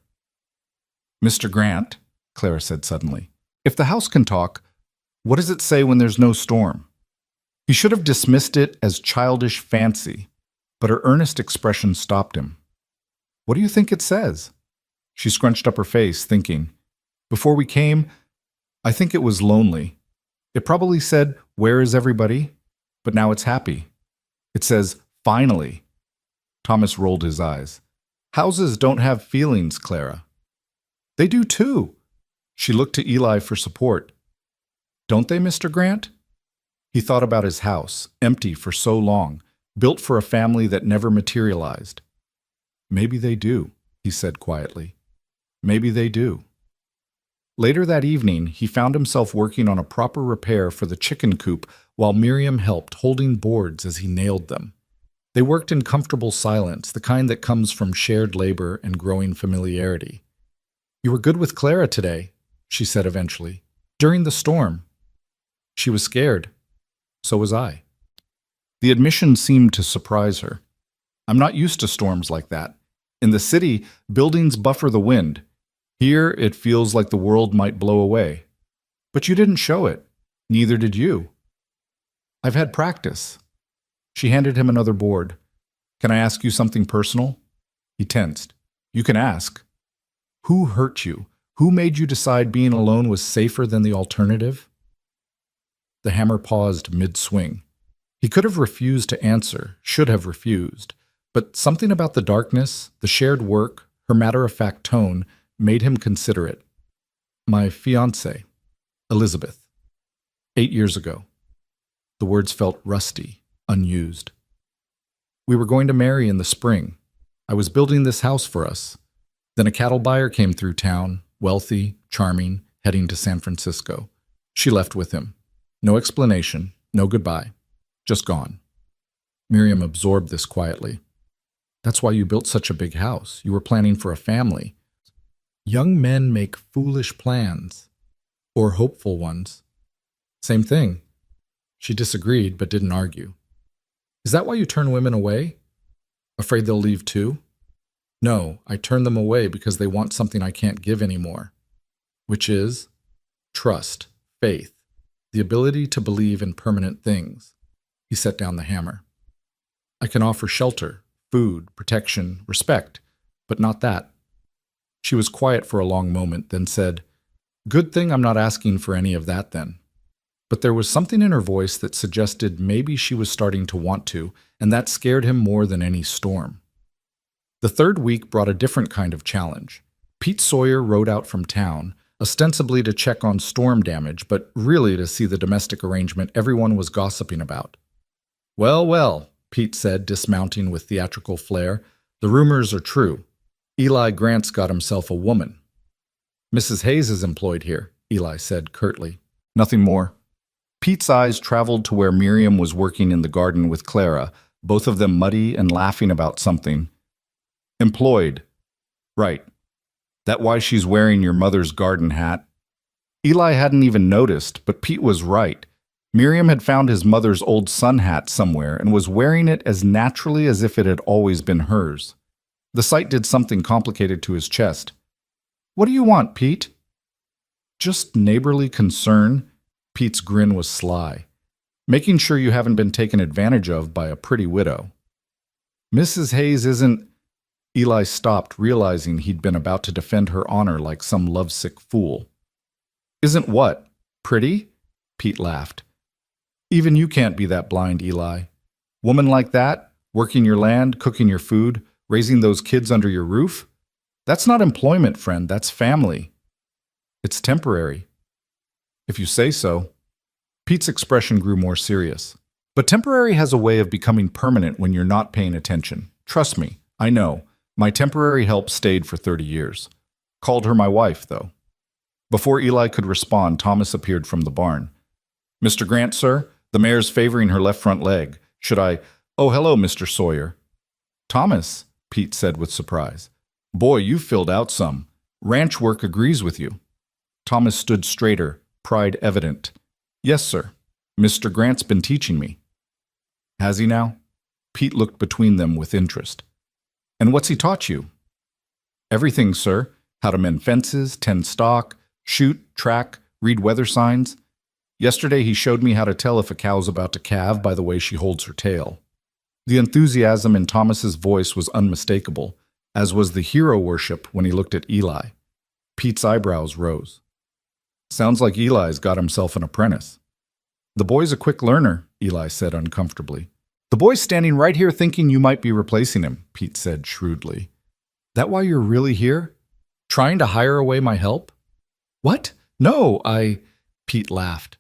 "Mr. Grant," Clara said suddenly, "if the house can talk, what does it say when there's no storm?" He should have dismissed it as childish fancy, but her earnest expression stopped him. "What do you think it says?" She scrunched up her face, thinking. "Before we came, I think it was lonely. It probably said, 'Where is everybody?' But now it's happy. It says, 'Finally.'" Thomas rolled his eyes. "Houses don't have feelings, Clara." "They do too." She looked to Eli for support. "Don't they, Mr. Grant?" He thought about his house, empty for so long, built for a family that never materialized. "Maybe they do," he said quietly. "Maybe they do." Later that evening, he found himself working on a proper repair for the chicken coop while Miriam helped, holding boards as he nailed them. They worked in comfortable silence, the kind that comes from shared labor and growing familiarity. "You were good with Clara today," she said eventually. "During the storm." She was scared. So was I. The admission seemed to surprise her. "I'm not used to storms like that. In the city, buildings buffer the wind. Here, it feels like the world might blow away. But you didn't show it. Neither did you." "I've had practice." She handed him another board. "Can I ask you something personal?" He tensed. "You can ask." "Who hurt you? Who made you decide being alone was safer than the alternative?" The hammer paused mid-swing. He could have refused to answer, should have refused, but something about the darkness, the shared work, her matter-of-fact tone, made him consider it. "My fiancée, Elizabeth. 8 years ago." The words felt rusty, unused. "We were going to marry in the spring. I was building this house for us. Then a cattle buyer came through town, wealthy, charming, heading to San Francisco. She left with him. No explanation, no goodbye. Just gone." Miriam absorbed this quietly. "That's why you built such a big house. You were planning for a family. Young men make foolish plans. Or hopeful ones." "Same thing." She disagreed, but didn't argue. "Is that why you turn women away? Afraid they'll leave too?" "No, I turn them away because they want something I can't give anymore." "Which is?" "Trust, faith, the ability to believe in permanent things." He set down the hammer. "I can offer shelter, food, protection, respect, but not that." She was quiet for a long moment, then said, "Good thing I'm not asking for any of that then." But there was something in her voice that suggested maybe she was starting to want to, and that scared him more than any storm. The third week brought a different kind of challenge. Pete Sawyer rode out from town, ostensibly to check on storm damage, but really to see the domestic arrangement everyone was gossiping about. "Well, well," Pete said, dismounting with theatrical flair, "the rumors are true. Eli Grant's got himself a woman." Mrs. Hayes is employed here, Eli said curtly. Nothing more. Pete's eyes traveled to where Miriam was working in the garden with Clara, both of them muddy and laughing about something. Employed. Right. That why she's wearing your mother's garden hat? Eli hadn't even noticed, but Pete was right. Miriam had found his mother's old sun hat somewhere and was wearing it as naturally as if it had always been hers. The sight did something complicated to his chest. What do you want, Pete? Just neighborly concern. Pete's grin was sly. Making sure you haven't been taken advantage of by a pretty widow. Mrs. Hayes isn't... Eli stopped, realizing he'd been about to defend her honor like some lovesick fool. Isn't what? Pretty? Pete laughed. Even you can't be that blind, Eli. Woman like that, working your land, cooking your food, raising those kids under your roof? That's not employment, friend, that's family. It's temporary. If you say so. Pete's expression grew more serious. But temporary has a way of becoming permanent when you're not paying attention. Trust me, I know. My temporary help stayed for 30 years. Called her my wife, though. Before Eli could respond, Thomas appeared from the barn. Mr. Grant, sir, the mare's favoring her left front leg. Should I... Oh, hello, Mr. Sawyer. Thomas, Pete said with surprise. Boy, you filled out some. Ranch work agrees with you. Thomas stood straighter, pride evident. Yes, sir. Mr. Grant's been teaching me. Has he now? Pete looked between them with interest. And what's he taught you? Everything, sir. How to mend fences, tend stock, shoot, track, read weather signs. Yesterday he showed me how to tell if a cow's about to calve by the way she holds her tail. The enthusiasm in Thomas's voice was unmistakable, as was the hero worship when he looked at Eli. Pete's eyebrows rose. Sounds like Eli's got himself an apprentice. The boy's a quick learner, Eli said uncomfortably. The boy's standing right here thinking you might be replacing him, Pete said shrewdly. That why you're really here? Trying to hire away my help? What? No, Pete laughed.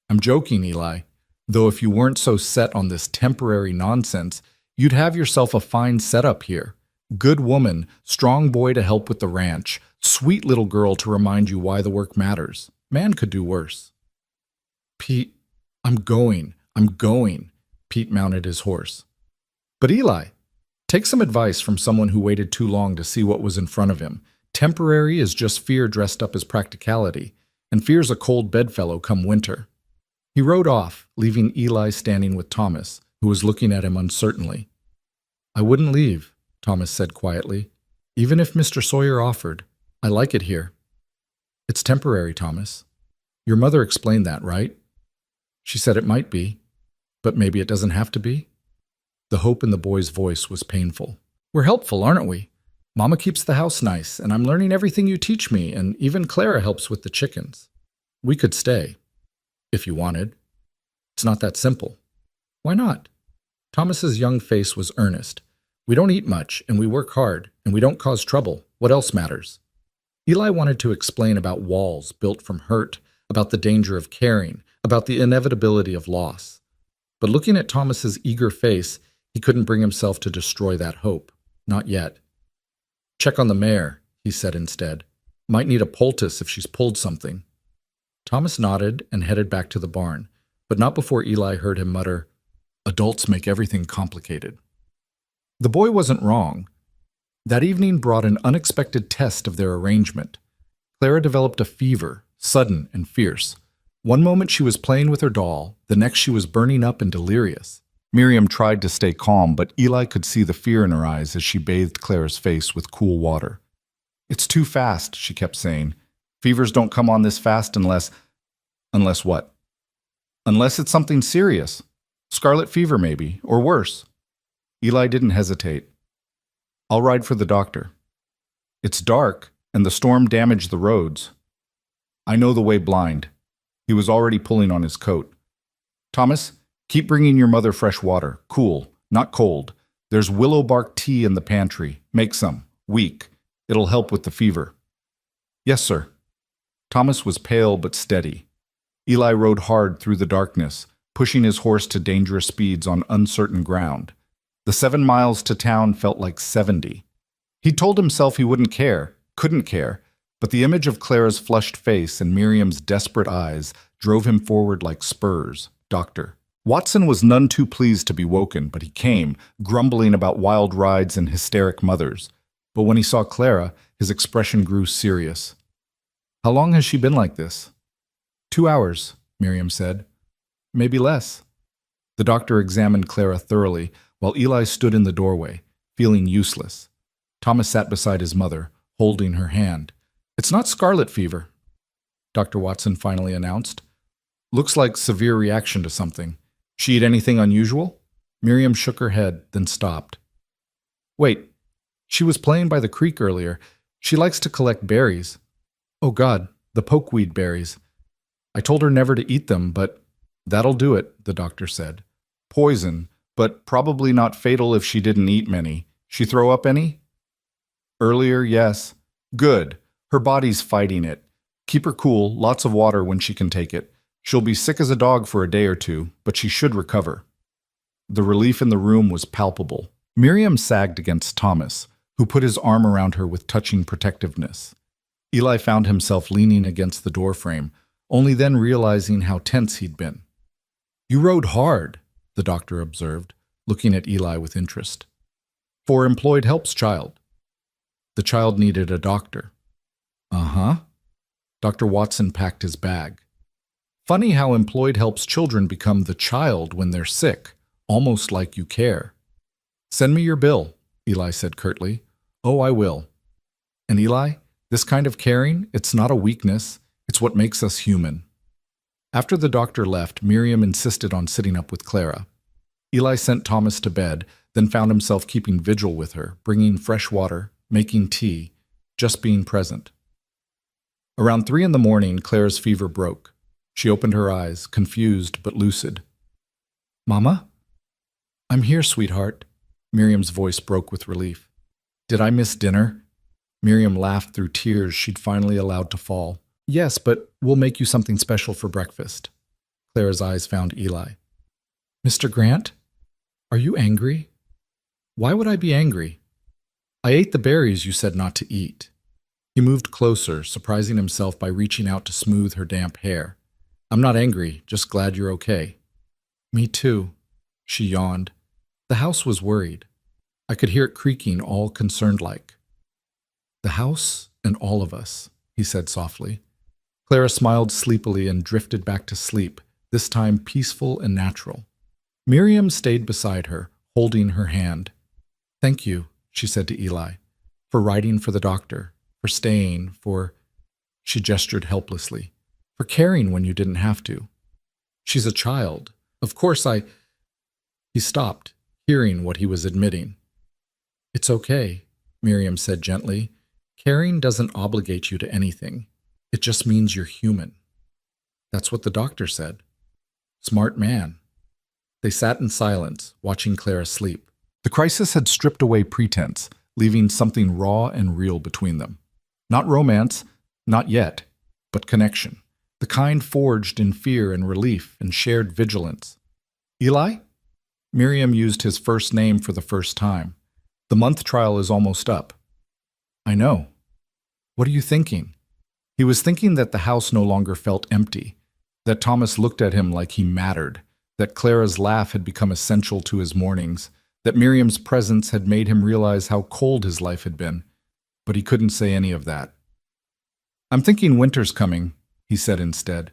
I'm joking, Eli. Though if you weren't so set on this temporary nonsense, you'd have yourself a fine setup here. Good woman, strong boy to help with the ranch, sweet little girl to remind you why the work matters. Man could do worse. Pete, I'm going. Pete mounted his horse. But Eli, take some advice from someone who waited too long to see what was in front of him. Temporary is just fear dressed up as practicality, and fear's a cold bedfellow come winter. He rode off, leaving Eli standing with Thomas, who was looking at him uncertainly. I wouldn't leave, Thomas said quietly. Even if Mr. Sawyer offered, I like it here. It's temporary, Thomas. Your mother explained that, right? She said it might be, but maybe it doesn't have to be. The hope in the boy's voice was painful. We're helpful, aren't we? Mama keeps the house nice, and I'm learning everything you teach me, and even Clara helps with the chickens. We could stay, if you wanted. It's not that simple. Why not? Thomas's young face was earnest. We don't eat much, and we work hard, and we don't cause trouble. What else matters? Eli wanted to explain about walls built from hurt, about the danger of caring, about the inevitability of loss. But looking at Thomas's eager face, he couldn't bring himself to destroy that hope. Not yet. Check on the mare, he said instead. Might need a poultice if she's pulled something. Thomas nodded and headed back to the barn, but not before Eli heard him mutter, Adults make everything complicated. The boy wasn't wrong. That evening brought an unexpected test of their arrangement. Clara developed a fever, sudden and fierce. One moment she was playing with her doll, the next she was burning up and delirious. Miriam tried to stay calm, but Eli could see the fear in her eyes as she bathed Clara's face with cool water. It's too fast, she kept saying. Fevers don't come on this fast unless... Unless what? Unless it's something serious. Scarlet fever, maybe, or worse. Eli didn't hesitate. I'll ride for the doctor. It's dark, and the storm damaged the roads. I know the way blind. He was already pulling on his coat. Thomas, keep bringing your mother fresh water. Cool, not cold. There's willow bark tea in the pantry. Make some. Weak. It'll help with the fever. Yes, sir. Thomas was pale but steady. Eli rode hard through the darkness, pushing his horse to dangerous speeds on uncertain ground. The 7 miles to town felt like 70. He told himself he wouldn't care, couldn't care, But the image of Clara's flushed face and Miriam's desperate eyes drove him forward like spurs. Doctor. Watson was none too pleased to be woken, but he came, grumbling about wild rides and hysteric mothers. But when he saw Clara, his expression grew serious. How long has she been like this? 2 hours, Miriam said. Maybe less. The doctor examined Clara thoroughly, while Eli stood in the doorway, feeling useless. Thomas sat beside his mother, holding her hand. It's not scarlet fever, Dr. Watson finally announced. Looks like severe reaction to something. She eat anything unusual? Miriam shook her head, then stopped. Wait, she was playing by the creek earlier. She likes to collect berries. Oh God, the pokeweed berries. I told her never to eat them, but that'll do it, the doctor said. Poison, but probably not fatal if she didn't eat many. She throw up any? Earlier, yes. Good. Her body's fighting it. Keep her cool, lots of water when she can take it. She'll be sick as a dog for a day or two, but she should recover. The relief in the room was palpable. Miriam sagged against Thomas, who put his arm around her with touching protectiveness. Eli found himself leaning against the doorframe, only then realizing how tense he'd been. You rode hard, the doctor observed, looking at Eli with interest. For employed help's child. The child needed a doctor. Uh-huh. Dr. Watson packed his bag. Funny how employed help's children become the child when they're sick, almost like you care. Send me your bill, Eli said curtly. Oh, I will. And Eli, this kind of caring, it's not a weakness, it's what makes us human. After the doctor left, Miriam insisted on sitting up with Clara. Eli sent Thomas to bed, then found himself keeping vigil with her, bringing fresh water, making tea, just being present. Around 3 a.m, Clara's fever broke. She opened her eyes, confused but lucid. Mama? I'm here, sweetheart. Miriam's voice broke with relief. Did I miss dinner? Miriam laughed through tears she'd finally allowed to fall. Yes, but we'll make you something special for breakfast. Clara's eyes found Eli. Mr. Grant? Are you angry? Why would I be angry? I ate the berries you said not to eat. He moved closer, surprising himself by reaching out to smooth her damp hair. I'm not angry, just glad you're okay. Me too, she yawned. The house was worried. I could hear it creaking, all concerned-like. The house and all of us, he said softly. Clara smiled sleepily and drifted back to sleep, this time peaceful and natural. Miriam stayed beside her, holding her hand. Thank you, she said to Eli, for writing for the doctor, for staying, for... She gestured helplessly. For caring when you didn't have to. She's a child. Of course He stopped, hearing what he was admitting. It's okay, Miriam said gently. Caring doesn't obligate you to anything. It just means you're human. That's what the doctor said. Smart man. They sat in silence, watching Clara sleep. The crisis had stripped away pretense, leaving something raw and real between them. Not romance, not yet, but connection. The kind forged in fear and relief and shared vigilance. Eli? Miriam used his first name for the first time. The month trial is almost up. I know. What are you thinking? He was thinking that the house no longer felt empty, that Thomas looked at him like he mattered, that Clara's laugh had become essential to his mornings, that Miriam's presence had made him realize how cold his life had been. But he couldn't say any of that. I'm thinking winter's coming, he said instead.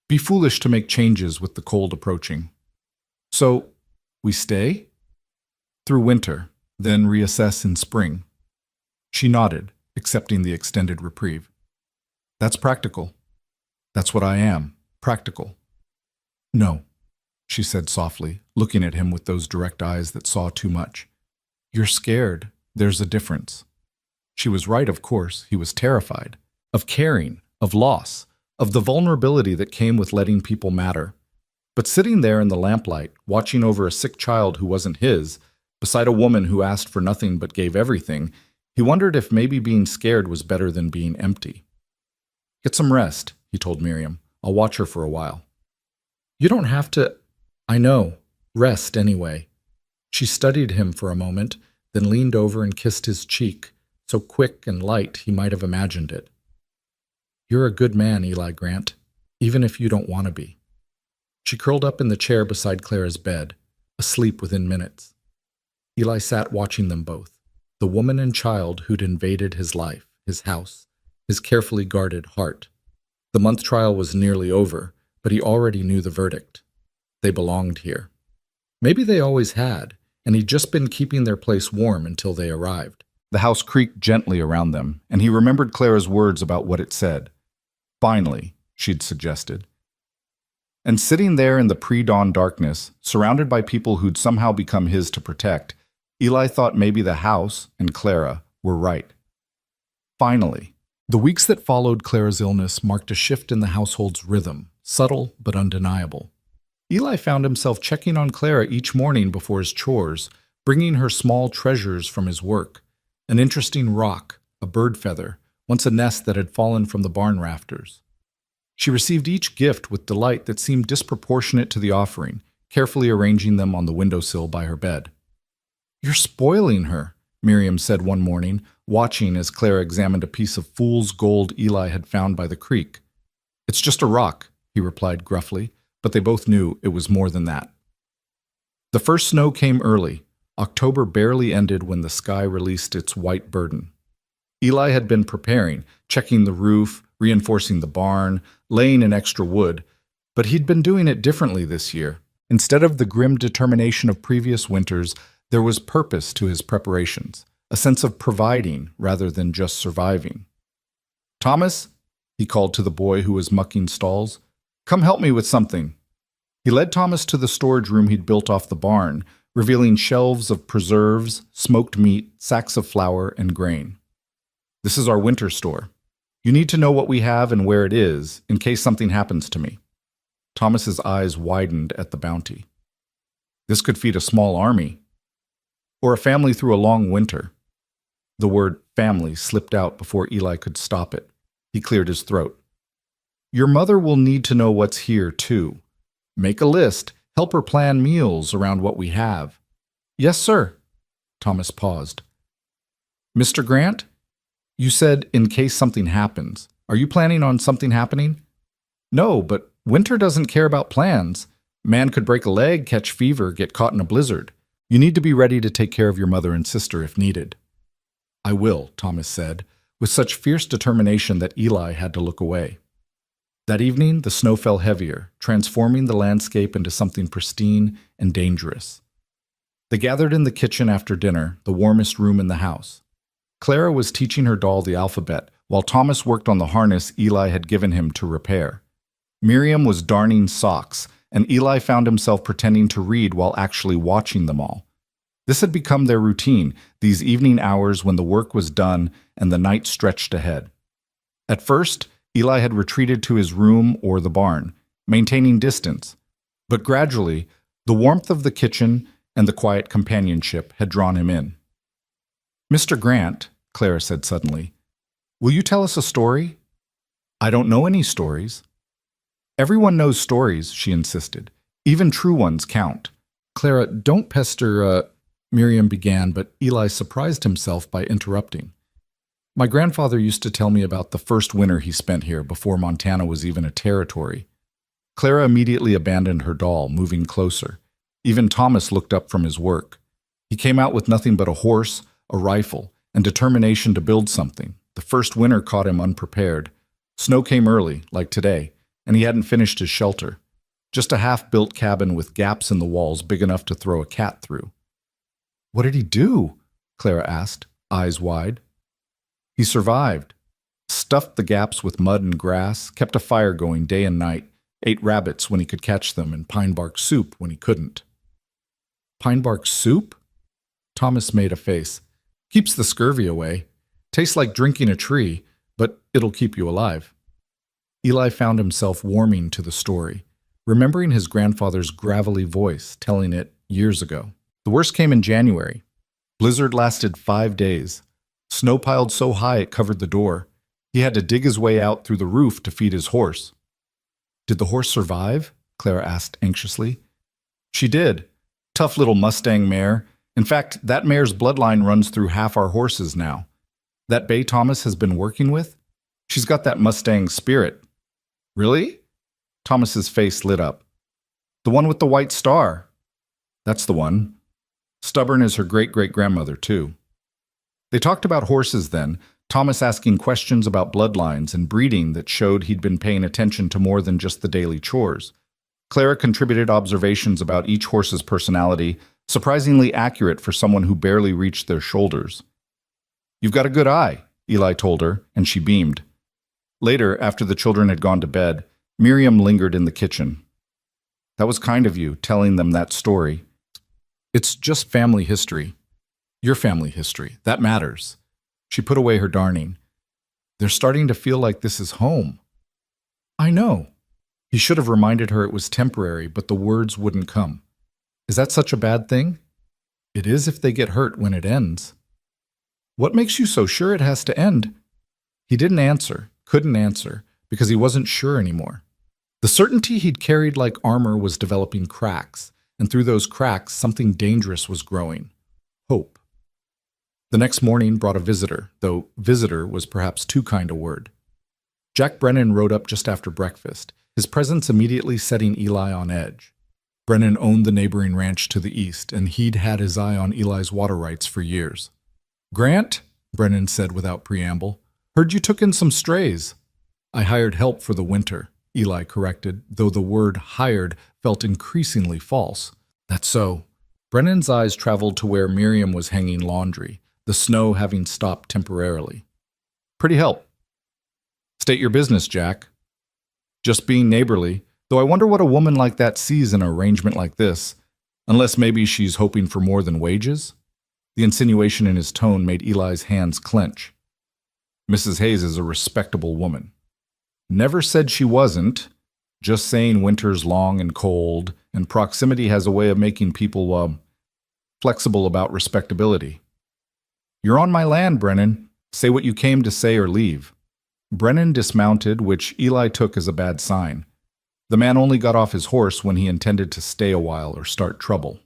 Be foolish to make changes with the cold approaching. So, we stay? Through winter, then reassess in spring. She nodded, accepting the extended reprieve. That's practical. That's what I am, practical. No, she said softly, looking at him with those direct eyes that saw too much. You're scared. There's a difference. She was right, of course. He was terrified. Of caring, of loss, of the vulnerability that came with letting people matter. But sitting there in the lamplight, watching over a sick child who wasn't his, beside a woman who asked for nothing but gave everything, he wondered if maybe being scared was better than being empty. Get some rest, he told Miriam. I'll watch her for a while. You don't have to... I know. Rest anyway. She studied him for a moment, then leaned over and kissed his cheek, so quick and light he might have imagined it. You're a good man, Eli Grant, even if you don't want to be. She curled up in the chair beside Clara's bed, asleep within minutes. Eli sat watching them both, the woman and child who'd invaded his life, his house, his carefully guarded heart. The month trial was nearly over, but he already knew the verdict. They belonged here. Maybe they always had, and he'd just been keeping their place warm until they arrived. The house creaked gently around them, and he remembered Clara's words about what it said. Finally, she'd suggested. And sitting there in the pre-dawn darkness, surrounded by people who'd somehow become his to protect, Eli thought maybe the house and Clara were right. Finally. The weeks that followed Clara's illness marked a shift in the household's rhythm, subtle but undeniable. Eli found himself checking on Clara each morning before his chores, bringing her small treasures from his work. An interesting rock, a bird feather, once a nest that had fallen from the barn rafters. She received each gift with delight that seemed disproportionate to the offering, carefully arranging them on the windowsill by her bed. "You're spoiling her," Miriam said one morning, watching as Clara examined a piece of fool's gold Eli had found by the creek. "It's just a rock," he replied gruffly, but they both knew it was more than that. The first snow came early. October barely ended when the sky released its white burden. Eli had been preparing, checking the roof, reinforcing the barn, laying in extra wood, but he'd been doing it differently this year. Instead of the grim determination of previous winters, there was purpose to his preparations, a sense of providing rather than just surviving. "Thomas," he called to the boy who was mucking stalls, "come help me with something." He led Thomas to the storage room he'd built off the barn, revealing shelves of preserves, smoked meat, sacks of flour, and grain. "This is our winter store. You need to know what we have and where it is, in case something happens to me." Thomas's eyes widened at the bounty. "This could feed a small army. Or a family through a long winter." The word family slipped out before Eli could stop it. He cleared his throat. "Your mother will need to know what's here, too. Make a list. Help her plan meals around what we have." "Yes, sir." Thomas paused. "Mr. Grant, you said in case something happens. Are you planning on something happening?" "No, but winter doesn't care about plans. Man could break a leg, catch fever, get caught in a blizzard. You need to be ready to take care of your mother and sister if needed." "I will," Thomas said, with such fierce determination that Eli had to look away. That evening, the snow fell heavier, transforming the landscape into something pristine and dangerous. They gathered in the kitchen after dinner, the warmest room in the house. Clara was teaching her doll the alphabet, while Thomas worked on the harness Eli had given him to repair. Miriam was darning socks, and Eli found himself pretending to read while actually watching them all. This had become their routine, these evening hours when the work was done and the night stretched ahead. At first, Eli had retreated to his room or the barn, maintaining distance. But gradually, the warmth of the kitchen and the quiet companionship had drawn him in. "Mr. Grant," Clara said suddenly, "will you tell us a story?" "I don't know any stories." "Everyone knows stories," she insisted. "Even true ones count." "Clara, don't pester, Miriam began, but Eli surprised himself by interrupting. "My grandfather used to tell me about the first winter he spent here before Montana was even a territory." Clara immediately abandoned her doll, moving closer. Even Thomas looked up from his work. He came out with nothing but a horse, a rifle, and determination to build something. The first winter caught him unprepared. Snow came early, like today, and he hadn't finished his shelter. Just a half-built cabin with gaps in the walls big enough to throw a cat through. "What did he do?" Clara asked, eyes wide. "He survived. Stuffed the gaps with mud and grass, kept a fire going day and night, ate rabbits when he could catch them, and pine bark soup when he couldn't." "Pine bark soup?" Thomas made a face. "Keeps the scurvy away. Tastes like drinking a tree, but it'll keep you alive." Eli found himself warming to the story, remembering his grandfather's gravelly voice telling it years ago. The worst came in January. Blizzard lasted 5 days. Snow piled so high it covered the door. He had to dig his way out through the roof to feed his horse. "Did the horse survive?" Clara asked anxiously. "She did. Tough little Mustang mare. In fact, that mare's bloodline runs through half our horses now. That bay Thomas has been working with? She's got that Mustang spirit. Really? Thomas's face lit up. The one with the white star. That's the one. Stubborn as her great-great-grandmother, too. They talked about horses then, Thomas asking questions about bloodlines and breeding that showed he'd been paying attention to more than just the daily chores. Clara contributed observations about each horse's personality, surprisingly accurate for someone who barely reached their shoulders. You've got a good eye, Eli told her, and she beamed. Later, after the children had gone to bed, Miriam lingered in the kitchen. That was kind of you, telling them that story. It's just family history. Your family history. That matters. She put away her darning. They're starting to feel like this is home. I know. He should have reminded her it was temporary, but the words wouldn't come. Is that such a bad thing? It is if they get hurt when it ends. What makes you so sure it has to end? He didn't answer, couldn't answer, because he wasn't sure anymore. The certainty he'd carried like armor was developing cracks, and through those cracks something dangerous was growing. Hope. The next morning brought a visitor, though visitor was perhaps too kind a word. Jack Brennan rode up just after breakfast, his presence immediately setting Eli on edge. Brennan owned the neighboring ranch to the east, and he'd had his eye on Eli's water rights for years. Grant, Brennan said without preamble, heard you took in some strays. I hired help for the winter, Eli corrected, though the word hired felt increasingly false. That's so. Brennan's eyes traveled to where Miriam was hanging laundry, the snow having stopped temporarily. Pretty help. State your business, Jack. Just being neighborly, though I wonder what a woman like that sees in an arrangement like this, unless maybe she's hoping for more than wages? The insinuation in his tone made Eli's hands clench. Mrs. Hayes is a respectable woman. Never said she wasn't, just saying winter's long and cold, and proximity has a way of making people, flexible about respectability. You're on my land, Brennan. Say what you came to say or leave. Brennan dismounted, which Eli took as a bad sign. The man only got off his horse when he intended to stay a while or start trouble.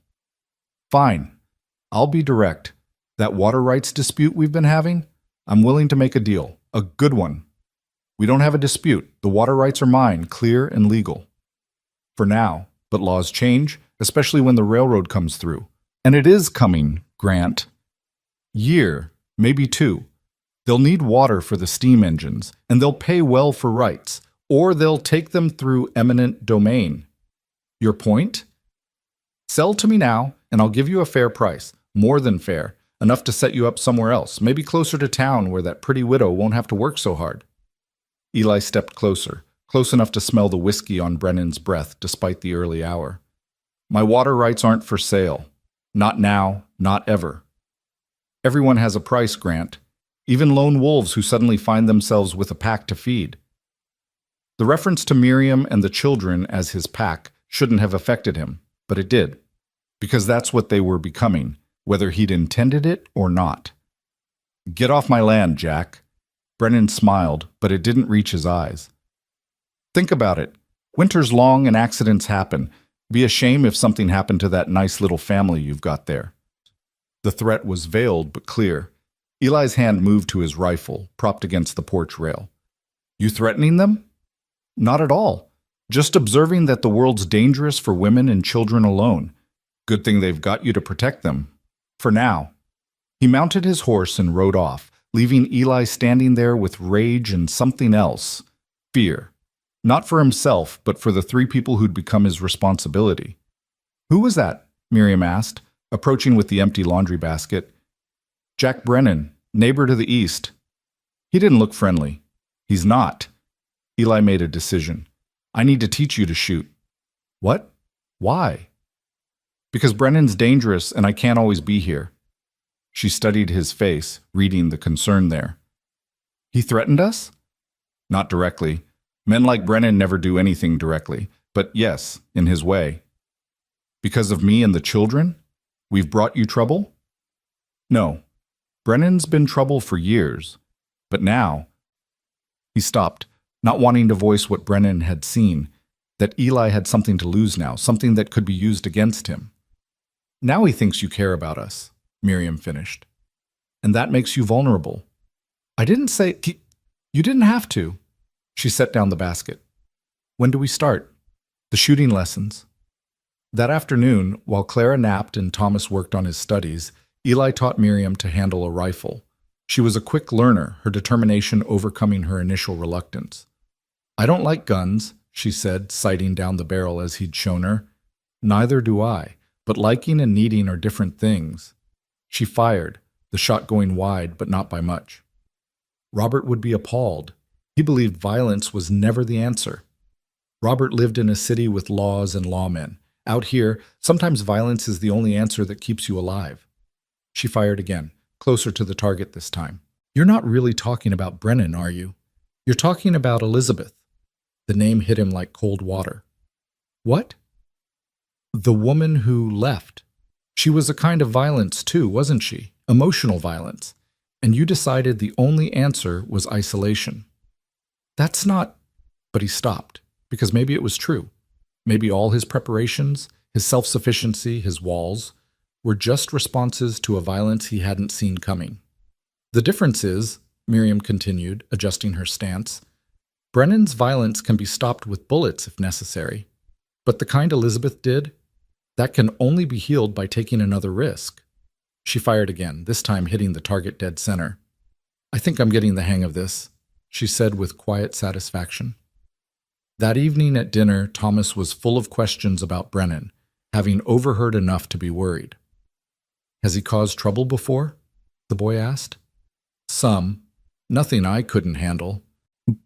Fine. I'll be direct. That water rights dispute we've been having, I'm willing to make a deal. A good one. We don't have a dispute. The water rights are mine, clear and legal. For now, but laws change, especially when the railroad comes through. And it is coming, Grant. Year, maybe 2. They'll need water for the steam engines, and they'll pay well for rights, or they'll take them through eminent domain. Your point? Sell to me now, and I'll give you a fair price, more than fair, enough to set you up somewhere else, maybe closer to town where that pretty widow won't have to work so hard. Eli stepped closer, close enough to smell the whiskey on Brennan's breath despite the early hour. My water rights aren't for sale. Not now, not ever. Everyone has a price, Grant. Even lone wolves who suddenly find themselves with a pack to feed. The reference to Miriam and the children as his pack shouldn't have affected him, but it did. Because that's what they were becoming, whether he'd intended it or not. Get off my land, Jack. Brennan smiled, but it didn't reach his eyes. Think about it. Winter's long and accidents happen. Be a shame if something happened to that nice little family you've got there. The threat was veiled but clear. Eli's hand moved to his rifle, propped against the porch rail. You threatening them? Not at all. Just observing that the world's dangerous for women and children alone. Good thing they've got you to protect them. For now. He mounted his horse and rode off, leaving Eli standing there with rage and something else. Fear. Not for himself, but for the 3 people who'd become his responsibility. Who was that? Miriam asked, approaching with the empty laundry basket. Jack Brennan, neighbor to the east. He didn't look friendly. He's not. Eli made a decision. I need to teach you to shoot. What? Why? Because Brennan's dangerous and I can't always be here. She studied his face, reading the concern there. He threatened us? Not directly. Men like Brennan never do anything directly, but yes, in his way. Because of me and the children? We've brought you trouble? No. Brennan's been trouble for years, but now... He stopped, not wanting to voice what Brennan had seen, that Eli had something to lose now, something that could be used against him. Now he thinks you care about us, Miriam finished. And that makes you vulnerable. I didn't say... You didn't have to. She set down the basket. When do we start? The shooting lessons. That afternoon, while Clara napped and Thomas worked on his studies, Eli taught Miriam to handle a rifle. She was a quick learner, her determination overcoming her initial reluctance. I don't like guns, she said, sighting down the barrel as he'd shown her. Neither do I, but liking and needing are different things. She fired, the shot going wide, but not by much. Robert would be appalled. He believed violence was never the answer. Robert lived in a city with laws and lawmen. Out here, sometimes violence is the only answer that keeps you alive. She fired again, closer to the target this time. You're not really talking about Brennan, are you? You're talking about Elizabeth. The name hit him like cold water. What? The woman who left. She was a kind of violence too, wasn't she? Emotional violence. And you decided the only answer was isolation. That's not... But he stopped, because maybe it was true. Maybe all his preparations, his self-sufficiency, his walls, were just responses to a violence he hadn't seen coming. The difference is, Miriam continued, adjusting her stance, Brennan's violence can be stopped with bullets if necessary. But the kind Elizabeth did, that can only be healed by taking another risk. She fired again, this time hitting the target dead center. I think I'm getting the hang of this, she said with quiet satisfaction. That evening at dinner, Thomas was full of questions about Brennan, having overheard enough to be worried. Has he caused trouble before? The boy asked. Some. Nothing I couldn't handle.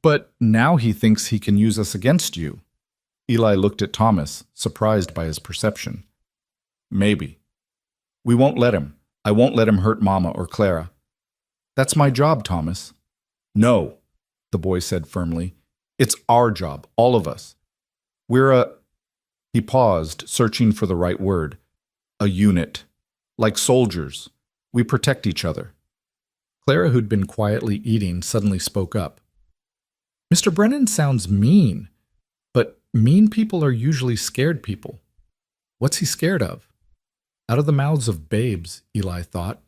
But now he thinks he can use us against you. Eli looked at Thomas, surprised by his perception. Maybe. We won't let him. I won't let him hurt Mama or Clara. That's my job, Thomas. No, the boy said firmly. It's our job, all of us. We're a... He paused, searching for the right word. A unit. Like soldiers. We protect each other. Clara, who'd been quietly eating, suddenly spoke up. Mr. Brennan sounds mean, but mean people are usually scared people. What's he scared of? Out of the mouths of babes, Eli thought.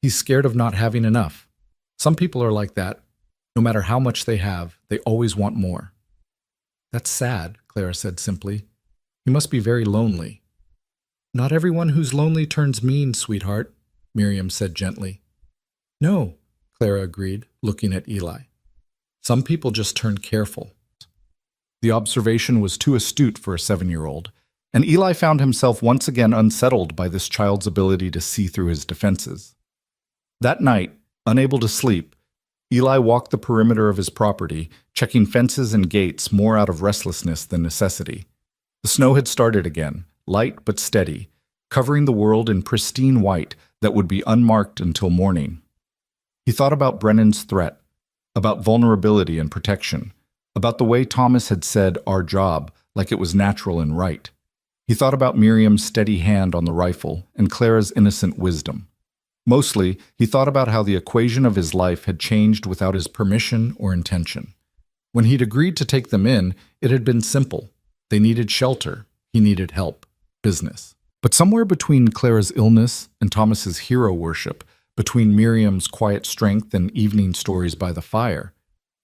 He's scared of not having enough. Some people are like that. No matter how much they have, they always want more. That's sad, Clara said simply. He must be very lonely. Not everyone who's lonely turns mean, sweetheart, Miriam said gently. No, Clara agreed, looking at Eli. Some people just turn careful. The observation was too astute for a 7-year-old, and Eli found himself once again unsettled by this child's ability to see through his defenses. That night, unable to sleep, Eli walked the perimeter of his property, checking fences and gates more out of restlessness than necessity. The snow had started again, light but steady, covering the world in pristine white that would be unmarked until morning. He thought about Brennan's threat, about vulnerability and protection, about the way Thomas had said our job like it was natural and right. He thought about Miriam's steady hand on the rifle and Clara's innocent wisdom. Mostly, he thought about how the equation of his life had changed without his permission or intention. When he'd agreed to take them in, it had been simple. They needed shelter. He needed help. Business. But somewhere between Clara's illness and Thomas's hero worship, between Miriam's quiet strength and evening stories by the fire,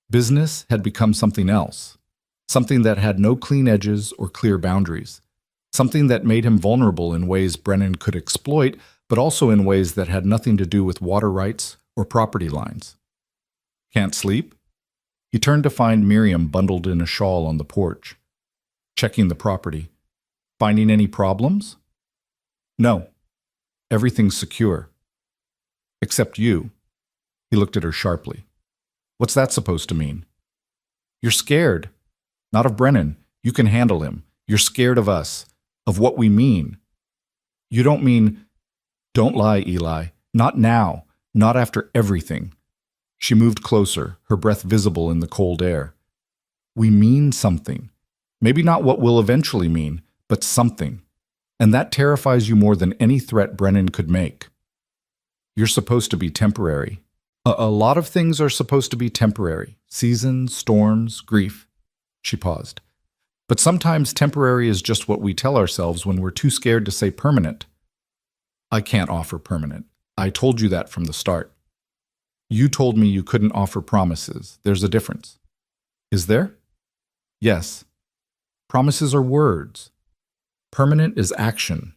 business had become something else. Something that had no clean edges or clear boundaries. Something that made him vulnerable in ways Brennan could exploit, but also in ways that had nothing to do with water rights or property lines. Can't sleep? He turned to find Miriam bundled in a shawl on the porch. Checking the property. Finding any problems? No. Everything's secure. Except you. He looked at her sharply. What's that supposed to mean? You're scared. Not of Brennan. You can handle him. You're scared of us. Of what we mean. You don't mean... Don't lie, Eli. Not now. Not after everything. She moved closer, her breath visible in the cold air. We mean something. Maybe not what we'll eventually mean, but something. And that terrifies you more than any threat Brennan could make. You're supposed to be temporary. A lot of things are supposed to be temporary. Seasons, storms, grief. She paused. But sometimes temporary is just what we tell ourselves when we're too scared to say permanent. I can't offer permanent. I told you that from the start. You told me you couldn't offer promises. There's a difference. Is there? Yes. Promises are words. Permanent is action.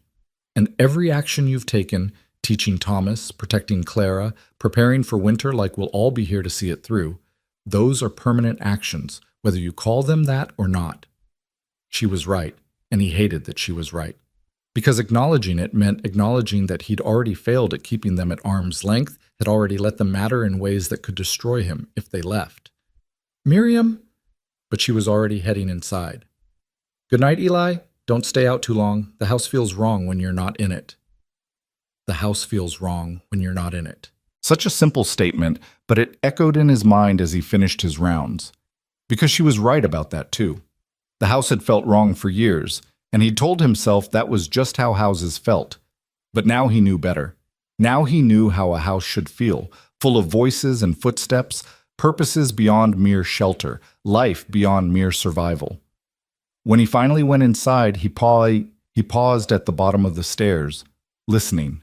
And every action you've taken, teaching Thomas, protecting Clara, preparing for winter like we'll all be here to see it through, those are permanent actions, whether you call them that or not. She was right, and he hated that she was right. Because acknowledging it meant acknowledging that he'd already failed at keeping them at arm's length, had already let them matter in ways that could destroy him if they left. Miriam? But she was already heading inside. Good night, Eli. Don't stay out too long. The house feels wrong when you're not in it. The house feels wrong when you're not in it. Such a simple statement, but it echoed in his mind as he finished his rounds. Because she was right about that too. The house had felt wrong for years, and he'd told himself that was just how houses felt. But now he knew better. Now he knew how a house should feel, full of voices and footsteps, purposes beyond mere shelter, life beyond mere survival. When he finally went inside, he paused at the bottom of the stairs, listening.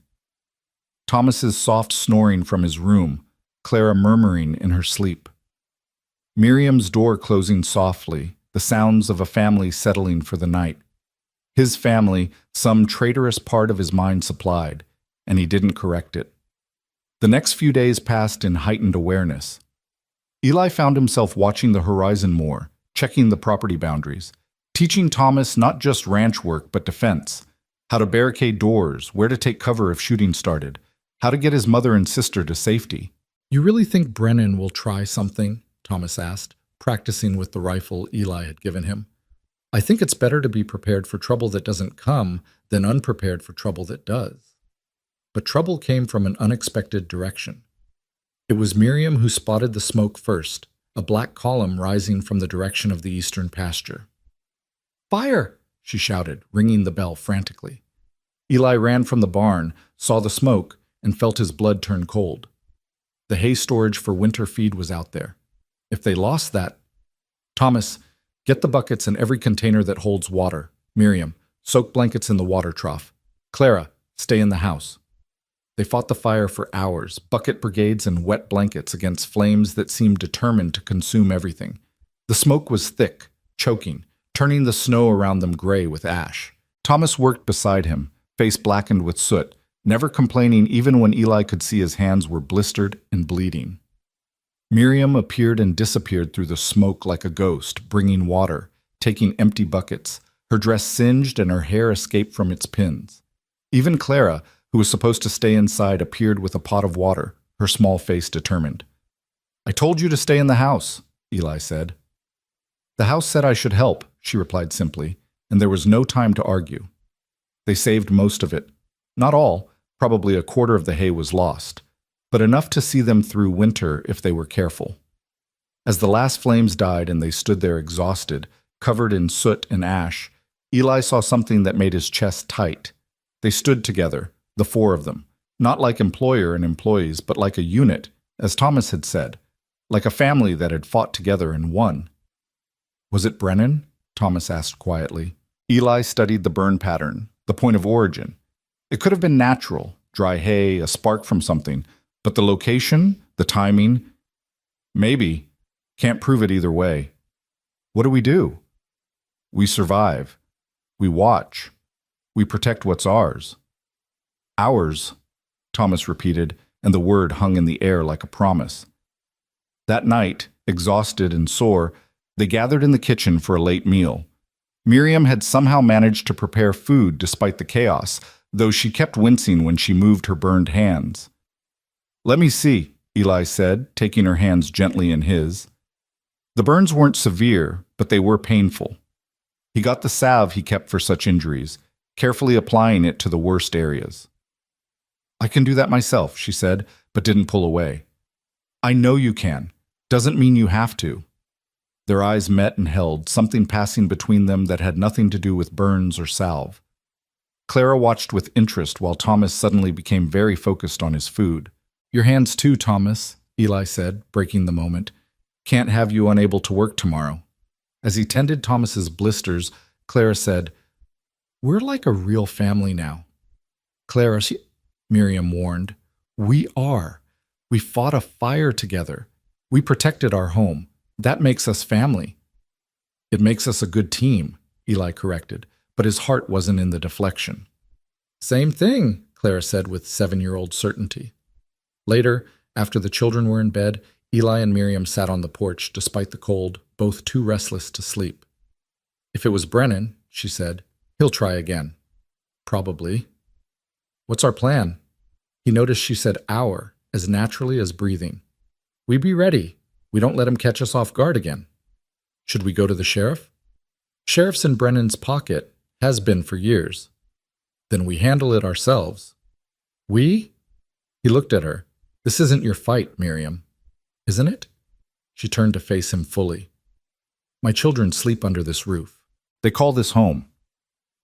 Thomas's soft snoring from his room, Clara murmuring in her sleep. Miriam's door closing softly, the sounds of a family settling for the night. His family, some traitorous part of his mind supplied, and he didn't correct it. The next few days passed in heightened awareness. Eli found himself watching the horizon more, checking the property boundaries, teaching Thomas not just ranch work but defense, how to barricade doors, where to take cover if shooting started, how to get his mother and sister to safety. You really think Brennan will try something? Thomas asked, practicing with the rifle Eli had given him. I think it's better to be prepared for trouble that doesn't come than unprepared for trouble that does. But trouble came from an unexpected direction. It was Miriam who spotted the smoke first, a black column rising from the direction of the eastern pasture. Fire! She shouted, ringing the bell frantically. Eli ran from the barn, saw the smoke, and felt his blood turn cold. The hay storage for winter feed was out there. If they lost that... Thomas, get the buckets and every container that holds water. Miriam, soak blankets in the water trough. Clara, stay in the house. They fought the fire for hours, bucket brigades and wet blankets against flames that seemed determined to consume everything. The smoke was thick, choking, turning the snow around them gray with ash. Thomas worked beside him, face blackened with soot, never complaining even when Eli could see his hands were blistered and bleeding. Miriam appeared and disappeared through the smoke like a ghost, bringing water, taking empty buckets. Her dress singed and her hair escaped from its pins. Even Clara, who was supposed to stay inside, appeared with a pot of water, her small face determined. I told you to stay in the house, Eli said. The house said I should help, she replied simply, and there was no time to argue. They saved most of it. Not all, probably a quarter of the hay was lost, but enough to see them through winter if they were careful. As the last flames died and they stood there exhausted, covered in soot and ash, Eli saw something that made his chest tight. They stood together, the four of them, not like employer and employees, but like a unit, as Thomas had said, like a family that had fought together and won. Was it Brennan? Thomas asked quietly. Eli studied the burn pattern, the point of origin. It could have been natural, dry hay, a spark from something, but the location, the timing, maybe. Can't prove it either way. What do we do? We survive. We watch. We protect what's ours. Ours, Thomas repeated, and the word hung in the air like a promise. That night, exhausted and sore, they gathered in the kitchen for a late meal. Miriam had somehow managed to prepare food despite the chaos, though she kept wincing when she moved her burned hands. Let me see, Eli said, taking her hands gently in his. The burns weren't severe, but they were painful. He got the salve he kept for such injuries, carefully applying it to the worst areas. I can do that myself, she said, but didn't pull away. I know you can. Doesn't mean you have to. Their eyes met and held, something passing between them that had nothing to do with burns or salve. Clara watched with interest while Thomas suddenly became very focused on his food. Your hands too, Thomas, Eli said, breaking the moment. Can't have you unable to work tomorrow. As he tended Thomas's blisters, Clara said, We're like a real family now. Clara, Miriam warned. We are. We fought a fire together. We protected our home. That makes us family. It makes us a good team, Eli corrected, but his heart wasn't in the deflection. Same thing, Clara said with 7-year-old certainty. Later, after the children were in bed, Eli and Miriam sat on the porch despite the cold, both too restless to sleep. If it was Brennan, she said, he'll try again. Probably. What's our plan? He noticed she said our as naturally as breathing. We be ready. We don't let him catch us off guard again. Should we go to the sheriff? Sheriff's in Brennan's pocket, has been for years. Then we handle it ourselves. We? He looked at her. This isn't your fight, Miriam. Isn't it? She turned to face him fully. My children sleep under this roof. They call this home.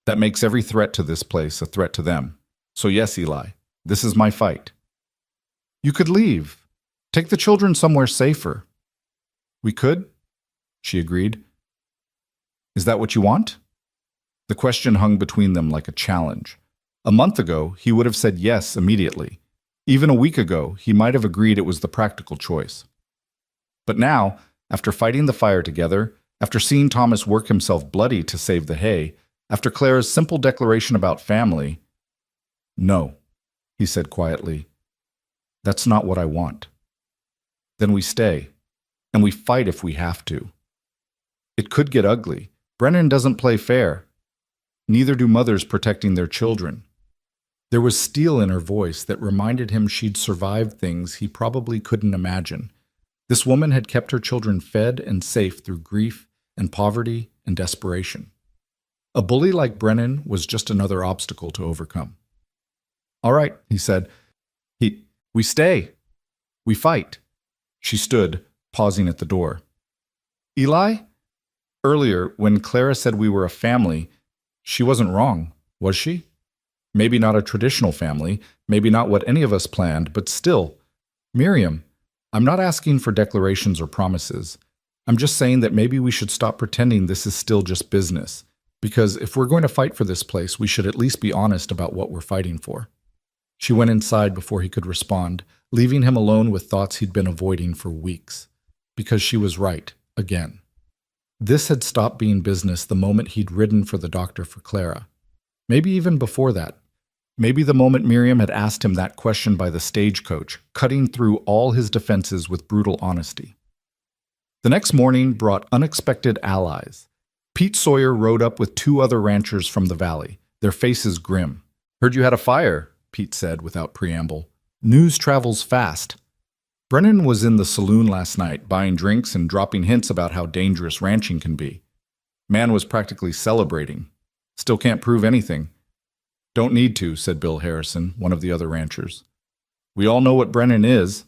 That makes every threat to this place a threat to them. So yes, Eli, this is my fight. You could leave. Take the children somewhere safer. We could, she agreed. Is that what you want? The question hung between them like a challenge. A month ago, he would have said yes immediately. Even a week ago, he might have agreed it was the practical choice. But now, after fighting the fire together, after seeing Thomas work himself bloody to save the hay, after Clara's simple declaration about family, no, he said quietly. That's not what I want. Then we stay, and we fight if we have to. It could get ugly. Brennan doesn't play fair. Neither do mothers protecting their children. There was steel in her voice that reminded him she'd survived things he probably couldn't imagine. This woman had kept her children fed and safe through grief and poverty and desperation. A bully like Brennan was just another obstacle to overcome. All right, he said. We stay. We fight. She stood, pausing at the door. Eli? Earlier, when Clara said we were a family, she wasn't wrong, was she? Maybe not a traditional family, maybe not what any of us planned, but still. Miriam, I'm not asking for declarations or promises. I'm just saying that maybe we should stop pretending this is still just business. Because if we're going to fight for this place, we should at least be honest about what we're fighting for. She went inside before he could respond, leaving him alone with thoughts he'd been avoiding for weeks. Because she was right, again. This had stopped being business the moment he'd ridden for the doctor for Clara. Maybe even before that. Maybe the moment Miriam had asked him that question by the stagecoach, cutting through all his defenses with brutal honesty. The next morning brought unexpected allies. Pete Sawyer rode up with 2 other ranchers from the valley, their faces grim. Heard you had a fire, Pete said without preamble. News travels fast. Brennan was in the saloon last night, buying drinks and dropping hints about how dangerous ranching can be. Man was practically celebrating. Still can't prove anything. Don't need to, said Bill Harrison, one of the other ranchers. We all know what Brennan is.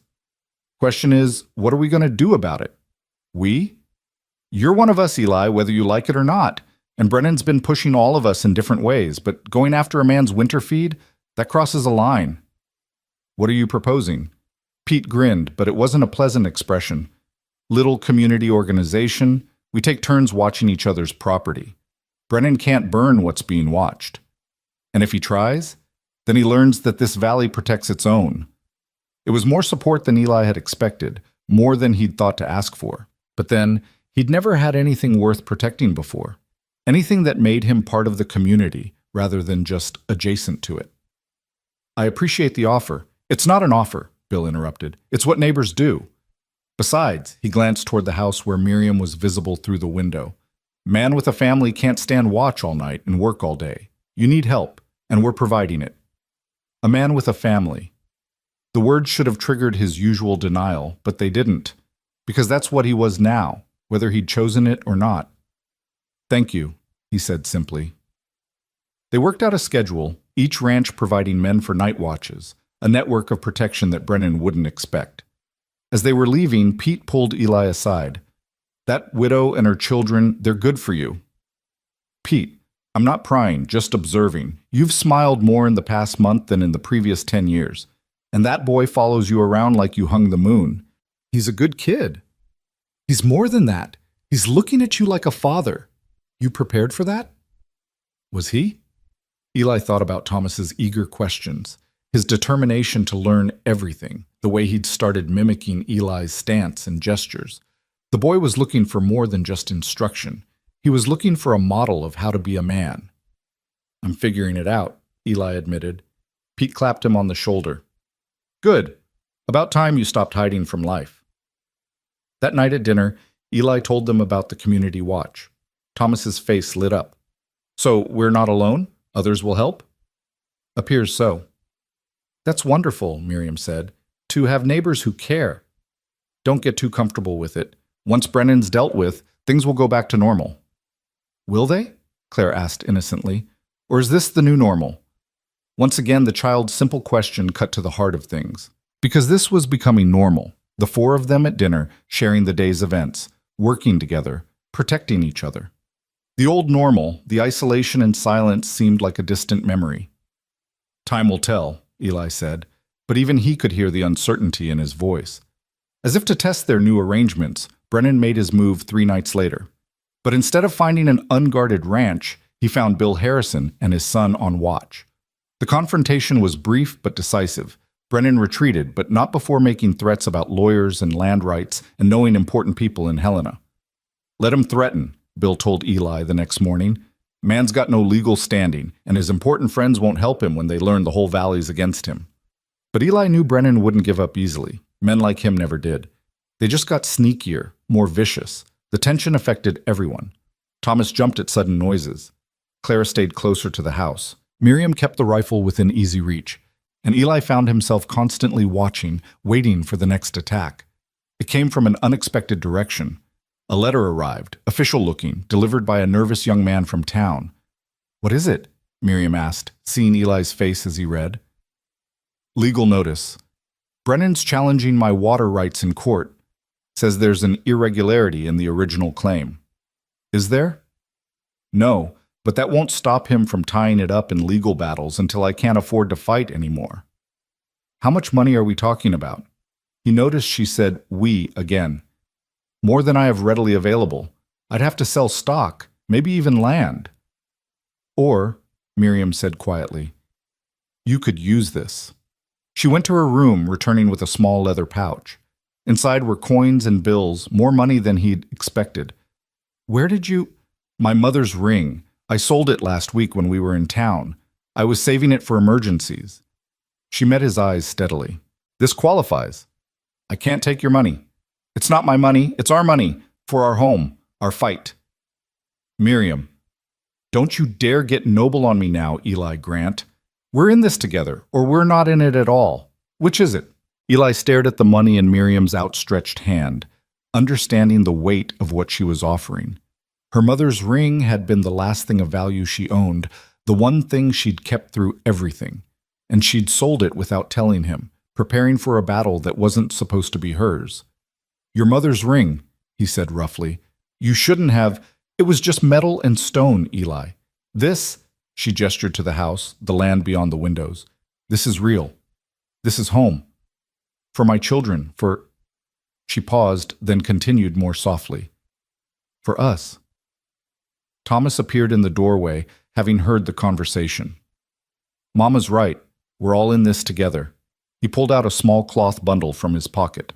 Question is, what are we going to do about it? We? You're one of us, Eli, whether you like it or not. And Brennan's been pushing all of us in different ways, but going after a man's winter feed, that crosses a line. What are you proposing? Pete grinned, but it wasn't a pleasant expression. Little community organization, we take turns watching each other's property. Brennan can't burn what's being watched. And if he tries, then he learns that this valley protects its own. It was more support than Eli had expected, more than he'd thought to ask for. But then, he'd never had anything worth protecting before. Anything that made him part of the community, rather than just adjacent to it. I appreciate the offer. It's not an offer, Bill interrupted. It's what neighbors do. Besides, he glanced toward the house where Miriam was visible through the window. Man with a family can't stand watch all night and work all day. You need help, and we're providing it. A man with a family. The words should have triggered his usual denial, but they didn't, because that's what he was now, whether he'd chosen it or not. Thank you, he said simply. They worked out a schedule, each ranch providing men for night watches, a network of protection that Brennan wouldn't expect. As they were leaving, Pete pulled Eli aside. That widow and her children, they're good for you. Pete, I'm not prying, just observing. You've smiled more in the past month than in the previous 10 years. And that boy follows you around like you hung the moon. He's a good kid. He's more than that. He's looking at you like a father. You prepared for that? Was he? Eli thought about Thomas's eager questions, his determination to learn everything, the way he'd started mimicking Eli's stance and gestures. The boy was looking for more than just instruction. He was looking for a model of how to be a man. "I'm figuring it out," Eli admitted. Pete clapped him on the shoulder. "Good. About time you stopped hiding from life." That night at dinner, Eli told them about the community watch. Thomas's face lit up. "So we're not alone? Others will help?" "Appears so." "That's wonderful," Miriam said. "To have neighbors who care." "Don't get too comfortable with it. Once Brennan's dealt with, things will go back to normal." "Will they?" Claire asked innocently. "Or is this the new normal?" Once again, the child's simple question cut to the heart of things. Because this was becoming normal, the four of them at dinner, sharing the day's events, working together, protecting each other. The old normal, the isolation and silence seemed like a distant memory. "Time will tell," Eli said, but even he could hear the uncertainty in his voice. As if to test their new arrangements, Brennan made his move 3 nights later. But instead of finding an unguarded ranch, he found Bill Harrison and his son on watch. The confrontation was brief but decisive. Brennan retreated, but not before making threats about lawyers and land rights and knowing important people in Helena. "Let him threaten," Bill told Eli the next morning. "Man's got no legal standing, and his important friends won't help him when they learn the whole valley's against him." But Eli knew Brennan wouldn't give up easily. Men like him never did. They just got sneakier, more vicious. The tension affected everyone. Thomas jumped at sudden noises. Clara stayed closer to the house. Miriam kept the rifle within easy reach, and Eli found himself constantly watching, waiting for the next attack. It came from an unexpected direction. A letter arrived, official-looking, delivered by a nervous young man from town. "What is it?" Miriam asked, seeing Eli's face as he read. "Legal notice. Brennan's challenging my water rights in court. Says there's an irregularity in the original claim." "Is there?" "No, but that won't stop him from tying it up in legal battles until I can't afford to fight anymore." "How much money are we talking about?" He noticed she said "we" again. "More than I have readily available. I'd have to sell stock, maybe even land." "Or," Miriam said quietly, "you could use this." She went to her room, returning with a small leather pouch. Inside were coins and bills, more money than he'd expected. "Where did you—" "My mother's ring. I sold it last week when we were in town. I was saving it for emergencies." She met his eyes steadily. "This qualifies." "I can't take your money." "It's not my money, it's our money. For our home, our fight." "Miriam, don't you dare get noble on me now, Eli Grant. We're in this together, or we're not in it at all. Which is it?" Eli stared at the money in Miriam's outstretched hand, understanding the weight of what she was offering. Her mother's ring had been the last thing of value she owned, the one thing she'd kept through everything, and she'd sold it without telling him, preparing for a battle that wasn't supposed to be hers. "Your mother's ring," he said roughly. "You shouldn't have—" "It was just metal and stone, Eli. This," she gestured to the house, the land beyond the windows. "This is real. This is home. For my children, for—" She paused, then continued more softly. "For us." Thomas appeared in the doorway, having heard the conversation. "Mama's right. We're all in this together." He pulled out a small cloth bundle from his pocket.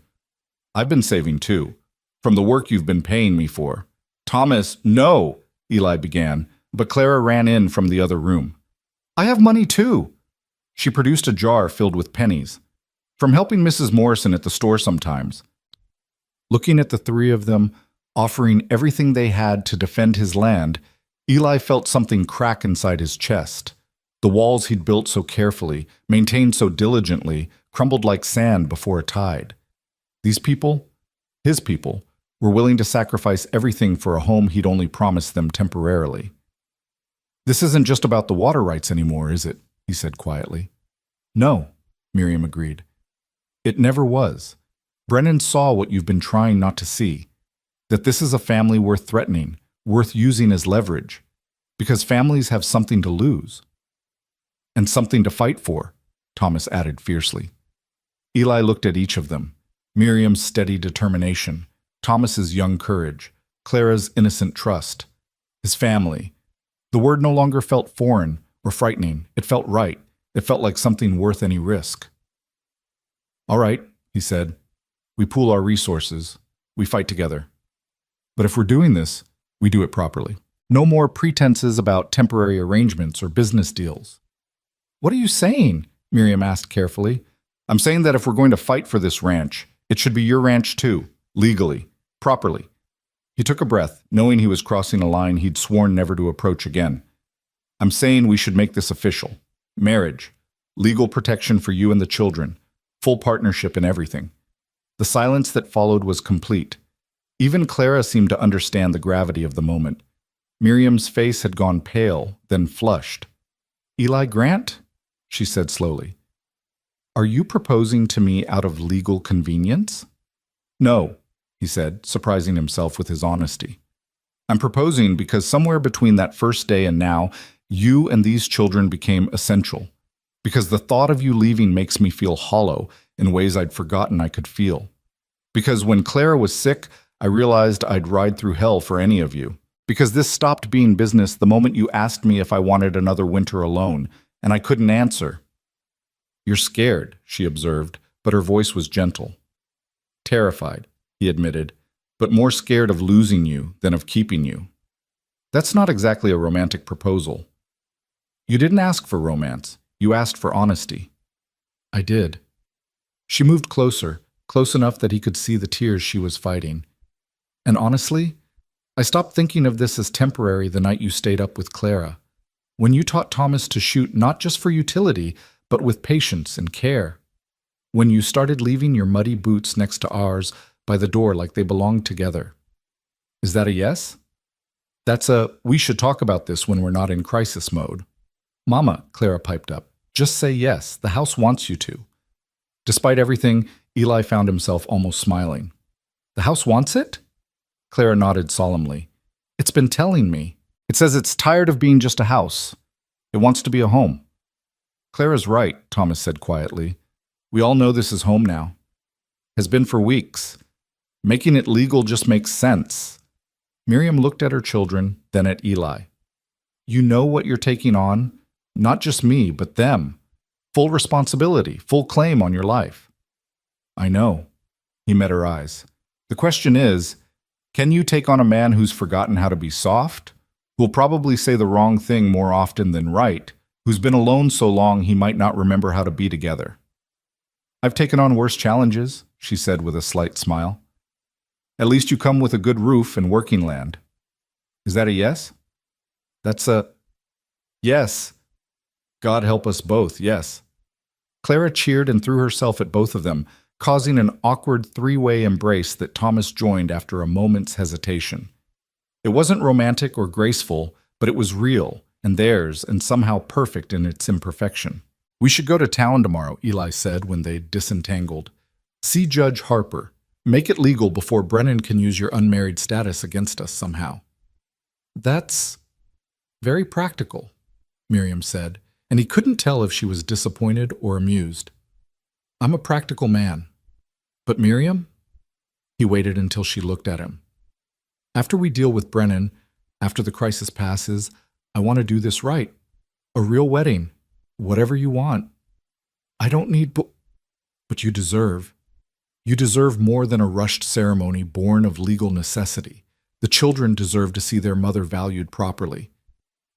"I've been saving too, from the work you've been paying me for." "Thomas, no!" Eli began, but Clara ran in from the other room. "I have money too." She produced a jar filled with pennies. "From helping Mrs. Morrison at the store sometimes." Looking at the three of them, offering everything they had to defend his land, Eli felt something crack inside his chest. The walls he'd built so carefully, maintained so diligently, crumbled like sand before a tide. These people, his people, were willing to sacrifice everything for a home he'd only promised them temporarily. "This isn't just about the water rights anymore, is it?" he said quietly. "No," Miriam agreed. "It never was. Brennan saw what you've been trying not to see, that this is a family worth threatening, worth using as leverage, because families have something to lose." "And something to fight for," Thomas added fiercely. Eli looked at each of them, Miriam's steady determination, Thomas's young courage, Clara's innocent trust, his family. The word no longer felt foreign or frightening. It felt right. It felt like something worth any risk. "All right," he said. We pool our resources. We fight together. But if we're doing this, we do it properly. No more pretenses about temporary arrangements or business deals. What are you saying? Miriam asked carefully. I'm saying that if we're going to fight for this ranch, it should be your ranch too, legally, properly. He took a breath, knowing he was crossing a line he'd sworn never to approach again. I'm saying we should make this official. Marriage, legal protection for you and the children, full partnership in everything. The silence that followed was complete. Even Clara seemed to understand the gravity of the moment. Miriam's face had gone pale, then flushed. Eli Grant? She said slowly. Are you proposing to me out of legal convenience? No, he said, surprising himself with his honesty. I'm proposing because somewhere between that first day and now, you and these children became essential. Because the thought of you leaving makes me feel hollow in ways I'd forgotten I could feel. Because when Clara was sick, I realized I'd ride through hell for any of you. Because this stopped being business the moment you asked me if I wanted another winter alone, and I couldn't answer. You're scared, she observed, but her voice was gentle. Terrified, he admitted, but more scared of losing you than of keeping you. That's not exactly a romantic proposal. You didn't ask for romance. You asked for honesty. I did. She moved closer, close enough that he could see the tears she was fighting. And honestly, I stopped thinking of this as temporary the night you stayed up with Clara. When you taught Thomas to shoot not just for utility, but with patience and care. When you started leaving your muddy boots next to ours by the door like they belonged together. Is that a yes? That's a, we should talk about this when we're not in crisis mode. Mama, Clara piped up, just say yes, the house wants you to. Despite everything, Eli found himself almost smiling. The house wants it? Clara nodded solemnly. It's been telling me. It says it's tired of being just a house. It wants to be a home. Clara's right, Thomas said quietly. We all know this is home now. Has been for weeks. Making it legal just makes sense. Miriam looked at her children, then at Eli. You know what you're taking on? Not just me, but them. Full responsibility, full claim on your life. I know. He met her eyes. The question is, can you take on a man who's forgotten how to be soft? Who'll probably say the wrong thing more often than right? Who's been alone so long he might not remember how to be together? I've taken on worse challenges, she said with a slight smile. At least you come with a good roof and working land. Is that a yes? That's a yes. God help us both, yes. Clara cheered and threw herself at both of them, causing an awkward three-way embrace that Thomas joined after a moment's hesitation. It wasn't romantic or graceful, but it was real, and theirs, and somehow perfect in its imperfection. We should go to town tomorrow, Eli said when they disentangled. See Judge Harper. Make it legal before Brennan can use your unmarried status against us somehow. That's very practical, Miriam said, and he couldn't tell if she was disappointed or amused. I'm a practical man. But Miriam? He waited until she looked at him. After we deal with Brennan, after the crisis passes, I want to do this right. A real wedding. Whatever you want. I don't need but you deserve. You deserve more than a rushed ceremony born of legal necessity. The children deserve to see their mother valued properly.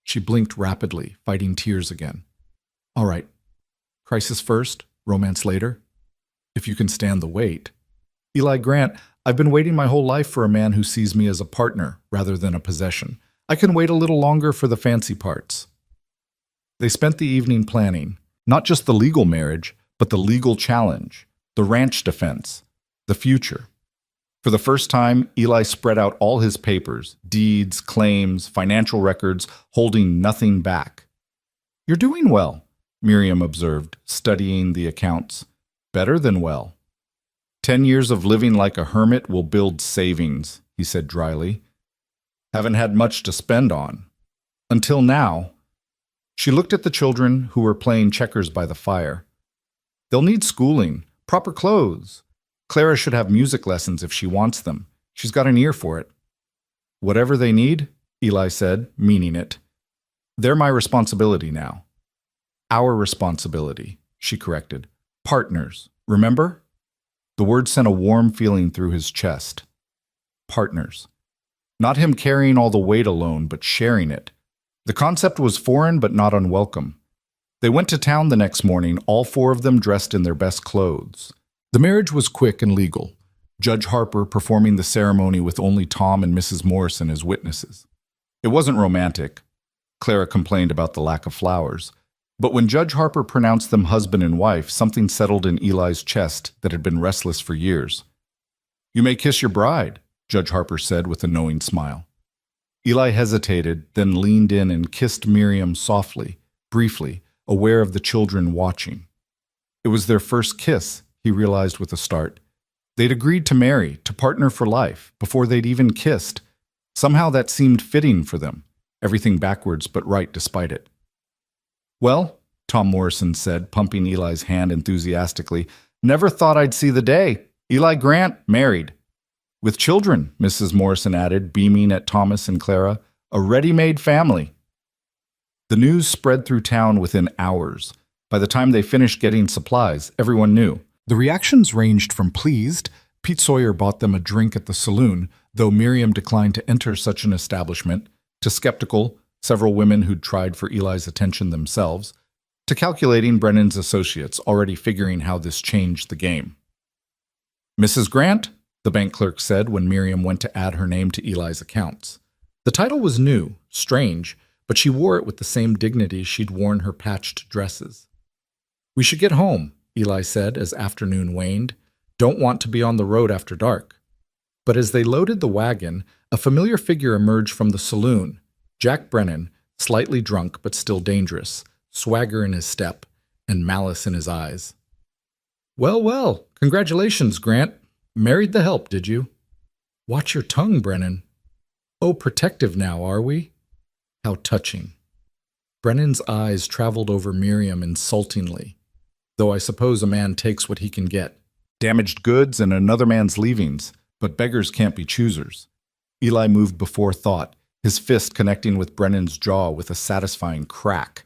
She blinked rapidly, fighting tears again. All right. Crisis first, romance later. If you can stand the wait. Eli Grant, I've been waiting my whole life for a man who sees me as a partner rather than a possession. I can wait a little longer for the fancy parts. They spent the evening planning, not just the legal marriage, but the legal challenge, the ranch defense, the future. For the first time, Eli spread out all his papers, deeds, claims, financial records, holding nothing back. You're doing well, Miriam observed, studying the accounts. Better than well. 10 years of living like a hermit will build savings, he said dryly. Haven't had much to spend on. Until now. She looked at the children who were playing checkers by the fire. They'll need schooling, proper clothes. Clara should have music lessons if she wants them. She's got an ear for it. Whatever they need, Eli said, meaning it. They're my responsibility now. Our responsibility, she corrected. Partners, remember? The word sent a warm feeling through his chest. Partners. Not him carrying all the weight alone, but sharing it. The concept was foreign but not unwelcome. They went to town the next morning, all four of them dressed in their best clothes. The marriage was quick and legal, Judge Harper performing the ceremony with only Tom and Mrs. Morrison as witnesses. It wasn't romantic. Clara complained about the lack of flowers. But when Judge Harper pronounced them husband and wife, something settled in Eli's chest that had been restless for years. "You may kiss your bride," Judge Harper said with a knowing smile. Eli hesitated, then leaned in and kissed Miriam softly, briefly, aware of the children watching. It was their first kiss, he realized with a start. They'd agreed to marry, to partner for life, before they'd even kissed. Somehow that seemed fitting for them, everything backwards but right despite it. "Well," Tom Morrison said, pumping Eli's hand enthusiastically, "never thought I'd see the day. Eli Grant, married." "With children," Mrs. Morrison added, beaming at Thomas and Clara, "a ready-made family." The news spread through town within hours. By the time they finished getting supplies, everyone knew. The reactions ranged from pleased, Pete Sawyer bought them a drink at the saloon, though Miriam declined to enter such an establishment, to skeptical, several women who'd tried for Eli's attention themselves, to calculating Brennan's associates, already figuring how this changed the game. "Mrs. Grant," the bank clerk said when Miriam went to add her name to Eli's accounts. The title was new, strange, but she wore it with the same dignity she'd worn her patched dresses. "We should get home," Eli said as afternoon waned. "Don't want to be on the road after dark." But as they loaded the wagon, a familiar figure emerged from the saloon. Jack Brennan, slightly drunk but still dangerous, swagger in his step, and malice in his eyes. "Well, well, congratulations, Grant. Married the help, did you?" "Watch your tongue, Brennan." "Oh, protective now, are we?" How touching. Brennan's eyes traveled over Miriam insultingly. Though I suppose a man takes what he can get. Damaged goods and another man's leavings, but beggars can't be choosers. Eli moved before thought, his fist connecting with Brennan's jaw with a satisfying crack.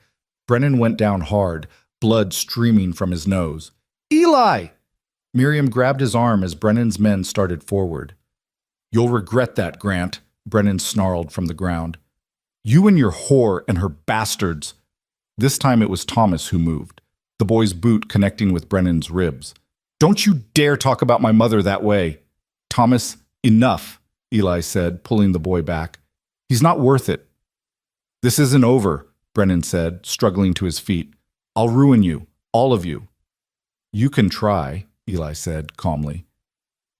Brennan went down hard, blood streaming from his nose. "Eli!" Miriam grabbed his arm as Brennan's men started forward. "You'll regret that, Grant," Brennan snarled from the ground. "You and your whore and her bastards." This time it was Thomas who moved, the boy's boot connecting with Brennan's ribs. "Don't you dare talk about my mother that way." "Thomas, enough," Eli said, pulling the boy back. "He's not worth it." "This isn't over," Brennan said, struggling to his feet. "I'll ruin you, all of you." "You can try," Eli said calmly.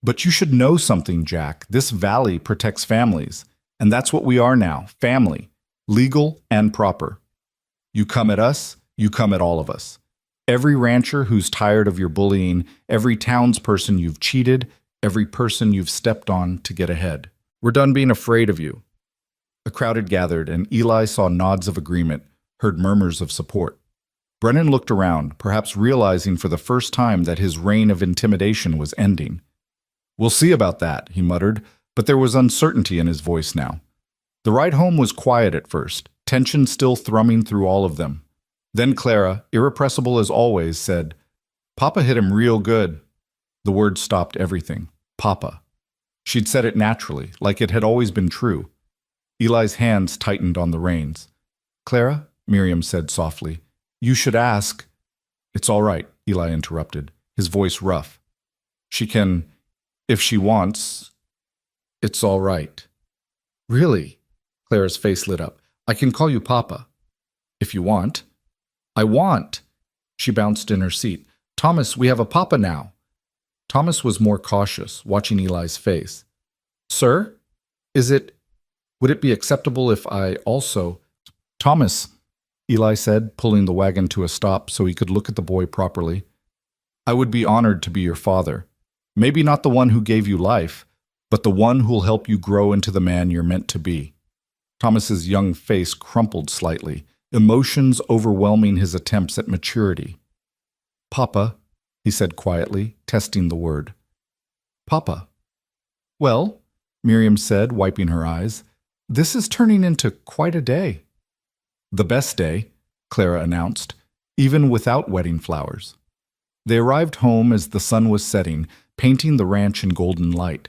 "But you should know something, Jack. This valley protects families, and that's what we are now, family, legal and proper. You come at us, you come at all of us. Every rancher who's tired of your bullying, every townsperson you've cheated, every person you've stepped on to get ahead. We're done being afraid of you." A crowd had gathered, and Eli saw nods of agreement, heard murmurs of support. Brennan looked around, perhaps realizing for the first time that his reign of intimidation was ending. "We'll see about that," he muttered, but there was uncertainty in his voice now. The ride home was quiet at first, tension still thrumming through all of them. Then Clara, irrepressible as always, said, "Papa hit him real good." The word stopped everything. Papa. She'd said it naturally, like it had always been true. Eli's hands tightened on the reins. "Clara," Miriam said softly, "you should ask—" "It's all right," Eli interrupted, his voice rough. "She can, if she wants. It's all right." "Really?" Clara's face lit up. "I can call you Papa. If you want." "I want." She bounced in her seat. "Thomas, we have a Papa now." Thomas was more cautious, watching Eli's face. "Sir? Would it be acceptable if I also—" "Thomas," Eli said, pulling the wagon to a stop so he could look at the boy properly. "I would be honored to be your father. Maybe not the one who gave you life, but the one who'll help you grow into the man you're meant to be." Thomas's young face crumpled slightly, emotions overwhelming his attempts at maturity. "Papa," he said quietly, testing the word. "Papa." "Well," Miriam said, wiping her eyes, "this is turning into quite a day." "The best day," Clara announced, even without wedding flowers. They arrived home as the sun was setting, painting the ranch in golden light.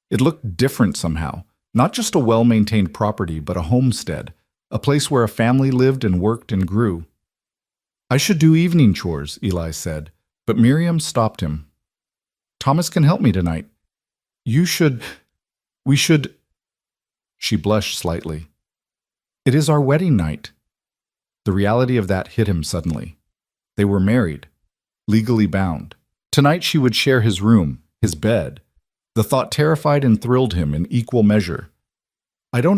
It looked different somehow, not just a well-maintained property, but a homestead, a place where a family lived and worked and grew. "I should do evening chores," Eli said, but Miriam stopped him. "Thomas can help me tonight. We should." She blushed slightly. "It is our wedding night." The reality of that hit him suddenly. They were married, legally bound. Tonight she would share his room, his bed. The thought terrified and thrilled him in equal measure. "I don't